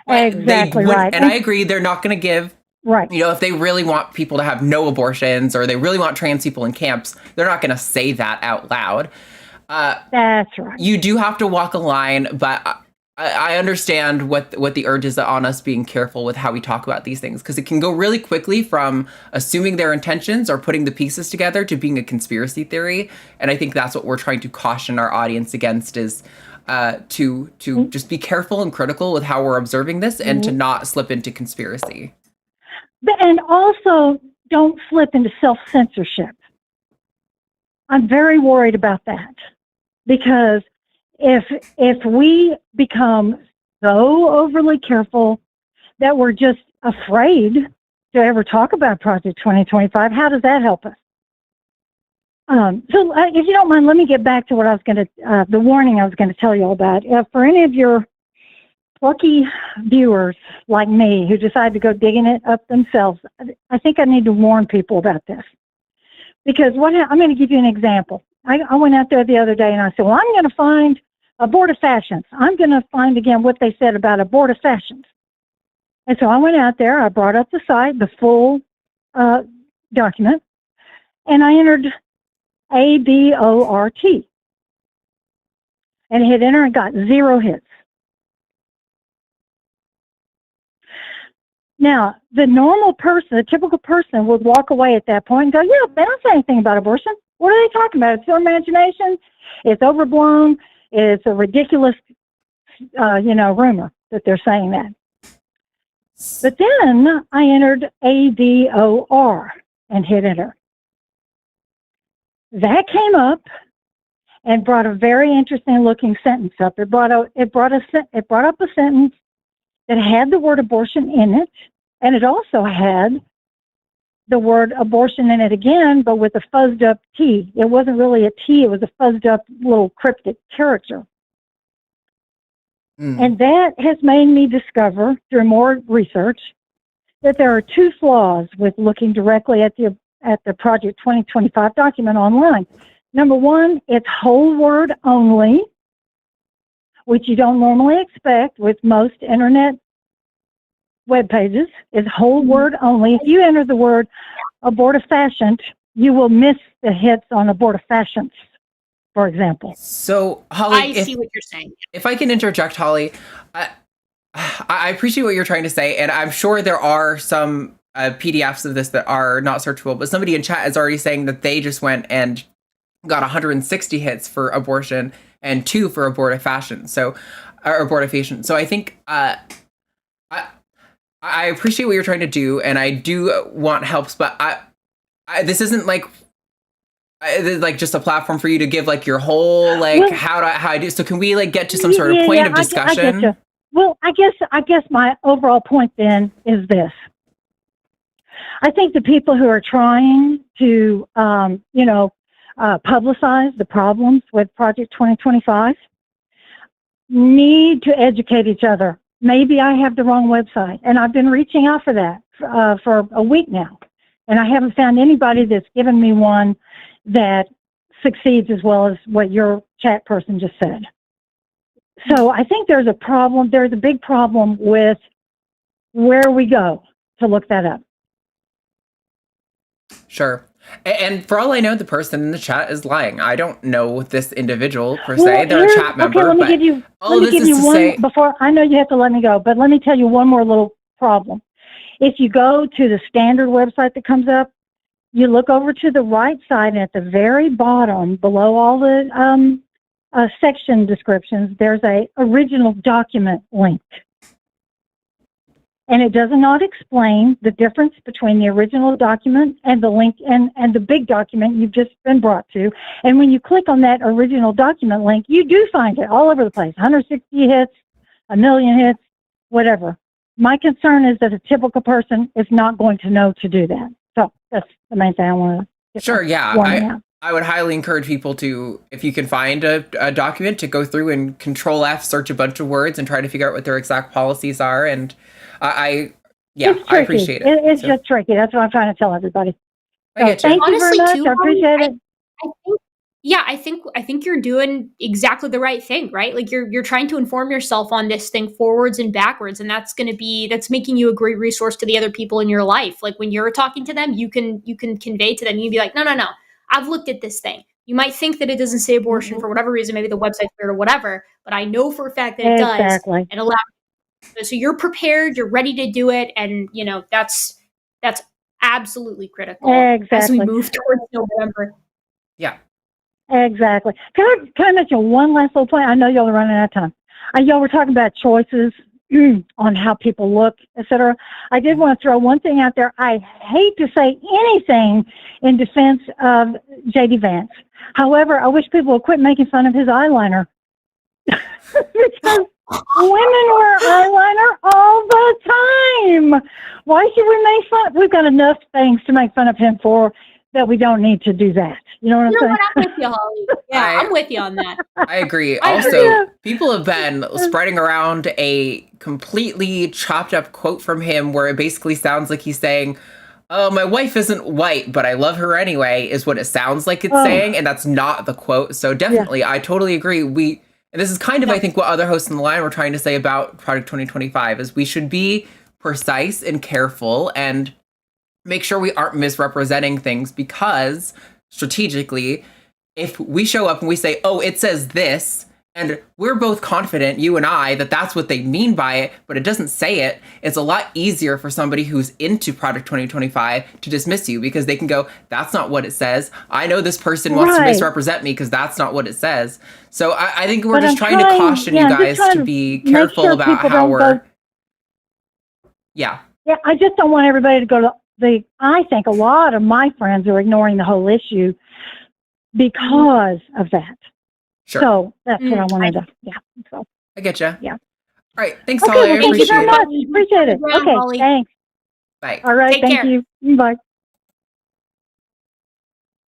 [SPEAKER 10] Exactly right.
[SPEAKER 2] And I agree, they're not going to give,
[SPEAKER 10] right.
[SPEAKER 2] You know, if they really want people to have no abortions or they really want trans people in camps, they're not going to say that out loud.
[SPEAKER 10] That's right.
[SPEAKER 2] You do have to walk a line, but I understand what the urge is on us being careful with how we talk about these things, because it can go really quickly from assuming their intentions or putting the pieces together to being a conspiracy theory. And I think that's what we're trying to caution our audience against is to just be careful and critical with how we're observing this and to not slip into conspiracy.
[SPEAKER 10] And also don't slip into self-censorship. I'm very worried about that, because if we become so overly careful that we're just afraid to ever talk about Project 2025, how does that help us? So if you don't mind, let me get back to what I was going to, the warning I was going to tell you all about. For any of your plucky viewers like me who decide to go digging it up themselves, I think I need to warn people about this. Because I'm going to give you an example. I went out there the other day and I said, well, I'm going to find abortifacients. I'm going to find again what they said about abortifacients. And so I went out there, I brought up the site, the full document, and I entered ABORT and hit enter and got 0 hits. Now, the normal person, the typical person would walk away at that point and go, yeah, they don't say anything about abortion. What are they talking about? It's their imagination. It's overblown. It's a ridiculous, rumor that they're saying that. But then I entered ADOR and hit enter. That came up and brought a very interesting looking sentence up. It brought up a sentence that had the word abortion in it, and it also had the word abortion in it again, but with a fuzzed up T. It wasn't really a T, it was a fuzzed up little cryptic character. And that has made me discover, through more research, that there are 2 flaws with looking directly at the Project 2025 document online. Number 1, it's whole word only, which you don't normally expect with most internet web pages, is whole word only. If you enter the word abortifacient, you will miss the hits on abortifacients, for example.
[SPEAKER 2] So, Holly,
[SPEAKER 3] I see what you're saying.
[SPEAKER 2] If I can interject, Holly, I appreciate what you're trying to say, and I'm sure there are some PDFs of this that are not searchable, but somebody in chat is already saying that they just went and got 160 hits for abortion and 2 for abortifacient. So I think I appreciate what you're trying to do, and I do want helps, but this isn't like just a platform for you to give like your whole how I do. So can we get to some sort of point of discussion?
[SPEAKER 10] I get you. Well, I guess my overall point then is this. I think the people who are trying to publicize the problems with Project 2025 need to educate each other. Maybe I have the wrong website, and I've been reaching out for that for a week now, and I haven't found anybody that's given me one that succeeds as well as what your chat person just said. So I think there's a problem. There's a big problem with where we go to look that up.
[SPEAKER 2] Sure. And for all I know, the person in the chat is lying. I don't know this individual per se. They're a chat member.
[SPEAKER 10] Okay, let me give you one before. I know you have to let me go, but let me tell you one more little problem. If you go to the standard website that comes up, you look over to the right side, and at the very bottom, below all the section descriptions, there's a original document link. And it does not explain the difference between the original document and the link and the big document you've just been brought to. And when you click on that original document link, you do find it all over the place. 160 hits, 1 million hits, whatever. My concern is that a typical person is not going to know to do that. So that's the main thing I want to get.
[SPEAKER 2] Sure, yeah. I would highly encourage people to, if you can find a document, to go through and Control F, search a bunch of words, and try to figure out what their exact policies are. And I appreciate it.
[SPEAKER 10] It's just tricky. That's what I'm trying to tell everybody.
[SPEAKER 2] I get you.
[SPEAKER 10] Thank you very
[SPEAKER 3] Honestly,
[SPEAKER 10] much.
[SPEAKER 3] too,
[SPEAKER 10] I appreciate it.
[SPEAKER 3] I think you're doing exactly the right thing, right? Like you're trying to inform yourself on this thing forwards and backwards, and that's making you a great resource to the other people in your life. Like when you're talking to them, you can convey to them. You can be like, no, I've looked at this thing. You might think that it doesn't say abortion for whatever reason, maybe the website's weird or whatever, but I know for a fact that it does. And allow. So you're prepared, you're ready to do it, and that's absolutely critical as we move towards November.
[SPEAKER 2] Yeah.
[SPEAKER 10] Exactly. Can I mention one last little point? I know y'all are running out of time. Y'all were talking about choices on how people look, etc. I did want to throw one thing out there. I hate to say anything in defense of J.D. Vance. However, I wish people would quit making fun of his eyeliner. Because women wear eyeliner all the time. Why should we make fun? We've got enough things to make fun of him for that we don't need to do that. You know what I'm saying?
[SPEAKER 3] I'm with you, Holly. Yeah, I'm with you on that.
[SPEAKER 2] I agree. Also, people have been spreading around a completely chopped up quote from him where it basically sounds like he's saying, "Oh, my wife isn't white, but I love her anyway," is what it sounds like it's saying, and that's not the quote. So definitely, I totally agree. And this is kind of, I think, what other hosts in the line were trying to say about Project 2025 is we should be precise and careful and make sure we aren't misrepresenting things, because strategically, if we show up and we say, oh, it says this, and we're both confident, you and I, that that's what they mean by it, but it doesn't say it, it's a lot easier for somebody who's into Project 2025 to dismiss you, because they can go, that's not what it says. I know this person wants to misrepresent me because that's not what it says. So I think we're just trying to caution you guys to be careful about how we're... Yeah,
[SPEAKER 10] I just don't want everybody to go to I think a lot of my friends are ignoring the whole issue because of that.
[SPEAKER 2] Sure.
[SPEAKER 10] So that's what I wanted to, So
[SPEAKER 2] I get you.
[SPEAKER 10] Yeah.
[SPEAKER 2] All right. Thanks,
[SPEAKER 10] Okay,
[SPEAKER 2] Holly.
[SPEAKER 10] well, thank you very much. Appreciate it. Okay,
[SPEAKER 3] Holly.
[SPEAKER 10] thanks.
[SPEAKER 2] Bye.
[SPEAKER 10] All right, thank you. Bye.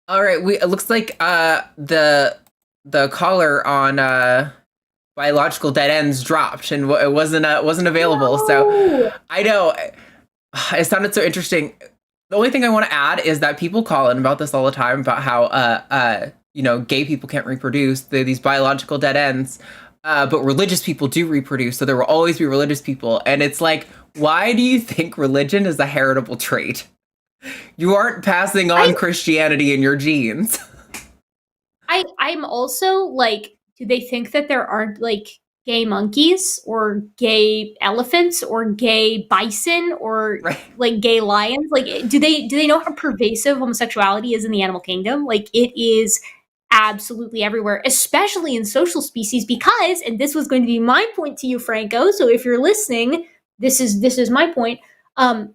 [SPEAKER 2] All right. It looks like the caller on biological dead ends dropped and it wasn't available. No. So I know it sounded so interesting. The only thing I want to add is that people call in about this all the time about how gay people can't reproduce. They're these biological dead ends. But religious people do reproduce, so there will always be religious people. And it's like, why do you think religion is a heritable trait? You aren't passing on Christianity in your genes.
[SPEAKER 3] I'm also like, do they think that there aren't like gay monkeys or gay elephants or gay bison or like gay lions? Like, do they know how pervasive homosexuality is in the animal kingdom? Like, it is absolutely everywhere, especially in social species, because, and this was going to be my point to you, Franco, so if you're listening, this is my point.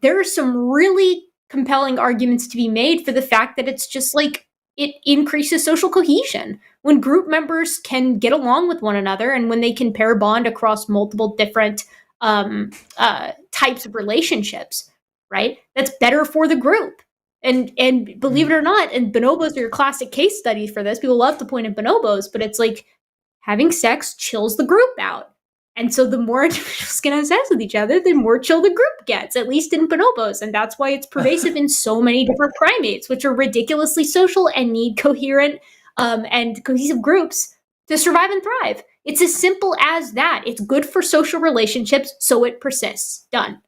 [SPEAKER 3] There are some really compelling arguments to be made for the fact that it's just like, it increases social cohesion when group members can get along with one another and when they can pair bond across multiple different types of relationships, right? That's better for the group. And believe it or not, and bonobos are your classic case study for this. People love to point at bonobos, but it's like having sex chills the group out. And so the more individuals can have sex with each other, the more chill the group gets, at least in bonobos. And that's why it's pervasive in so many different primates, which are ridiculously social and need coherent and cohesive groups to survive and thrive. It's as simple as that. It's good for social relationships, so it persists. Done.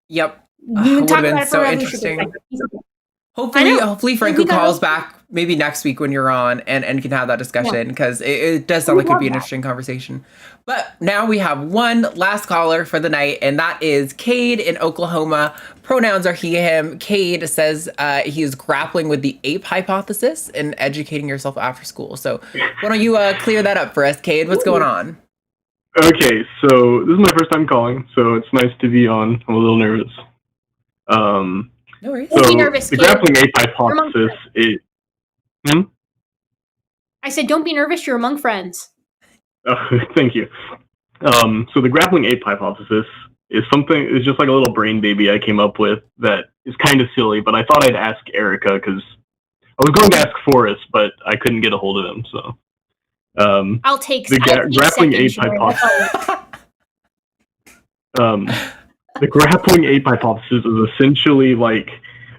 [SPEAKER 2] Yep.
[SPEAKER 3] You talk about it
[SPEAKER 2] so interesting. Hopefully Franco calls back maybe next week when you're on and can have that discussion, because it does sound like it'd be an interesting conversation. But now we have one last caller for the night, and that is Cade in Oklahoma. Pronouns are he, him. Cade says he is grappling with the ape hypothesis and educating yourself after school. So why don't you clear that up for us, Cade? What's going on?
[SPEAKER 11] Okay, so this is my first time calling, so it's nice to be on. I'm a little nervous.
[SPEAKER 2] No worries.
[SPEAKER 11] So the grappling ape hypothesis is...
[SPEAKER 3] I said, don't be nervous, you're among friends.
[SPEAKER 11] Oh, thank you. So the grappling ape hypothesis is just like a little brain baby I came up with that is kind of silly, but I thought I'd ask Erika because I was going to ask Forrest, but I couldn't get a hold of him. So
[SPEAKER 3] I'll take
[SPEAKER 11] the grappling ape hypothesis. The grappling ape hypothesis is essentially like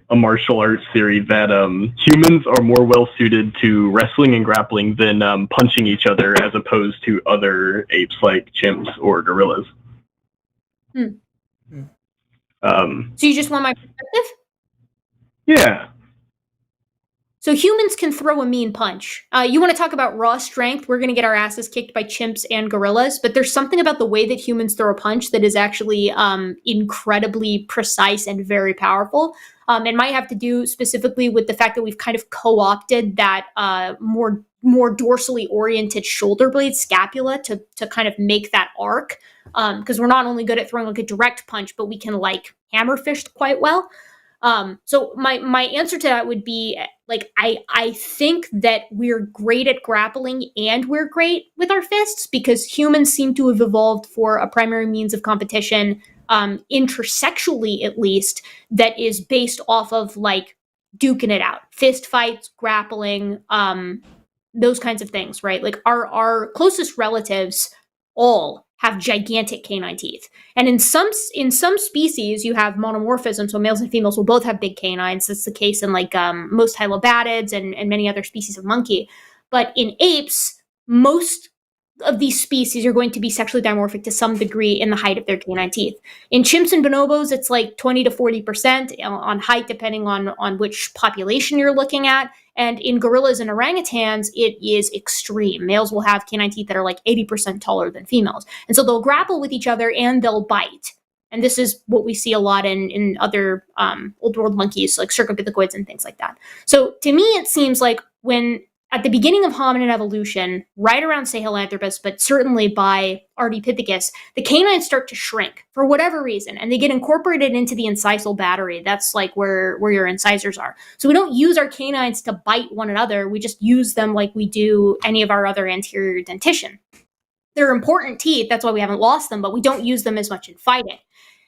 [SPEAKER 11] a martial arts theory that humans are more well suited to wrestling and grappling than punching each other, as opposed to other apes like chimps or gorillas.
[SPEAKER 3] So you just want my perspective?
[SPEAKER 11] Yeah.
[SPEAKER 3] So humans can throw a mean punch. You want to talk about raw strength? We're going to get our asses kicked by chimps and gorillas, but there's something about the way that humans throw a punch that is actually incredibly precise and very powerful. It might have to do specifically with the fact that we've kind of co-opted that more dorsally oriented shoulder blade scapula to kind of make that arc. Because we're not only good at throwing like a direct punch, but we can like hammer fist quite well. So my answer to that would be like, I think that we're great at grappling and we're great with our fists because humans seem to have evolved for a primary means of competition, intersexually at least, that is based off of like duking it out, fist fights, grappling, those kinds of things, right? Like our closest relatives all have gigantic canine teeth. And in some species, you have monomorphism, so males and females will both have big canines. That's the case in like most hylobatids and many other species of monkey. But in apes, most of these species are going to be sexually dimorphic to some degree in the height of their canine teeth. In chimps and bonobos, it's like 20 to 40% on height, depending on which population you're looking at. And in gorillas and orangutans, it is extreme. Males will have canine teeth that are like 80% taller than females. And so they'll grapple with each other and they'll bite. And this is what we see a lot in other old world monkeys, like circumpithecoids and things like that. So to me, it seems like when at the beginning of hominin evolution, right around Sahelanthropus, but certainly by Ardipithecus, the canines start to shrink for whatever reason, and they get incorporated into the incisal battery. That's like where your incisors are. So we don't use our canines to bite one another. We just use them like we do any of our other anterior dentition. They're important teeth. That's why we haven't lost them, but we don't use them as much in fighting.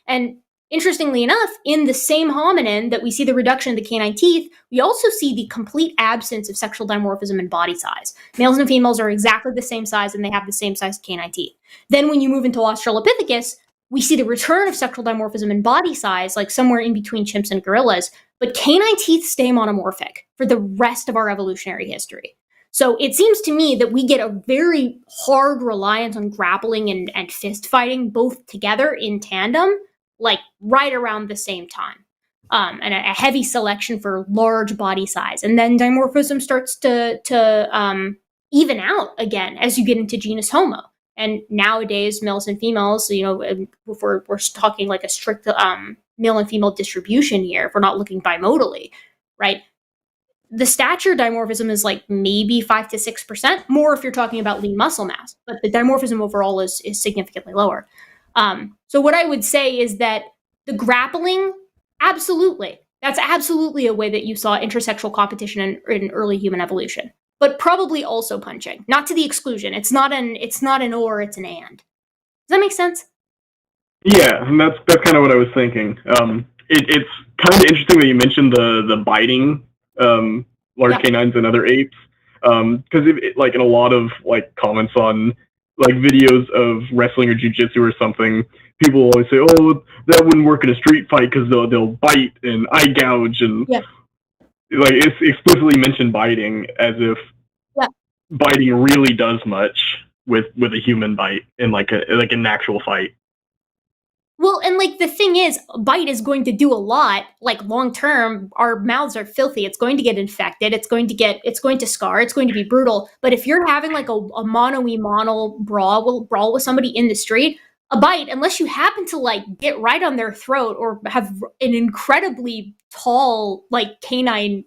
[SPEAKER 3] And interestingly enough, in the same hominin that we see the reduction of the canine teeth, we also see the complete absence of sexual dimorphism in body size. Males and females are exactly the same size and they have the same size canine teeth. Then when you move into Australopithecus, we see the return of sexual dimorphism in body size, like somewhere in between chimps and gorillas, but canine teeth stay monomorphic for the rest of our evolutionary history. So it seems to me that we get a very hard reliance on grappling and fist fighting both together in tandem, like right around the same time, and a heavy selection for large body size. And then dimorphism starts to even out again as you get into genus Homo. And nowadays, males and females, you know, if we're talking like a strict male and female distribution here, if we're not looking bimodally, right? The stature dimorphism is like maybe 5 to 6%, more if you're talking about lean muscle mass, but the dimorphism overall is significantly lower. So what I would say is that the grappling, absolutely, that's absolutely a way that you saw intersexual competition in early human evolution, but probably also punching, not to the exclusion. It's not an or, it's an and. Does that make sense?
[SPEAKER 11] Yeah, and that's kind of what I was thinking. It's kind of interesting that you mentioned the biting large canines and other apes, because like in a lot of like comments on like videos of wrestling or jujitsu or something, people always say, "Oh, that wouldn't work in a street fight because they'll bite and eye gouge," and like it's explicitly mentioned biting as if biting really does much with a human bite in like an actual fight.
[SPEAKER 3] Well, and like the thing is, bite is going to do a lot. Like long term, our mouths are filthy. It's going to get infected. It's going to scar. It's going to be brutal. But if you're having like a mano-y-mano brawl with somebody in the street, a bite, unless you happen to like get right on their throat or have an incredibly tall like canine,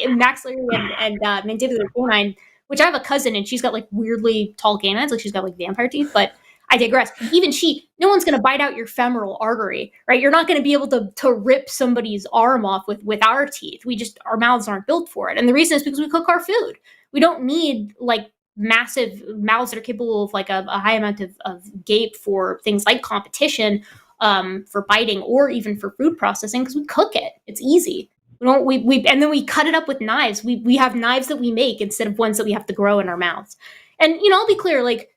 [SPEAKER 3] maxillary and mandibular canine, which I have a cousin and she's got like weirdly tall canines, like she's got like vampire teeth, but I digress. Even no one's going to bite out your femoral artery, right? You're not going to be able to rip somebody's arm off with our teeth. Our mouths aren't built for it. And the reason is because we cook our food. We don't need like massive mouths that are capable of like a high amount of gape for things like competition, for biting or even for food processing because we cook it. It's easy. And then we cut it up with knives. We have knives that we make instead of ones that we have to grow in our mouths. And I'll be clear, like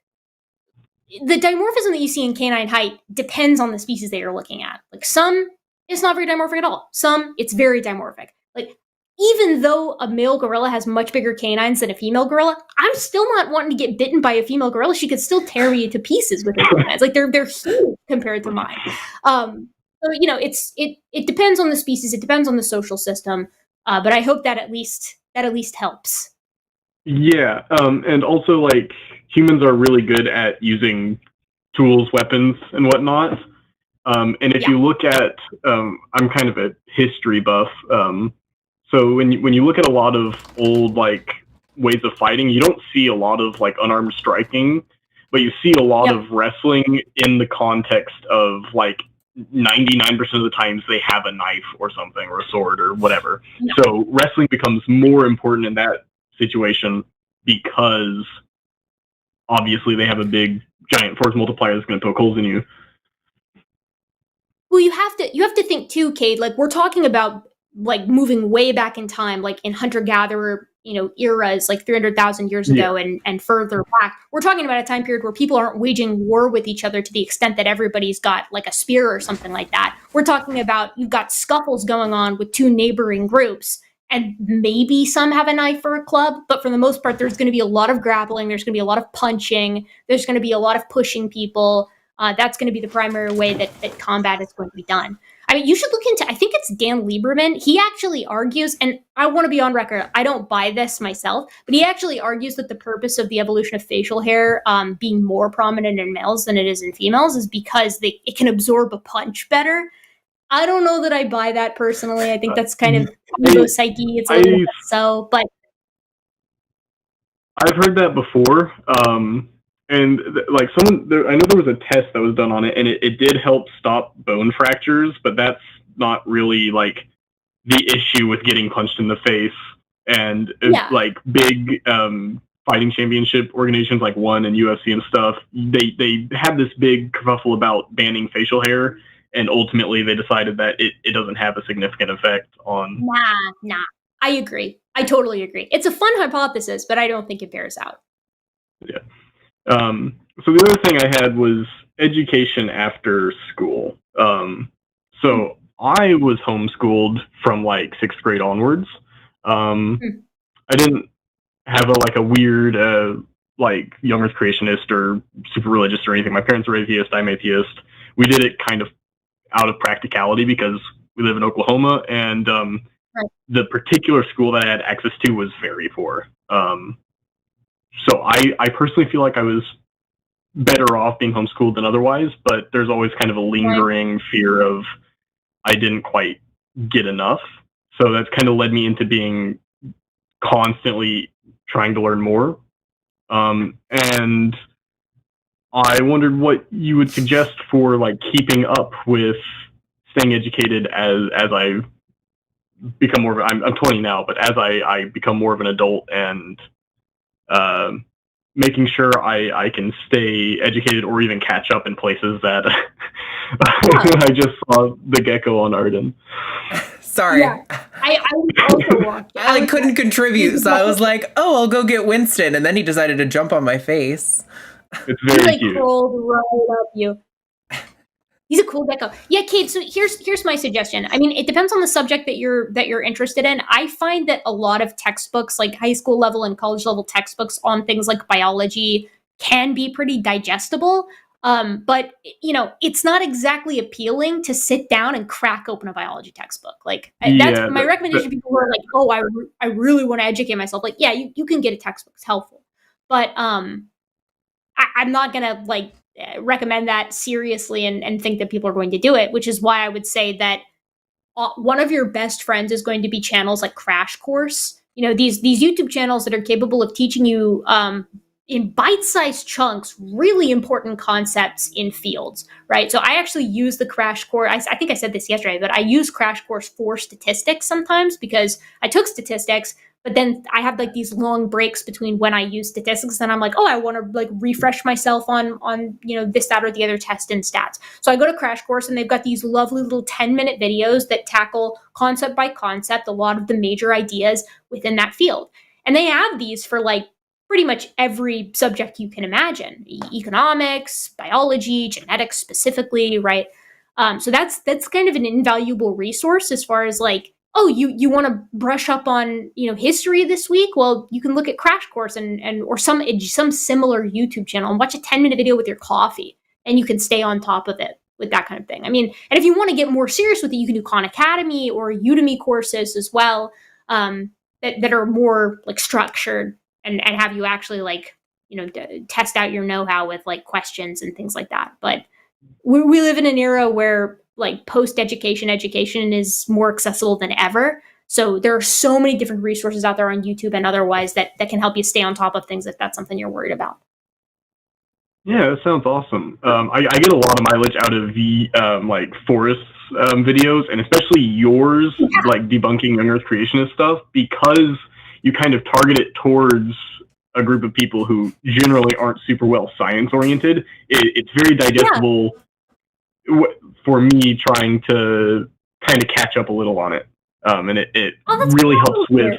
[SPEAKER 3] the dimorphism that you see in canine height depends on the species that you're looking at. Like some, it's not very dimorphic at all. Some, it's very dimorphic. Like even though a male gorilla has much bigger canines than a female gorilla, I'm still not wanting to get bitten by a female gorilla. She could still tear me to pieces with her canines. Like they're huge compared to mine. So it depends on the species. It depends on the social system. But I hope that at least helps.
[SPEAKER 11] Yeah, and also like humans are really good at using tools, weapons, and whatnot. And if you look at, I'm kind of a history buff. So when you look at a lot of old like ways of fighting, you don't see a lot of like unarmed striking, but you see a lot of wrestling in the context of like 99% of the times they have a knife or something or a sword or whatever. So wrestling becomes more important in that situation because obviously they have a big giant force multiplier that's going to poke holes in you.
[SPEAKER 3] Well, you have to think too, Cade, like we're talking about like moving way back in time, like in hunter-gatherer, eras, like 300,000 years ago and further back. We're talking about a time period where people aren't waging war with each other to the extent that everybody's got like a spear or something like that. We're talking about you've got scuffles going on with two neighboring groups, and maybe some have a knife or a club, but for the most part, there's going to be a lot of grappling. There's going to be a lot of punching. There's going to be a lot of pushing people. That's going to be the primary way that combat is going to be done. I mean, you should look into, I think it's Dan Lieberman. He actually argues, and I want to be on record, I don't buy this myself, but he actually argues that the purpose of the evolution of facial hair being more prominent in males than it is in females is because it can absorb a punch better. I don't know that I buy that personally. I think that's kind of ego psyche. It's a little bit so, but
[SPEAKER 11] I've heard that before. And like I know there was a test that was done on it, and it did help stop bone fractures, but that's not really like the issue with getting punched in the face. And like big fighting championship organizations like ONE and UFC and stuff, they had this big kerfuffle about banning facial hair, and ultimately they decided that it doesn't have a significant effect on.
[SPEAKER 3] Nah. I agree. I totally agree. It's a fun hypothesis, but I don't think it bears out.
[SPEAKER 11] Yeah. So the other thing I had was education after school. So I was homeschooled from like 6th grade onwards. I didn't have a weird like young earth creationist or super religious or anything. My parents were atheist. I'm atheist. We did it kind of out of practicality because we live in Oklahoma, and the particular school that I had access to was very poor. So I personally feel like I was better off being homeschooled than otherwise, but there's always kind of a lingering fear of I didn't quite get enough. So that's kind of led me into being constantly trying to learn more. And I wondered what you would suggest for like keeping up with staying educated as I become more of I'm 20 now, but as I become more of an adult and making sure I can stay educated or even catch up in places that I just saw the gecko on Arden.
[SPEAKER 2] Sorry.
[SPEAKER 3] Yeah, I also walked.
[SPEAKER 2] I couldn't contribute, so I was like, oh, I'll go get Winston, and then he decided to jump on my face.
[SPEAKER 11] It's very cute.
[SPEAKER 3] Crawled right up you. He's a cool gecko. Yeah, Kate, so here's my suggestion. I mean, it depends on the subject that you're interested in. I find that a lot of textbooks, like high school level and college level textbooks on things like biology, can be pretty digestible. But it's not exactly appealing to sit down and crack open a biology textball. Like that's my recommendation to people who are like, oh, I really want to educate myself. Like, yeah, you can get a textbook. It's helpful. But I'm not going to recommend that seriously and think that people are going to do it, which is why I would say that one of your best friends is going to be channels like Crash Course. These YouTube channels that are capable of teaching you in bite-sized chunks, really important concepts in fields, right? So I actually use the Crash Course. I think I said this yesterday, but I use Crash Course for statistics sometimes because I took statistics, But then I have like these long breaks between when I use statistics, and I'm like, oh, I want to like refresh myself on this, that, or the other test and stats. So I go to Crash Course, and they've got these lovely little 10-minute videos that tackle concept by concept a lot of the major ideas within that field. And they have these for like pretty much every subject you can imagine: economics, biology, genetics specifically, right? So that's kind of an invaluable resource as far as like, oh, you want to brush up on history this week? Well, you can look at Crash Course and or some similar YouTube channel and watch a 10-minute video with your coffee, and you can stay on top of it with that kind of thing. I mean, and if you want to get more serious with it, you can do Khan Academy or Udemy courses as well, that are more like structured and have you actually like test out your know-how with like questions and things like that. But we live in an era where like post-education education is more accessible than ever. So there are so many different resources out there on YouTube and otherwise that can help you stay on top of things if that's something you're worried about.
[SPEAKER 11] Yeah, that sounds awesome. I get a lot of mileage out of the like Forrest's videos, and especially yours, like debunking young Earth creationist stuff, because you kind of target it towards a group of people who generally aren't super well science oriented. It's very digestible for me trying to kind of catch up a little on it. And it really helps with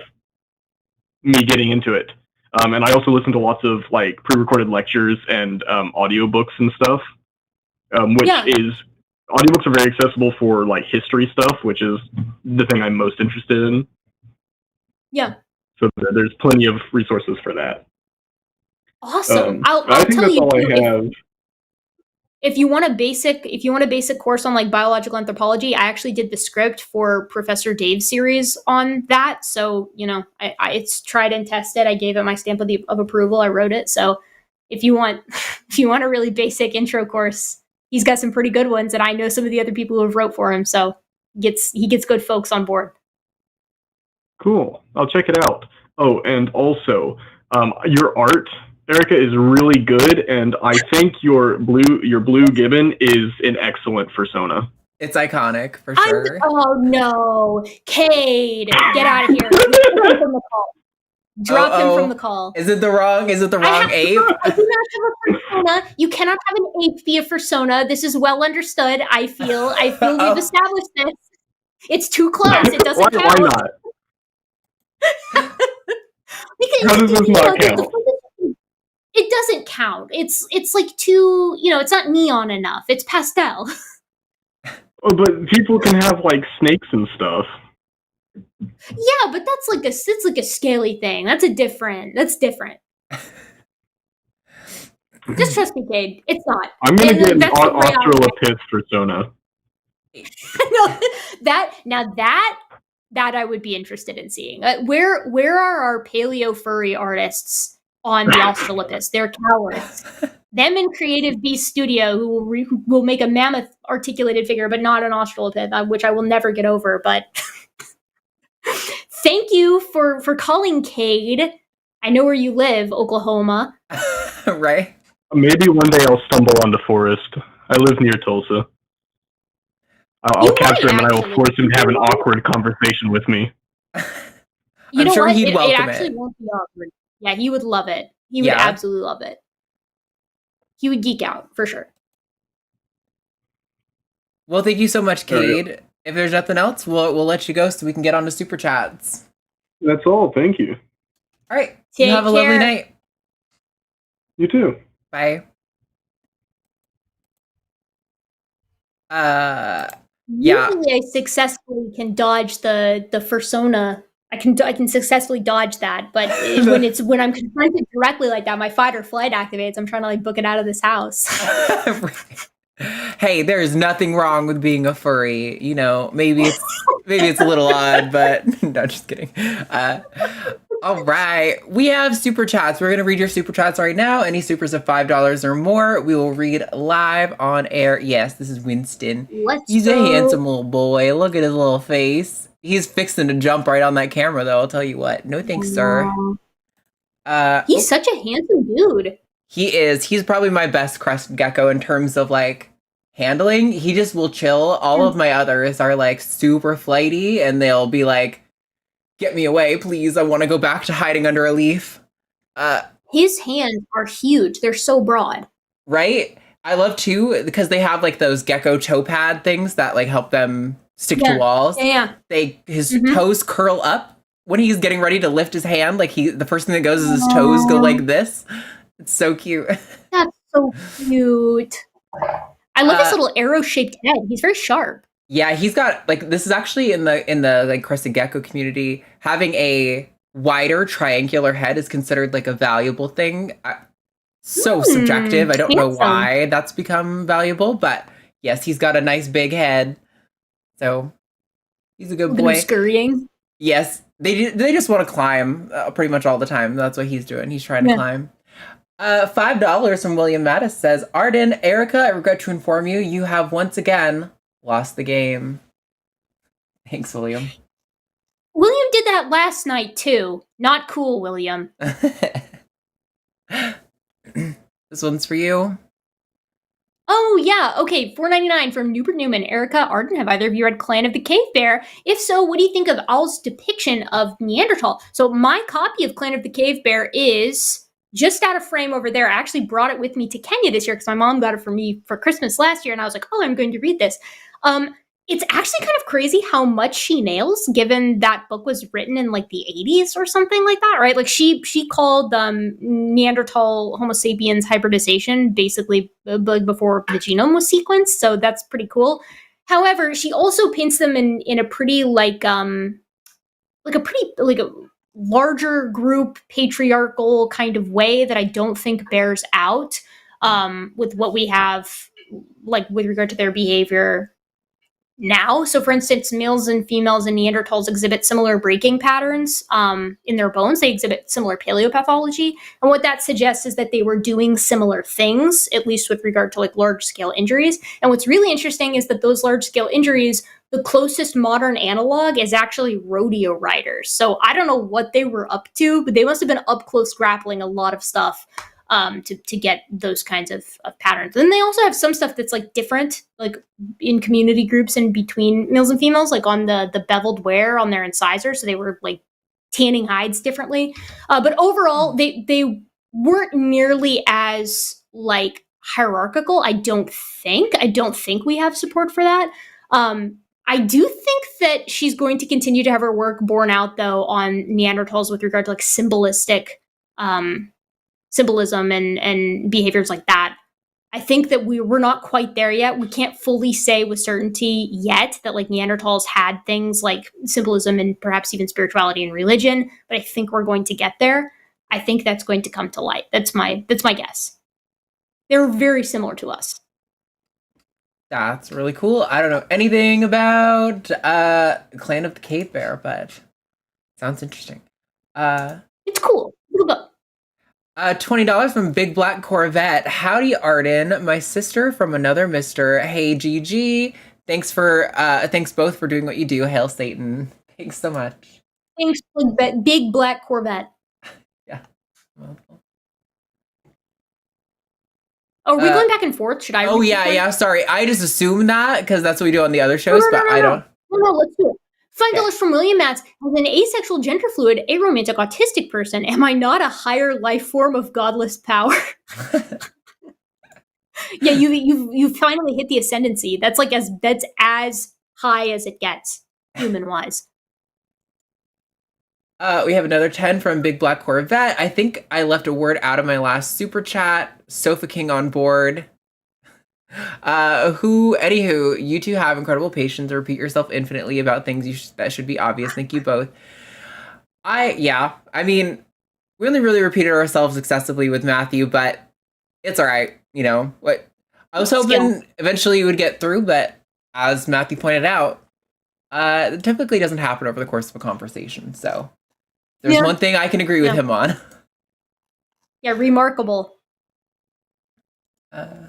[SPEAKER 11] me getting into it. And I also listen to lots of like pre-recorded lectures and audiobooks and stuff, which is, audiobooks are very accessible for like history stuff, which is the thing I'm most interested in.
[SPEAKER 3] Yeah.
[SPEAKER 11] So there's plenty of resources for that.
[SPEAKER 3] Awesome.
[SPEAKER 11] I think
[SPEAKER 3] tell
[SPEAKER 11] that's
[SPEAKER 3] you
[SPEAKER 11] all I have.
[SPEAKER 3] If you want a basic course on like biological anthropology, I actually did the script for Professor Dave's series on that. So, it's tried and tested. I gave it my stamp of approval. I wrote it. So if you want a really basic intro course, he's got some pretty good ones, and I know some of the other people who have wrote for him. So he gets good folks on board.
[SPEAKER 11] Cool. I'll check it out. Oh, and also, your art, Erika, is really good, and I think your blue gibbon is an excellent fursona.
[SPEAKER 2] It's iconic for sure.
[SPEAKER 3] Oh no, Cade, get out of here! Drop him from the call.
[SPEAKER 2] Is it the wrong ape?
[SPEAKER 3] I do not have a persona. You cannot have an ape be a persona. This is well understood. I feel we've established this. It's too close. It doesn't count.
[SPEAKER 11] Why not?
[SPEAKER 3] Because,
[SPEAKER 11] how does this not count?
[SPEAKER 3] It doesn't count. It's like too, it's not neon enough. It's pastel.
[SPEAKER 11] Oh, but people can have like snakes and stuff.
[SPEAKER 3] Yeah, but it's like a scaly thing. That's different. Just trust me, Cade. It's not.
[SPEAKER 11] I'm gonna get an Australopithecus persona.
[SPEAKER 3] No, that I would be interested in seeing. Where are our paleo furry artists on the Australopithecus? They're cowards. Them in Creative Beast Studio, who will make a mammoth articulated figure, but not an Australopith, which I will never get over. But thank you for calling, Cade. I know where you live, Oklahoma.
[SPEAKER 2] Right?
[SPEAKER 11] Maybe one day I'll stumble onto Forrest. I live near Tulsa. I'll capture him and I will force him to have an awkward conversation with me.
[SPEAKER 2] I'm sure he'd welcome it.
[SPEAKER 3] It actually won't be awkward. Yeah, he would love it. He would absolutely love it. He would geek out, for sure.
[SPEAKER 2] Well, thank you so much, Cade. If there's nothing else, we'll let you go so we can get on to Super Chats.
[SPEAKER 11] That's all. Thank you.
[SPEAKER 2] All right. You have a lovely night.
[SPEAKER 11] You too.
[SPEAKER 2] Bye.
[SPEAKER 3] Usually I successfully can dodge the fursona. I can successfully dodge that, but when I'm confronted directly like that, my fight or flight activates. I'm trying to like book it out of this house.
[SPEAKER 2] Hey, there's nothing wrong with being a furry. Maybe it's a little odd, but no, just kidding. All right, we have super chats. We're gonna read your super chats right now. Any supers of $5 or more, we will read live on air. Yes, this is Winston. He's a handsome little boy. Look at his little face. He's fixing to jump right on that camera, though. I'll tell you what. No thanks, sir.
[SPEAKER 3] He's such a handsome dude.
[SPEAKER 2] He is. He's probably my best crest gecko in terms of like handling. He just will chill. All of my others are like super flighty, and they'll be like get me away, please. I want to go back to hiding under a leaf.
[SPEAKER 3] His hands are huge. They're so broad.
[SPEAKER 2] Right? I love too because they have like those gecko toe pad things that like help them stick to walls.
[SPEAKER 3] Yeah.
[SPEAKER 2] His toes curl up when he's getting ready to lift his hand. Like the first thing that goes is his toes go like this. It's so cute.
[SPEAKER 3] That's so cute. I love his little arrow-shaped head. He's very sharp.
[SPEAKER 2] Yeah, he's got like this is actually in the like crested gecko community. Having a wider triangular head is considered like a valuable thing. So subjective. I don't know why that's become valuable, but yes, he's got a nice big head. So he's a good boy.
[SPEAKER 3] Scurrying.
[SPEAKER 2] Yes, they just want to climb pretty much all the time. That's what he's doing. He's trying to climb. $5 from William Mattis says, Arden, Erika, I regret to inform you, you have once again lost the game. Thanks, William.
[SPEAKER 3] William did that last night too. Not cool, William.
[SPEAKER 2] This one's for you.
[SPEAKER 3] Oh, yeah. Okay, $4.99 from Newbert Newman. Erika, Arden, have either of you read Clan of the Cave Bear? If so, what do you think of Owl's depiction of Neanderthal? So my copy of Clan of the Cave Bear is just out of frame over there. I actually brought it with me to Kenya this year because my mom got it for me for Christmas last year, and I was like, oh, I'm going to read this. It's actually kind of crazy how much she nails, given that book was written in like the 80s or something like that, right? Like she called Neanderthal Homo sapiens hybridization basically before the genome was sequenced, so that's pretty cool. However, she also paints them in a pretty like a larger group patriarchal kind of way that I don't think bears out with what we have like with regard to their behavior now. So for instance, males and females and Neanderthals exhibit similar breaking patterns in their bones. They exhibit similar paleopathology. And what that suggests is that they were doing similar things, at least with regard to like large scale injuries. And what's really interesting is that those large scale injuries, the closest modern analog is actually rodeo riders. So I don't know what they were up to, but they must have been up close grappling a lot of stuff to get those kinds of patterns. And they also have some stuff that's like different, like in community groups and between males and females, like on the beveled wear on their incisors. So they were like tanning hides differently. But overall, they weren't nearly as like hierarchical. I don't think we have support for that. I do think that she's going to continue to have her work borne out, though, on Neanderthals with regard to like symbolism and behaviors like that. I think that we're not quite there yet. We can't fully say with certainty yet that like Neanderthals had things like symbolism and perhaps even spirituality and religion, but I think we're going to get there. I think that's going to come to light. That's my guess. They're very similar to us.
[SPEAKER 2] That's really cool. I don't know anything about Clan of the Cave Bear, but sounds interesting.
[SPEAKER 3] It's cool. Look up.
[SPEAKER 2] $20 from Big Black Corvette. Howdy, Arden, my sister from another Mister. Hey, GG. Thanks both for doing what you do. Hail Satan. Thanks so much.
[SPEAKER 3] Thanks, Big Black Corvette.
[SPEAKER 2] Yeah.
[SPEAKER 3] Oh, are we going back and forth? Should I?
[SPEAKER 2] Oh, yeah. Sorry. I just assumed that because that's what we do on the other shows, but I don't.
[SPEAKER 3] No, let's do it. $5 from William Matz. As an asexual, gender fluid, aromantic, autistic person, am I not a higher life form of godless power? Yeah, you finally hit the ascendancy. That's like that's as high as it gets, human wise.
[SPEAKER 2] We have another 10 from Big Black Corvette. I think I left a word out of my last super chat. Sofa King on board. Anywho, you two have incredible patience to repeat yourself infinitely about things that should be obvious. Thank you both. I mean, we only really repeated ourselves excessively with Matthew, but it's all right. You know what? I was hoping eventually you would get through, but as Matthew pointed out, it typically doesn't happen over the course of a conversation. So there's one thing I can agree with him on.
[SPEAKER 3] Yeah, remarkable.
[SPEAKER 2] $10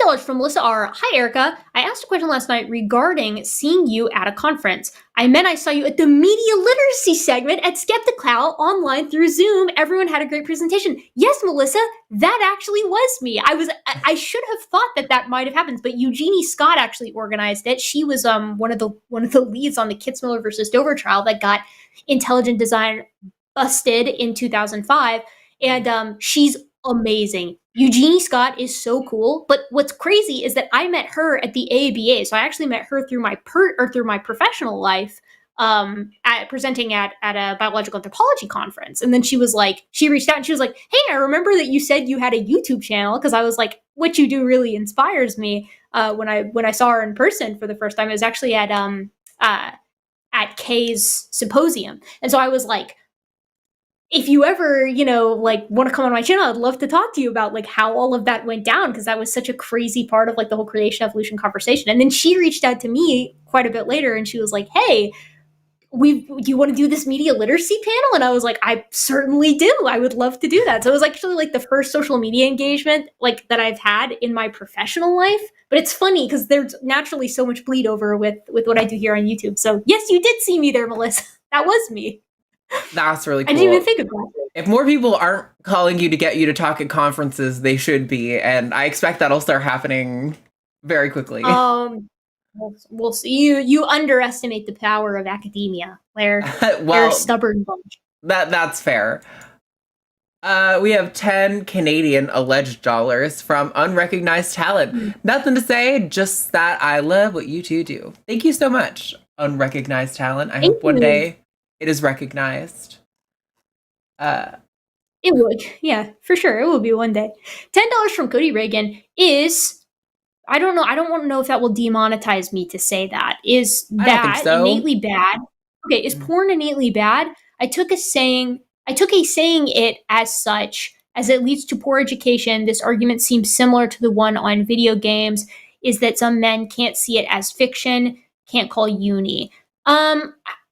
[SPEAKER 3] $10 from Melissa R. Hi, Erika. I asked a question last night regarding seeing you at a conference. I meant I saw you at the media literacy segment at Skeptical online through Zoom. Everyone had a great presentation. Yes, Melissa, that actually was me. I should have thought that might have happened, but Eugenie Scott actually organized it. She was one of the leads on the Kitzmiller versus Dover trial that got intelligent design busted in 2005, and she's amazing. Eugenie Scott is so cool, but what's crazy is that I met her at the AABA. So I actually met her through my professional life, presenting at a biological anthropology conference. And then she reached out and she was like, "Hey, I remember that you said you had a YouTube channel," because I was like, "What you do really inspires me." When I saw her in person for the first time, it was actually at Kay's symposium, and so I was like, if you ever, want to come on my channel, I'd love to talk to you about like how all of that went down, because that was such a crazy part of like the whole creation evolution conversation. And then she reached out to me quite a bit later and she was like, "Hey, do you want to do this media literacy panel?" And I was like, "I certainly do. I would love to do that." So it was actually like the first social media engagement like that I've had in my professional life. But it's funny because there's naturally so much bleed over with what I do here on YouTube. So yes, you did see me there, Melissa. That was me.
[SPEAKER 2] That's really cool.
[SPEAKER 3] I didn't even think about it.
[SPEAKER 2] If more people aren't calling you to get you to talk at conferences, they should be. And I expect that'll start happening very quickly.
[SPEAKER 3] We'll see. You underestimate the power of academia. They're a stubborn bunch.
[SPEAKER 2] That's fair. We have 10 Canadian alleged dollars from unrecognized talent. Nothing to say, just that I love what you two do. Thank you so much, unrecognized talent. I hope one day it is recognized.
[SPEAKER 3] It would, yeah, for sure. It will be one day. $10 from Cody Reagan is, I don't know. I don't want to know if that will demonetize me to say that. Is that innately bad? Okay, is porn innately bad? I took a saying it as such, as it leads to poor education. This argument seems similar to the one on video games, is that some men can't see it as fiction, can't call uni.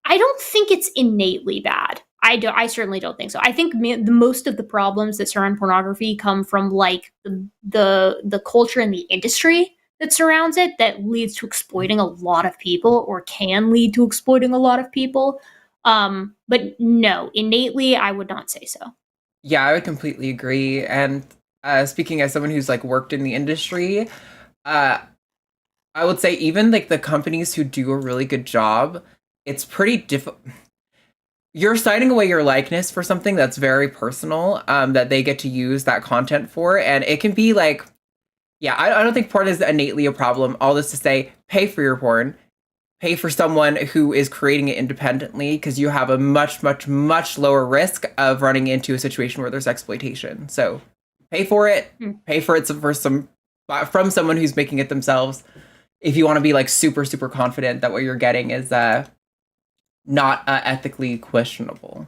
[SPEAKER 3] I don't think it's innately bad. I certainly don't think so. I think most of the problems that surround pornography come from like the culture and the industry that surrounds it, that leads to exploiting a lot of people, or can lead to exploiting a lot of people. But no, innately, I would not say so.
[SPEAKER 2] Yeah, I would completely agree. And speaking as someone who's like worked in the industry, I would say even like the companies who do a really good job, it's pretty difficult. You're signing away your likeness for something that's very personal, that they get to use that content for. And it can be like, yeah, I don't think porn is innately a problem. All this to say, pay for your porn. Pay for someone who is creating it independently, because you have a much, much, much lower risk of running into a situation where there's exploitation. So pay for it. Pay for it from someone who's making it themselves. If you want to be like super, super confident that what you're getting is not ethically questionable.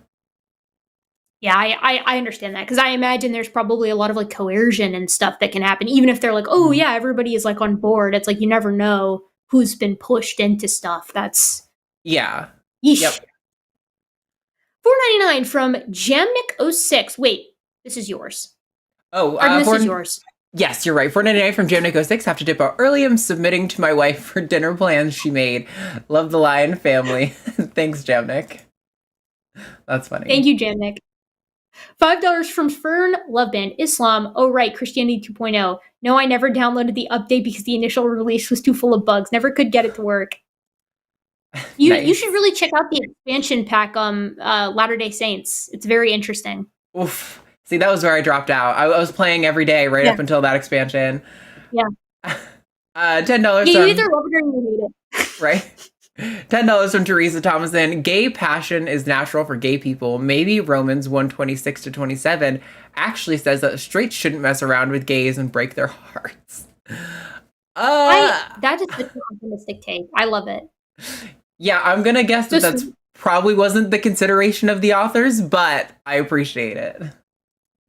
[SPEAKER 3] Yeah, I understand that, because I imagine there's probably a lot of like coercion and stuff that can happen, even if they're like, oh yeah, everybody is like on board. It's like you never know who's been pushed into stuff. That's
[SPEAKER 2] yeah.
[SPEAKER 3] Yeesh.
[SPEAKER 2] Yep.
[SPEAKER 3] $4.99 from Jamnik06. Wait, this is yours.
[SPEAKER 2] Oh,
[SPEAKER 3] this is yours.
[SPEAKER 2] Yes, you're right. $4.99 from Jamnik06. Have to dip out early. I'm submitting to my wife for dinner plans she made. Love the Lion family. Thanks, Jamnik. That's funny.
[SPEAKER 3] Thank you, Jamnik. $5 from Fern Loveband. Islam. Oh, right. Christianity 2.0. No, I never downloaded the update because the initial release was too full of bugs. Never could get it to work. You should really check out the expansion pack on Latter-day Saints. It's very interesting.
[SPEAKER 2] Oof. See, that was where I dropped out. I was playing every day up until that expansion.
[SPEAKER 3] Yeah.
[SPEAKER 2] $10.
[SPEAKER 3] You either love it or you hate it.
[SPEAKER 2] Right. $10 from Teresa Thomason. Gay passion is natural for gay people. Maybe Romans 1:26-27 actually says that straights shouldn't mess around with gays and break their hearts.
[SPEAKER 3] That is such an optimistic take. I love it.
[SPEAKER 2] Yeah, I'm gonna guess that's probably wasn't the consideration of the authors, but I appreciate it.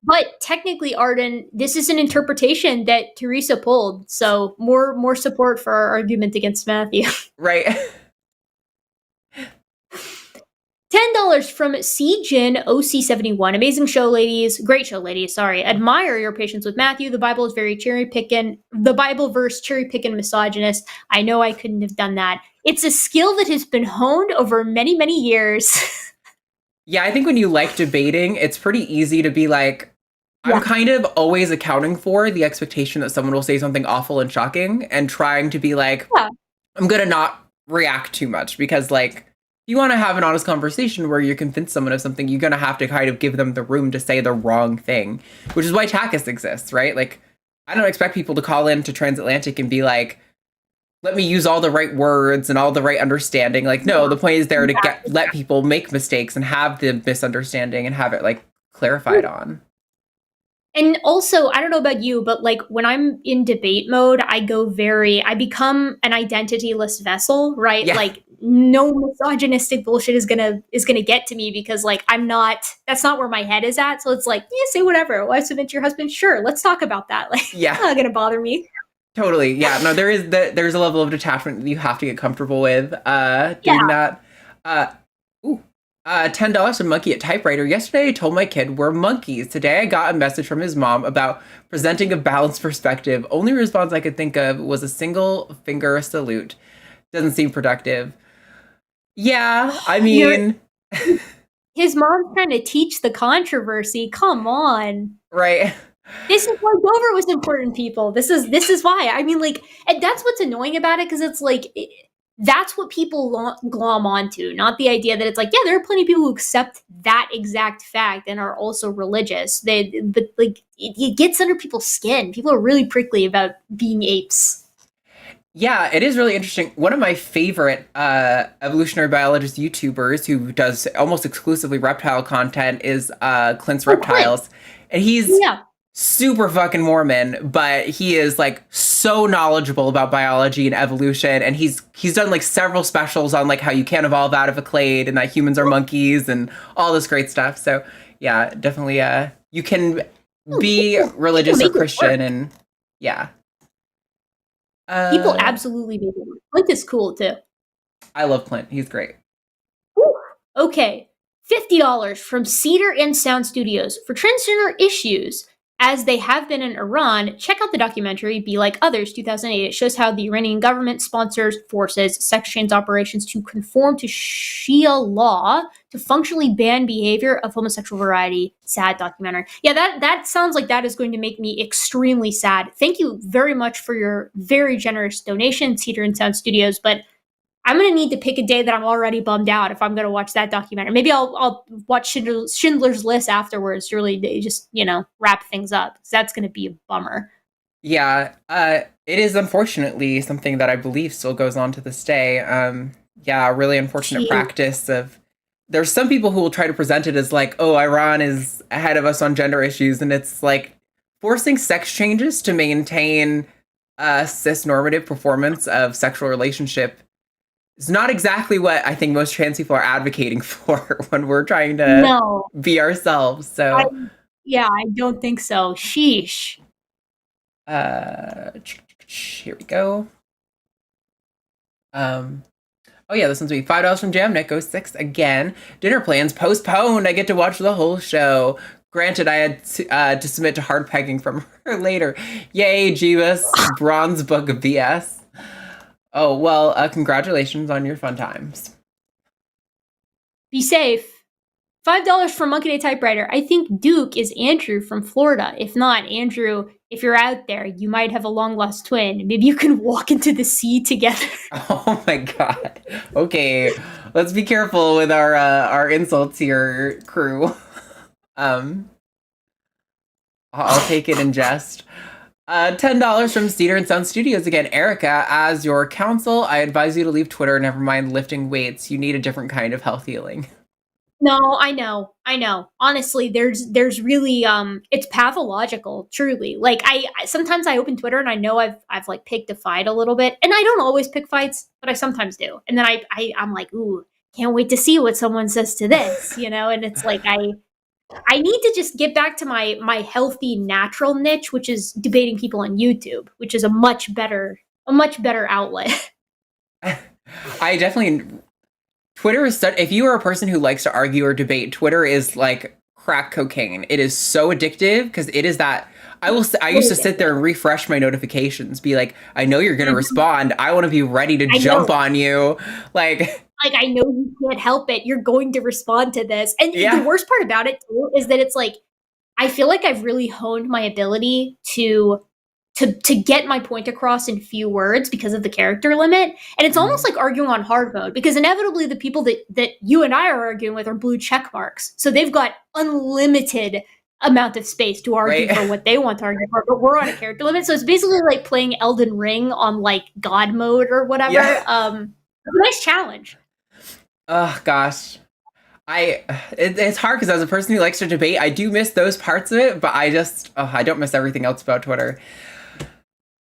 [SPEAKER 3] But technically, Arden, this is an interpretation that Teresa pulled, so more support for our argument against Matthew.
[SPEAKER 2] Right.
[SPEAKER 3] $10 $10 from CJin OC71. Amazing show, ladies. Great show, ladies. Sorry. Admire your patience with Matthew. The Bible is very the Bible verse cherry picking misogynist. I know I couldn't have done that. It's a skill that has been honed over many, many years.
[SPEAKER 2] Yeah, I think when you like debating, it's pretty easy to be like, I'm kind of always accounting for the expectation that someone will say something awful and shocking and trying to be like, I'm going to not react too much because, like, you want to have an honest conversation where you convince someone of something, you're going to have to kind of give them the room to say the wrong thing, which is why TACUS exists, right? Like, I don't expect people to call into Transatlantic and be like, let me use all the right words and all the right understanding. Like, no, the point is there to let people make mistakes and have the misunderstanding and have it, like, clarified on.
[SPEAKER 3] And also, I don't know about you, but like when I'm in debate mode, I become an identityless vessel, right?
[SPEAKER 2] Yeah.
[SPEAKER 3] Like no misogynistic bullshit is gonna get to me because like that's not where my head is at. So it's like, yeah, say whatever. Why submit to your husband? Sure, let's talk about that. Like,
[SPEAKER 2] yeah,
[SPEAKER 3] it's not gonna bother me.
[SPEAKER 2] Totally. Yeah. No, there's a level of detachment that you have to get comfortable with doing that. $10 from Monkey at Typewriter. Yesterday I told my kid we're monkeys. Today I got a message from his mom about presenting a balanced perspective. Only response I could think of was a single finger salute. Doesn't seem productive. Yeah, I mean...
[SPEAKER 3] His mom's trying to teach the controversy. Come on.
[SPEAKER 2] Right.
[SPEAKER 3] This is why Dover was important, people. This is why. I mean, like, and that's what's annoying about it, because it's like... That's what people glom onto, not the idea that it's like, yeah, there are plenty of people who accept that exact fact and are also religious. But like, it gets under people's skin. People are really prickly about being apes.
[SPEAKER 2] Yeah, it is really interesting. One of my favorite evolutionary biologist YouTubers who does almost exclusively reptile content is Clint's Reptiles. And he's super fucking Mormon, but he is like so knowledgeable about biology and evolution, and he's done like several specials on like how you can't evolve out of a clade and that humans are monkeys and all this great stuff. So yeah, definitely you can be religious or Christian, and yeah.
[SPEAKER 3] People absolutely make it work. Clint is cool too.
[SPEAKER 2] I love Clint. He's great.
[SPEAKER 3] Whew. Okay. $50 from Cedar and Sound Studios for transgender issues. As they have been in Iran, check out the documentary Be Like Others, 2008. It shows how the Iranian government forces sex change operations to conform to Shia law to functionally ban behavior of homosexual variety. Sad documentary. Yeah, that sounds like that is going to make me extremely sad. Thank you very much for your very generous donation, Cedar and Sound Studios, but I'm going to need to pick a day that I'm already bummed out if I'm going to watch that documentary. Maybe I'll watch Schindler's List afterwards to really just, wrap things up. So that's going to be a bummer.
[SPEAKER 2] Yeah, it is unfortunately something that I believe still goes on to this day. Yeah, a really unfortunate practice of... There's some people who will try to present it as like, oh, Iran is ahead of us on gender issues. And it's like forcing sex changes to maintain cis-normative performance of sexual relationship. It's not exactly what I think most trans people are advocating for when we're trying to be ourselves. So,
[SPEAKER 3] I don't think so. Sheesh.
[SPEAKER 2] Here we go. Oh yeah, this one's me. $5 from Jamnik 06 again. Dinner plans postponed. I get to watch the whole show. Granted, I had to submit to hard pegging from her later. Yay, Jeebus. Bronze book of BS. Oh, well, congratulations on your fun times.
[SPEAKER 3] Be safe. $5 from Monkey Day Typewriter. I think Duke is Andrew from Florida. If not, Andrew, if you're out there, you might have a long-lost twin. Maybe you can walk into the sea together.
[SPEAKER 2] Oh my god. Okay, let's be careful with our insults here, crew. I'll take it in jest. $10 from Cedar and Sound Studios again. Erika, as your counsel, I advise you to leave Twitter. Never mind lifting weights. You need a different kind of health healing.
[SPEAKER 3] No, I know. Honestly, there's really it's pathological, truly. Like I sometimes I open Twitter and I know I've like picked a fight a little bit, and I don't always pick fights, but I sometimes do. And then I'm like, ooh, can't wait to see what someone says to this, and it's like I need to just get back to my healthy, natural niche, which is debating people on YouTube, which is a much better outlet.
[SPEAKER 2] I definitely Twitter is such, if you are a person who likes to argue or debate, Twitter is like crack cocaine. It is so addictive because it is that I used to sit there and refresh my notifications, be like, I know you're going to respond. I want to be ready to jump on you. Like
[SPEAKER 3] I know you can't help it. You're going to respond to this. And the worst part about it too is that it's like, I feel like I've really honed my ability to get my point across in few words because of the character limit. And it's almost like arguing on hard mode, because inevitably the people that you and I are arguing with are blue check marks. So they've got unlimited amount of space to argue for what they want to argue for, but we're on a character limit. So it's basically like playing Elden Ring on like God mode or whatever. It's a nice challenge.
[SPEAKER 2] Oh gosh. It's hard because as a person who likes to debate, I do miss those parts of it, but I don't miss everything else about Twitter.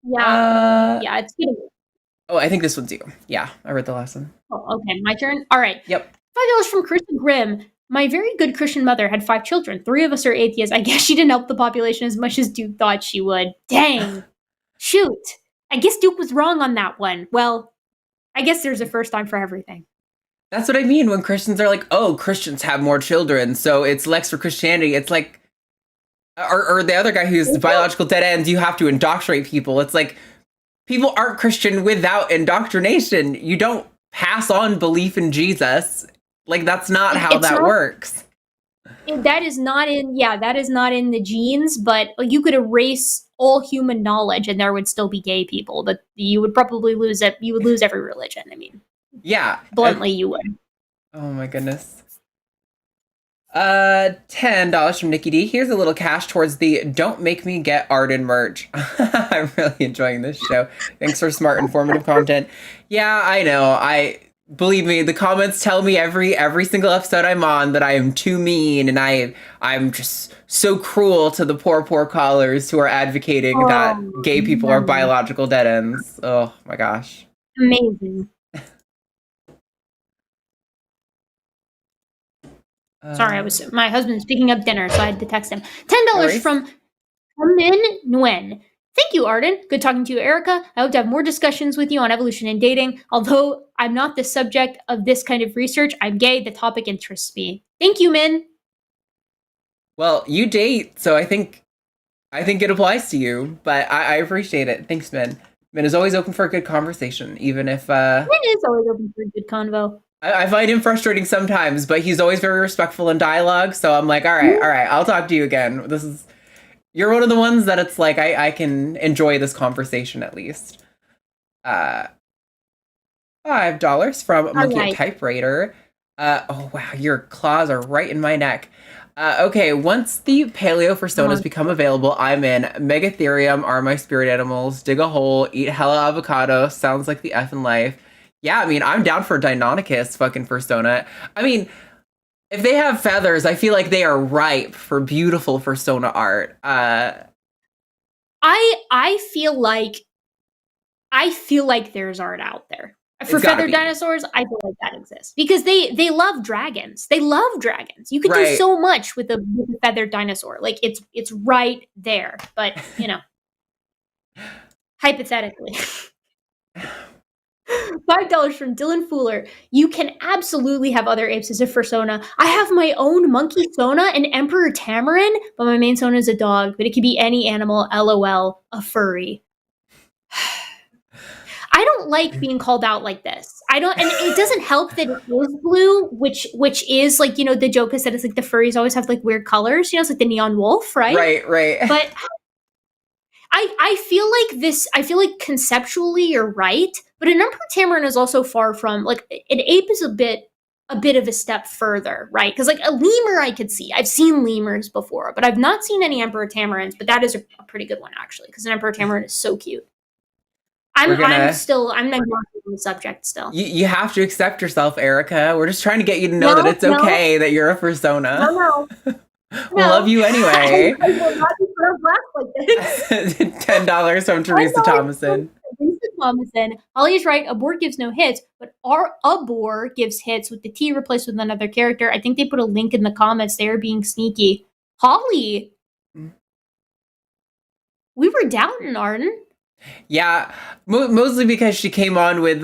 [SPEAKER 3] Yeah, it's getting.
[SPEAKER 2] Oh, I think this one's you. Yeah, I read the last one.
[SPEAKER 3] Oh, okay, my turn. All right.
[SPEAKER 2] Yep.
[SPEAKER 3] $5 from Christian Grimm. My very good Christian mother had 5 children. 3 of us are atheists. I guess she didn't help the population as much as Duke thought she would. Dang. Shoot. I guess Duke was wrong on that one. Well, I guess there's a first time for everything.
[SPEAKER 2] That's what I mean when Christians are like, oh, Christians have more children, so it's less for Christianity. It's like, or the other guy who's the biological dead ends, you have to indoctrinate people. It's like, people aren't Christian without indoctrination. You don't pass on belief in Jesus. Like, that's not how that works.
[SPEAKER 3] That is not in the genes, but you could erase all human knowledge and there would still be gay people, but you would probably lose it. You would lose every religion. I mean,
[SPEAKER 2] yeah,
[SPEAKER 3] bluntly, you would.
[SPEAKER 2] Oh my goodness. $10 from Nikki D. Here's a little cash towards the Don't Make Me Get Arden merch. I'm really enjoying this show. Thanks for smart, informative content. Yeah, I know. Believe me, the comments tell me every single episode I'm on that I am too mean and I'm just so cruel to the poor callers who are advocating that gay people are biological dead ends. Oh my gosh.
[SPEAKER 3] Amazing. Sorry, my husband's picking up dinner, so I had to text him. $10 from Min Nguyen. Thank you, Arden. Good talking to you, Erika. I hope to have more discussions with you on evolution and dating. Although I'm not the subject of this kind of research, I'm gay. The topic interests me. Thank you, Min.
[SPEAKER 2] Well, you date, so I think it applies to you, but I appreciate it. Thanks, Min. Min is always open for a good conversation, even if... Min
[SPEAKER 3] is always open for a good convo.
[SPEAKER 2] I find him frustrating sometimes, but he's always very respectful in dialogue. So I'm like, all right, I'll talk to you again. You're one of the ones that it's like, I can enjoy this conversation at least. $5 from Monkey at Typewriter. Oh wow, your claws are right in my neck. Okay, once the paleo personas become available, I'm in. Megatherium are my spirit animals. Dig a hole, eat hella avocado. Sounds like the effing life. Yeah, I mean, I'm down for Deinonychus fucking persona. I mean, if they have feathers, I feel like they are ripe for beautiful persona art.
[SPEAKER 3] I feel like there's art out there. For feathered dinosaurs, I feel like that exists. Because they love dragons. They love dragons. You can do so much with a feathered dinosaur. Like, it's right there. But, hypothetically. $5 from Dylan Fuller. You can absolutely have other apes as a persona. I have my own monkey sona and Emperor Tamarin, but my main sona is a dog, but it could be any animal, LOL, a furry. I don't like being called out like this. And it doesn't help that it is blue, which is like, the joke is that it's like the furries always have like weird colors, it's like the neon wolf, right?
[SPEAKER 2] Right.
[SPEAKER 3] But I feel like conceptually you're right, but an Emperor Tamarin is also far from, like, an ape is a bit of a step further, right? Because like a lemur I could see. I've seen lemurs before, but I've not seen any Emperor Tamarins, but that is a pretty good one actually, because an Emperor Tamarin is so cute. I'm not on the subject still.
[SPEAKER 2] You have to accept yourself, Erika. We're just trying to get you to know that it's okay that you're a persona.
[SPEAKER 3] No.
[SPEAKER 2] We love you anyway.
[SPEAKER 3] I will not be like this.
[SPEAKER 2] $10 from Teresa Thomason.
[SPEAKER 3] Holly is right. A boar gives no hits, but a boar gives hits with the T replaced with another character. I think they put a link in the comments. They are being sneaky. Holly, we were doubting Arden.
[SPEAKER 2] Yeah, mostly because she came on with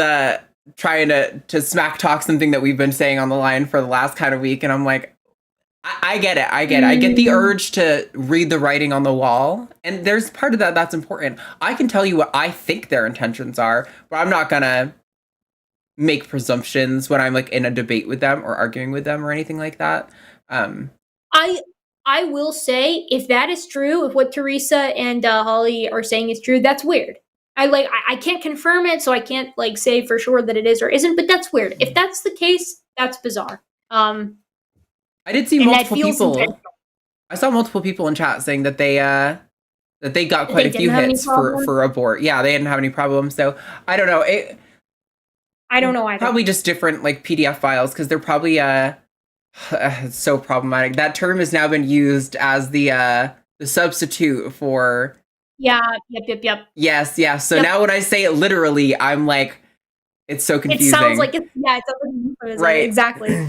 [SPEAKER 2] trying to smack talk something that we've been saying on the line for the last kind of week, and I'm like, I get it. I get the urge to read the writing on the wall, and there's part of that that's important. I can tell you what I think their intentions are, but I'm not gonna make presumptions when I'm like in a debate with them or arguing with them or anything like that.
[SPEAKER 3] I will say, if that is true, if what Teresa and Holly are saying is true, that's weird. I can't confirm it, so I can't like say for sure that it is or isn't, but that's weird. If that's the case, that's bizarre.
[SPEAKER 2] I did see multiple people. I saw multiple people in chat saying that they got quite a few hits for abort. Yeah, they didn't have any problems. So I don't know.
[SPEAKER 3] I don't know either.
[SPEAKER 2] Probably just different like PDF files, because they're probably it's so problematic. That term has now been used as the substitute for.
[SPEAKER 3] Yeah. Yep.
[SPEAKER 2] Yes. Yeah. So now when I say it literally, I'm like, it's so confusing.
[SPEAKER 3] It sounds like it's a euphemism.
[SPEAKER 2] Right.
[SPEAKER 3] Exactly.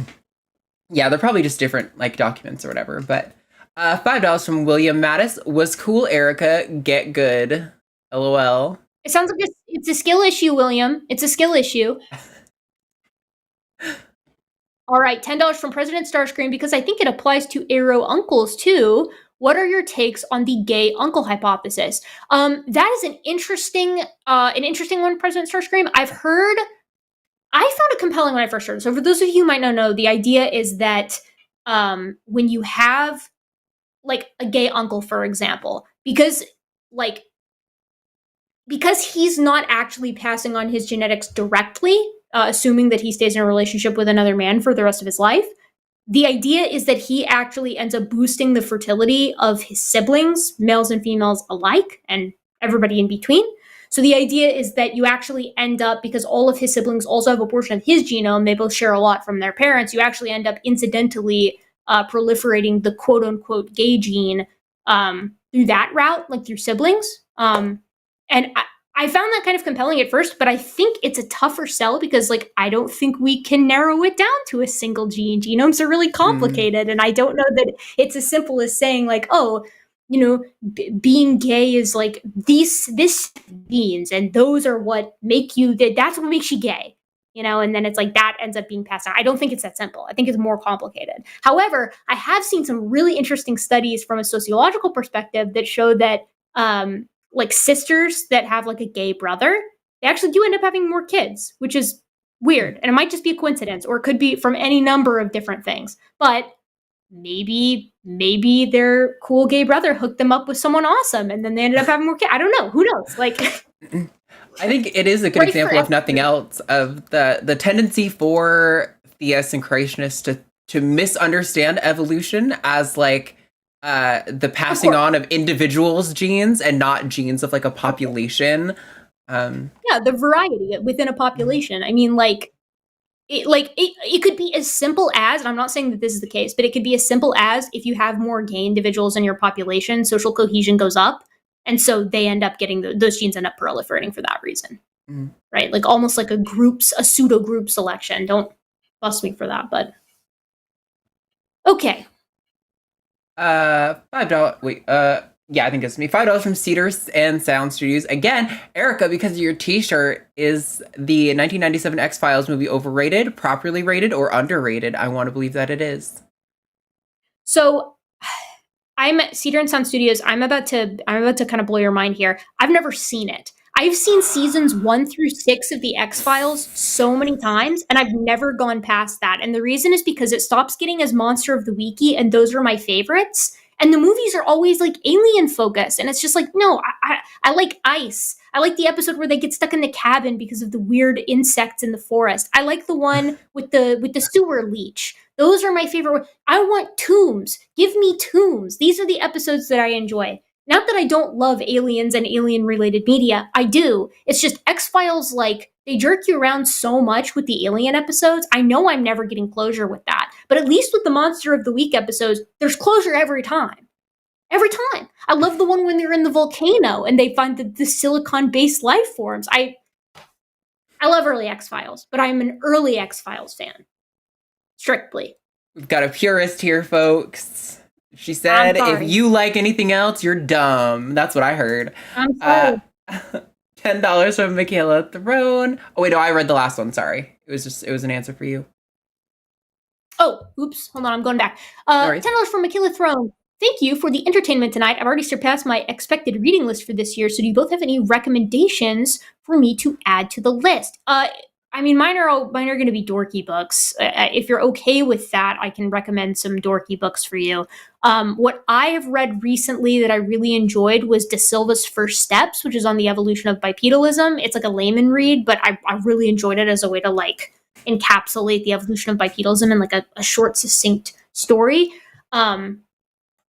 [SPEAKER 2] Yeah, they're probably just different like documents or whatever. But $5 from William Mattis. Was cool, Erika. Get good. LOL.
[SPEAKER 3] It sounds like it's a skill issue, William. It's a skill issue. All right, $10 from President Starscream, because I think it applies to Aero uncles too. What are your takes on the gay uncle hypothesis? That is an interesting one, President Starscream. I found it compelling when I first heard it. So for those of you who might not know, the idea is that when you have like a gay uncle, for example, because he's not actually passing on his genetics directly, assuming that he stays in a relationship with another man for the rest of his life, the idea is that he actually ends up boosting the fertility of his siblings, males and females alike, and everybody in between. So the idea is that you actually end up, because all of his siblings also have a portion of his genome, they both share a lot from their parents, you actually end up incidentally proliferating the quote-unquote gay gene through that route, like through siblings. And I found that kind of compelling at first, but I think it's a tougher sell because, like, I don't think we can narrow it down to a single gene. Genomes are really complicated, and I don't know that it's as simple as saying, like, oh, you know, being gay is like this genes, and those are what make you, that's what makes you gay, you know, and then it's like that ends up being passed on. I don't think it's that simple. I think it's more complicated. However, I have seen some really interesting studies from a sociological perspective that show that, like sisters that have like a gay brother, they actually do end up having more kids, which is weird. And it might just be a coincidence, or it could be from any number of different things. But maybe their cool gay brother hooked them up with someone awesome, and then they ended up having more kids. I don't know. Who knows? Like,
[SPEAKER 2] I think it is a good example, if nothing else, of the tendency for theists and creationists to misunderstand evolution as like the passing on of individuals' genes and not genes of like a population.
[SPEAKER 3] Yeah, the variety within a population. I mean, it could be as simple as, and I'm not saying that this is the case, but it could be as simple as, if you have more gay individuals in your population, social cohesion goes up, and so they end up getting those genes end up proliferating for that reason, right? Like almost like a pseudo group selection. Don't bust me for that, but okay.
[SPEAKER 2] $5. Wait, yeah, I think it's me. $5 from Cedars and Sound Studios. Again, Erika, because of your t-shirt, is the 1997 X-Files movie overrated, properly rated, or underrated? I want to believe that it is.
[SPEAKER 3] So I'm at Cedar and Sound Studios. I'm about to kind of blow your mind here. I've never seen it. I've seen seasons 1 through 6 of the X-Files so many times, and I've never gone past that. And the reason is because it stops getting as Monster of the Weeky, and those are my favorites. And the movies are always like alien focused, and it's just like, no, I like ice. I like the episode where they get stuck in the cabin because of the weird insects in the forest. I like the one with the sewer leech. Those are my favorite. I want tombs. Give me tombs. These are the episodes that I enjoy. Not that I don't love aliens and alien-related media. I do. It's just X-Files, like, they jerk you around so much with the alien episodes. I know I'm never getting closure with that. But at least with the Monster of the Week episodes, there's closure every time. Every time. I love the one when they're in the volcano and they find the silicon-based life forms. I love early X-Files, but I'm an early X-Files fan. Strictly.
[SPEAKER 2] We've got a purist here, folks. She said, if you like anything else, you're dumb. That's what I heard.
[SPEAKER 3] I'm sorry.
[SPEAKER 2] $10 from Michaela Throne. Oh wait, no, I read the last one. Sorry, it was an answer for you.
[SPEAKER 3] Oh, oops. Hold on, I'm going back. $10 from Michaela Throne. Thank you for the entertainment tonight. I've already surpassed my expected reading list for this year, so do you both have any recommendations for me to add to the list? I mean, mine are going to be dorky books. If you're okay with that, I can recommend some dorky books for you. What I have read recently that I really enjoyed was De Silva's First Steps, which is on the evolution of bipedalism. It's like a layman read, but I really enjoyed it as a way to like encapsulate the evolution of bipedalism in like a short, succinct story.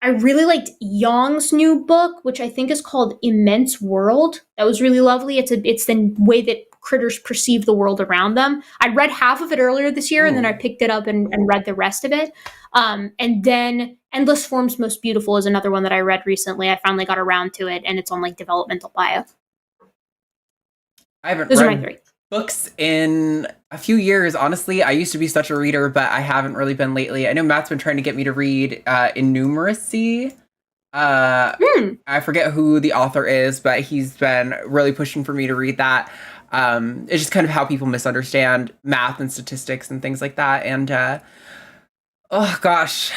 [SPEAKER 3] I really liked Yong's new book, which I think is called Immense World. That was really lovely. It's the way that critters perceive the world around them. I read half of it earlier this year, and then I picked it up and read the rest of it. And then Endless Forms Most Beautiful is another one that I read recently. I finally got around to it, and it's on like developmental bio.
[SPEAKER 2] I haven't
[SPEAKER 3] Those are
[SPEAKER 2] read
[SPEAKER 3] my three
[SPEAKER 2] books in a few years. Honestly, I used to be such a reader, but I haven't really been lately. I know Matt's been trying to get me to read Innumeracy. I forget who the author is, but he's been really pushing for me to read that. It's just kind of how people misunderstand math and statistics and things like that. And oh gosh,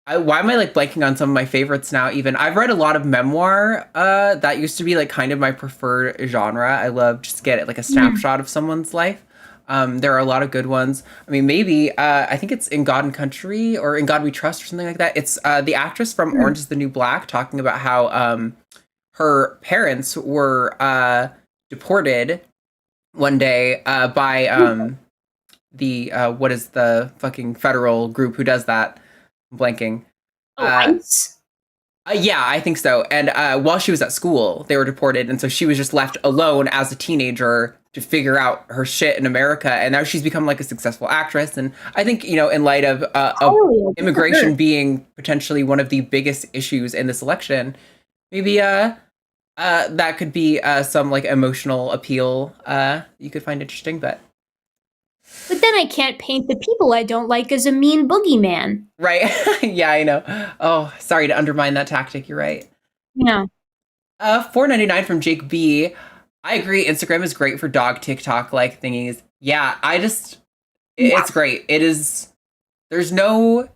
[SPEAKER 2] why am I like blanking on some of my favorites now? Even I've read a lot of memoir. That used to be like kind of my preferred genre. I love just get like a snapshot of someone's life. There are a lot of good ones. I mean, maybe I think it's In God and Country or In God We Trust or something like that. It's the actress from Orange is the New Black talking about how her parents were deported one day by the what is the fucking federal group who does that? I'm blanking.
[SPEAKER 3] ICE?
[SPEAKER 2] Yeah, I think so. And while she was at school, they were deported, and so she was just left alone as a teenager to figure out her shit in America. And now she's become like a successful actress. And I think, you know, in light of immigration being potentially one of the biggest issues in this election, maybe that could be some like emotional appeal you could find interesting. But
[SPEAKER 3] then I can't paint the people I don't like as a mean boogeyman.
[SPEAKER 2] Right. Yeah, I know. Oh, sorry to undermine that tactic. You're right.
[SPEAKER 3] Yeah.
[SPEAKER 2] $4.99 from Jake B. I agree. Instagram is great for dog TikTok like thingies. Yeah, it's great. It is. There's no.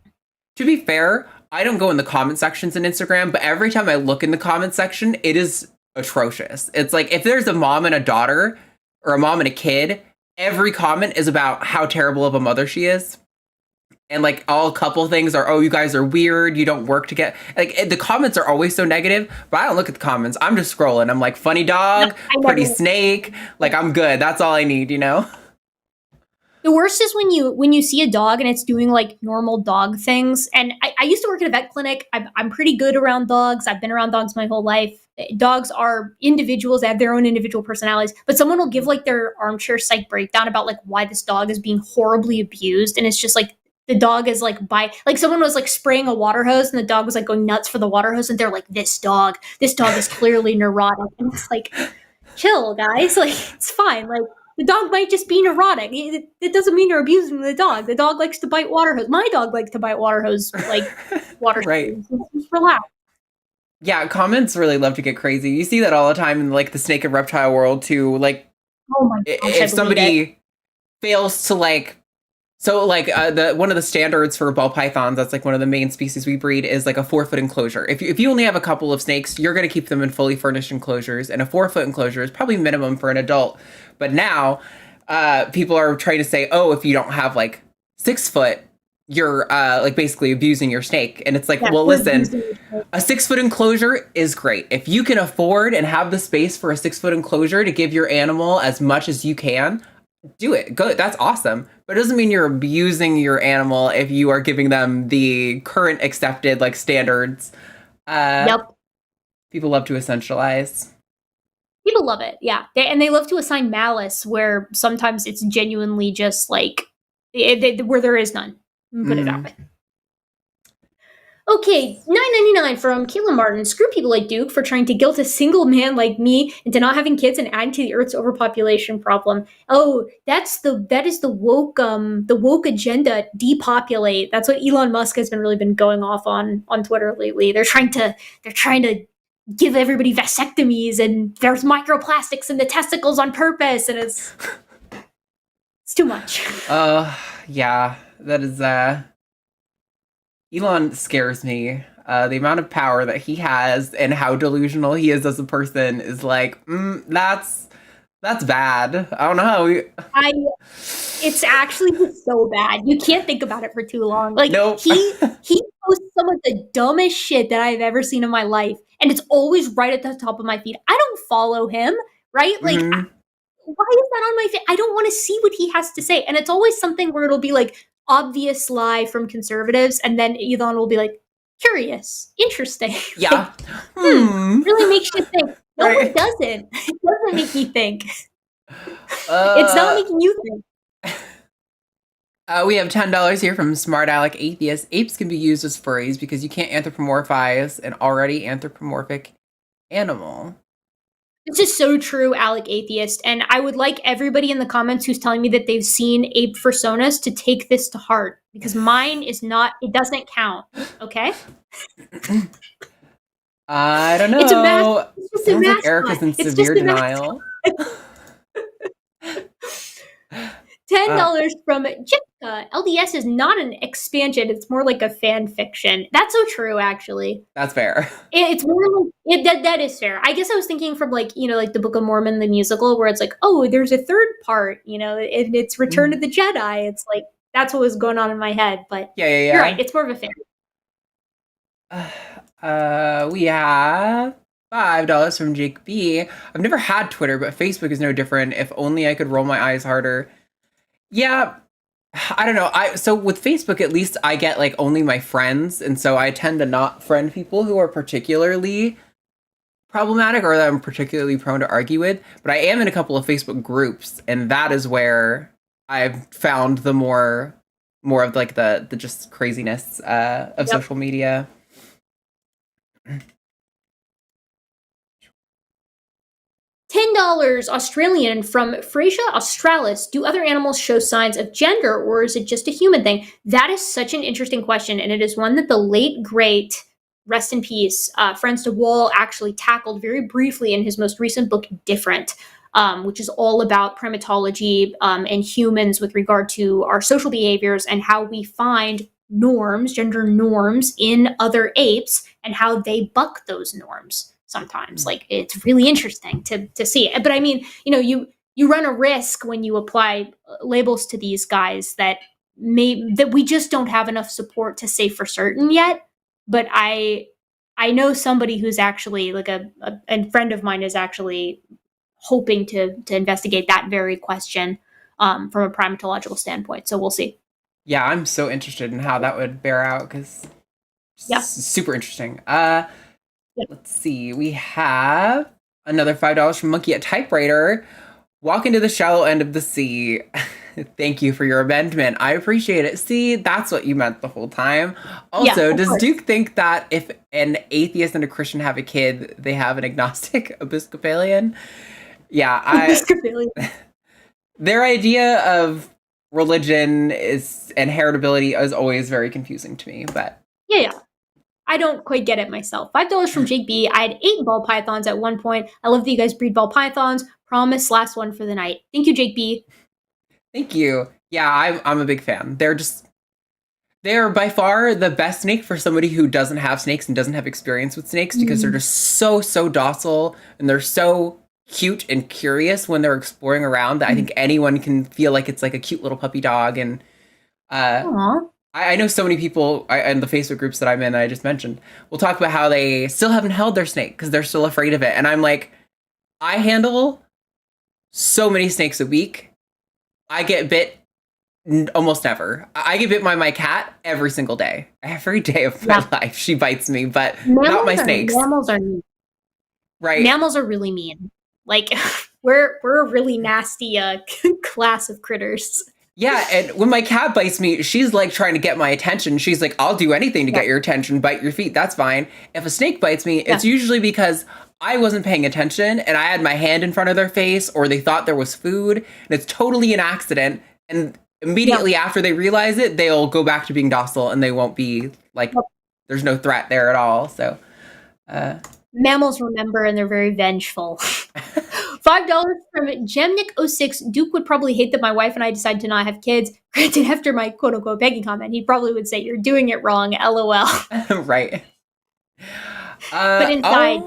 [SPEAKER 2] To be fair, I don't go in the comment sections in Instagram, but every time I look in the comment section, it is atrocious. It's like if there's a mom and a daughter, or a mom and a kid, every comment is about how terrible of a mother she is. And like all couple things are, oh, you guys are weird. You don't work together. Like the comments are always so negative, but I don't look at the comments. I'm just scrolling. I'm like, funny dog, pretty snake. Like I'm good. That's all I need, you know?
[SPEAKER 3] The worst is when you see a dog and it's doing like normal dog things. And I used to work at a vet clinic. I'm pretty good around dogs. I've been around dogs my whole life. Dogs are individuals. They have their own individual personalities. But someone will give like their armchair psych breakdown about like why this dog is being horribly abused. And it's just like the dog is like someone was like spraying a water hose and the dog was like going nuts for the water hose. And they're like, this dog is clearly neurotic. And it's like, chill, guys. Like, it's fine. Like, the dog might just be neurotic. It doesn't mean you're abusing the dog. The dog likes to bite water hose. My dog likes to bite water hose, like water
[SPEAKER 2] right.
[SPEAKER 3] hose. Just relax.
[SPEAKER 2] Yeah, comments really love to get crazy. You see that all the time in like the snake and reptile world too. Like,
[SPEAKER 3] oh my gosh,
[SPEAKER 2] if somebody fails to like, so like one of the standards for ball pythons, that's like one of the main species we breed, is like a 4-foot enclosure. If you only have a couple of snakes, you're going to keep them in fully furnished enclosures, and a 4-foot enclosure is probably minimum for an adult. But now people are trying to say, oh, if you don't have like 6 foot, you're like basically abusing your snake. And it's like, well, listen, a 6-foot enclosure is great. If you can afford and have the space for a 6-foot enclosure to give your animal as much as you can, do it. Good. That's awesome. But it doesn't mean you're abusing your animal if you are giving them the current accepted like standards.
[SPEAKER 3] Yep.
[SPEAKER 2] People love to essentialize.
[SPEAKER 3] People love it. Yeah. They love to assign malice where sometimes it's genuinely just like where there is none. Put it that way. Okay, $9.99 from Kayla Martin. Screw people like Duke for trying to guilt a single man like me into not having kids and adding to the Earth's overpopulation problem. Oh, that is the woke agenda. Depopulate. That's what Elon Musk has been going off on Twitter lately. They're trying to give everybody vasectomies and there's microplastics in the testicles on purpose, and it's too much.
[SPEAKER 2] Yeah, that is Elon scares me. The amount of power that he has and how delusional he is as a person is like, that's bad. I don't know how
[SPEAKER 3] it's actually so bad. You can't think about it for too long. Like,
[SPEAKER 2] nope.
[SPEAKER 3] he posts some of the dumbest shit that I've ever seen in my life, and it's always right at the top of my feed. I don't follow him, right? Like, why is that on my feed? I don't want to see what he has to say. And it's always something where it'll be like obvious lie from conservatives, and then Elon will be like, curious, interesting.
[SPEAKER 2] Yeah.
[SPEAKER 3] Like, really makes you think. No, it doesn't. It doesn't make me think. It's not making you think.
[SPEAKER 2] We have $10 here from Smart Alec Atheist. Apes can be used as furries because you can't anthropomorphize an already anthropomorphic animal.
[SPEAKER 3] This is so true, Alec Atheist. And I would like everybody in the comments who's telling me that they've seen ape personas to take this to heart, because mine is not, it doesn't count. Okay?
[SPEAKER 2] I don't know.
[SPEAKER 3] It's just a
[SPEAKER 2] Sounds like
[SPEAKER 3] mascot.
[SPEAKER 2] Erika's in
[SPEAKER 3] It's just
[SPEAKER 2] severe
[SPEAKER 3] a mascot.
[SPEAKER 2] denial.
[SPEAKER 3] $10 from Jessica. LDS is not an expansion. It's more like a fan fiction. That's so true, actually.
[SPEAKER 2] That's fair.
[SPEAKER 3] It's more like that is fair. I guess I was thinking from like the Book of Mormon, the musical, where it's like, oh, there's a third part. It's Return of the Jedi. It's like that's what was going on in my head. But
[SPEAKER 2] yeah.
[SPEAKER 3] You're right. It's more of a fan.
[SPEAKER 2] We have $5 from Jake B. I've never had Twitter, but Facebook is no different. If only I could roll my eyes harder. Yeah, I don't know. So with Facebook, at least I get like only my friends, and so I tend to not friend people who are particularly problematic or that I'm particularly prone to argue with. But I am in a couple of Facebook groups, and that is where I've found the more of like the just craziness of social media.
[SPEAKER 3] $10 Australian from Frasier Australis. Do other animals show signs of gender, or is it just a human thing? That is such an interesting question, and it is one that the late, great, rest in peace, Franz de Waal actually tackled very briefly in his most recent book, Different, which is all about primatology and humans with regard to our social behaviors and how we find norms, gender norms, in other apes and how they buck those norms. Sometimes, like, it's really interesting to see it. But I mean, you run a risk when you apply labels to these guys that we just don't have enough support to say for certain yet. But I know somebody who's actually like a friend of mine is actually hoping to investigate that very question from a primatological standpoint. So we'll see.
[SPEAKER 2] Yeah, I'm so interested in how that would bear out because super interesting. Let's see. We have another $5 from Monkey at Typewriter. Walk into the shallow end of the sea. Thank you for your amendment. I appreciate it. See, that's what you meant the whole time. Also, does Duke think that if an atheist and a Christian have a kid, they have an agnostic Episcopalian? Yeah,
[SPEAKER 3] Episcopalian.
[SPEAKER 2] Their idea of religion and heritability is always very confusing to me. But
[SPEAKER 3] yeah. I don't quite get it myself. $5 from Jake B. I had 8 ball pythons at one point. I love that you guys breed ball pythons. Promise, last one for the night. Thank you, Jake B.
[SPEAKER 2] Thank you. Yeah, I'm a big fan. They're by far the best snake for somebody who doesn't have snakes and doesn't have experience with snakes because they're just so docile and they're so cute and curious when they're exploring around that I think anyone can feel like it's like a cute little puppy dog. And I know so many people in the Facebook groups that I'm in, I just mentioned, will talk about how they still haven't held their snake because they're still afraid of it. And I'm like, I handle so many snakes a week. I get bit almost never. I get bit by my cat every single day. Every day of my life, she bites me, but not my snakes.
[SPEAKER 3] Mammals are mean.
[SPEAKER 2] Right.
[SPEAKER 3] Mammals are really mean. Like, we're a really nasty class of critters.
[SPEAKER 2] Yeah, and when my cat bites me, she's like trying to get my attention. She's like, I'll do anything to get your attention, bite your feet, that's fine. If a snake bites me, it's usually because I wasn't paying attention and I had my hand in front of their face or they thought there was food and it's totally an accident. And immediately after they realize it, they'll go back to being docile and they won't be like, there's no threat there at all. So,
[SPEAKER 3] Mammals remember and they're very vengeful. $5 from Gemnik06. Duke would probably hate that my wife and I decided to not have kids. Granted, after my quote unquote begging comment, he probably would say, "You're doing it wrong, LOL."
[SPEAKER 2] Right.
[SPEAKER 3] But inside,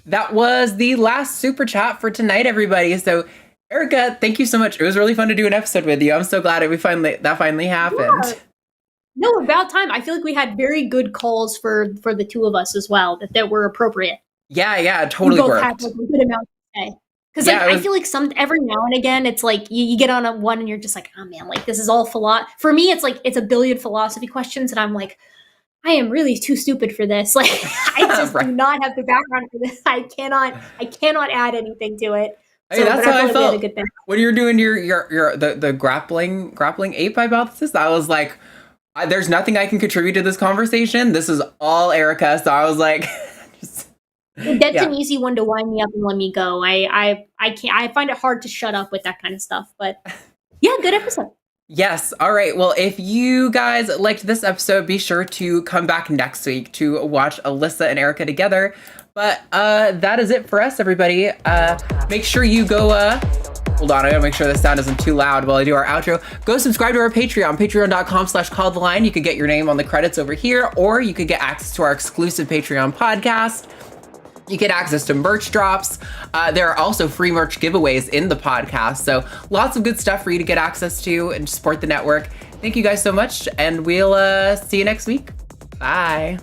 [SPEAKER 2] that was the last super chat for tonight, everybody. So, Erika, thank you so much. It was really fun to do an episode with you. I'm so glad that finally happened.
[SPEAKER 3] Yeah. No, about time. I feel like we had very good calls for the two of us as well, that were appropriate.
[SPEAKER 2] Yeah, totally worked.
[SPEAKER 3] Had like a good amount to say. Because I feel like every now and again, it's like you get on a one and you're just like, oh man, like this is all for me, it's like it's a billion philosophy questions, and I'm like, I am really too stupid for this. Like I just do not have the background for this. I cannot add anything to it.
[SPEAKER 2] So, that's how I felt when you're doing the grappling ape hypothesis. I was like, there's nothing I can contribute to this conversation. This is all Erika. So I was like,
[SPEAKER 3] that's an easy one to wind me up and let me go. I can't. I find it hard to shut up with that kind of stuff. But yeah, good episode.
[SPEAKER 2] Yes. All right. Well, if you guys liked this episode, be sure to come back next week to watch Alyssa and Erika together. But that is it for us, everybody. Make sure you go. Hold on, I gotta make sure the sound isn't too loud while I do our outro. Go subscribe to our Patreon, patreon.com/calltheline. You could get your name on the credits over here, or you could get access to our exclusive Patreon podcast. You get access to merch drops. There are also free merch giveaways in the podcast. So lots of good stuff for you to get access to and support the network. Thank you guys so much, and we'll see you next week. Bye.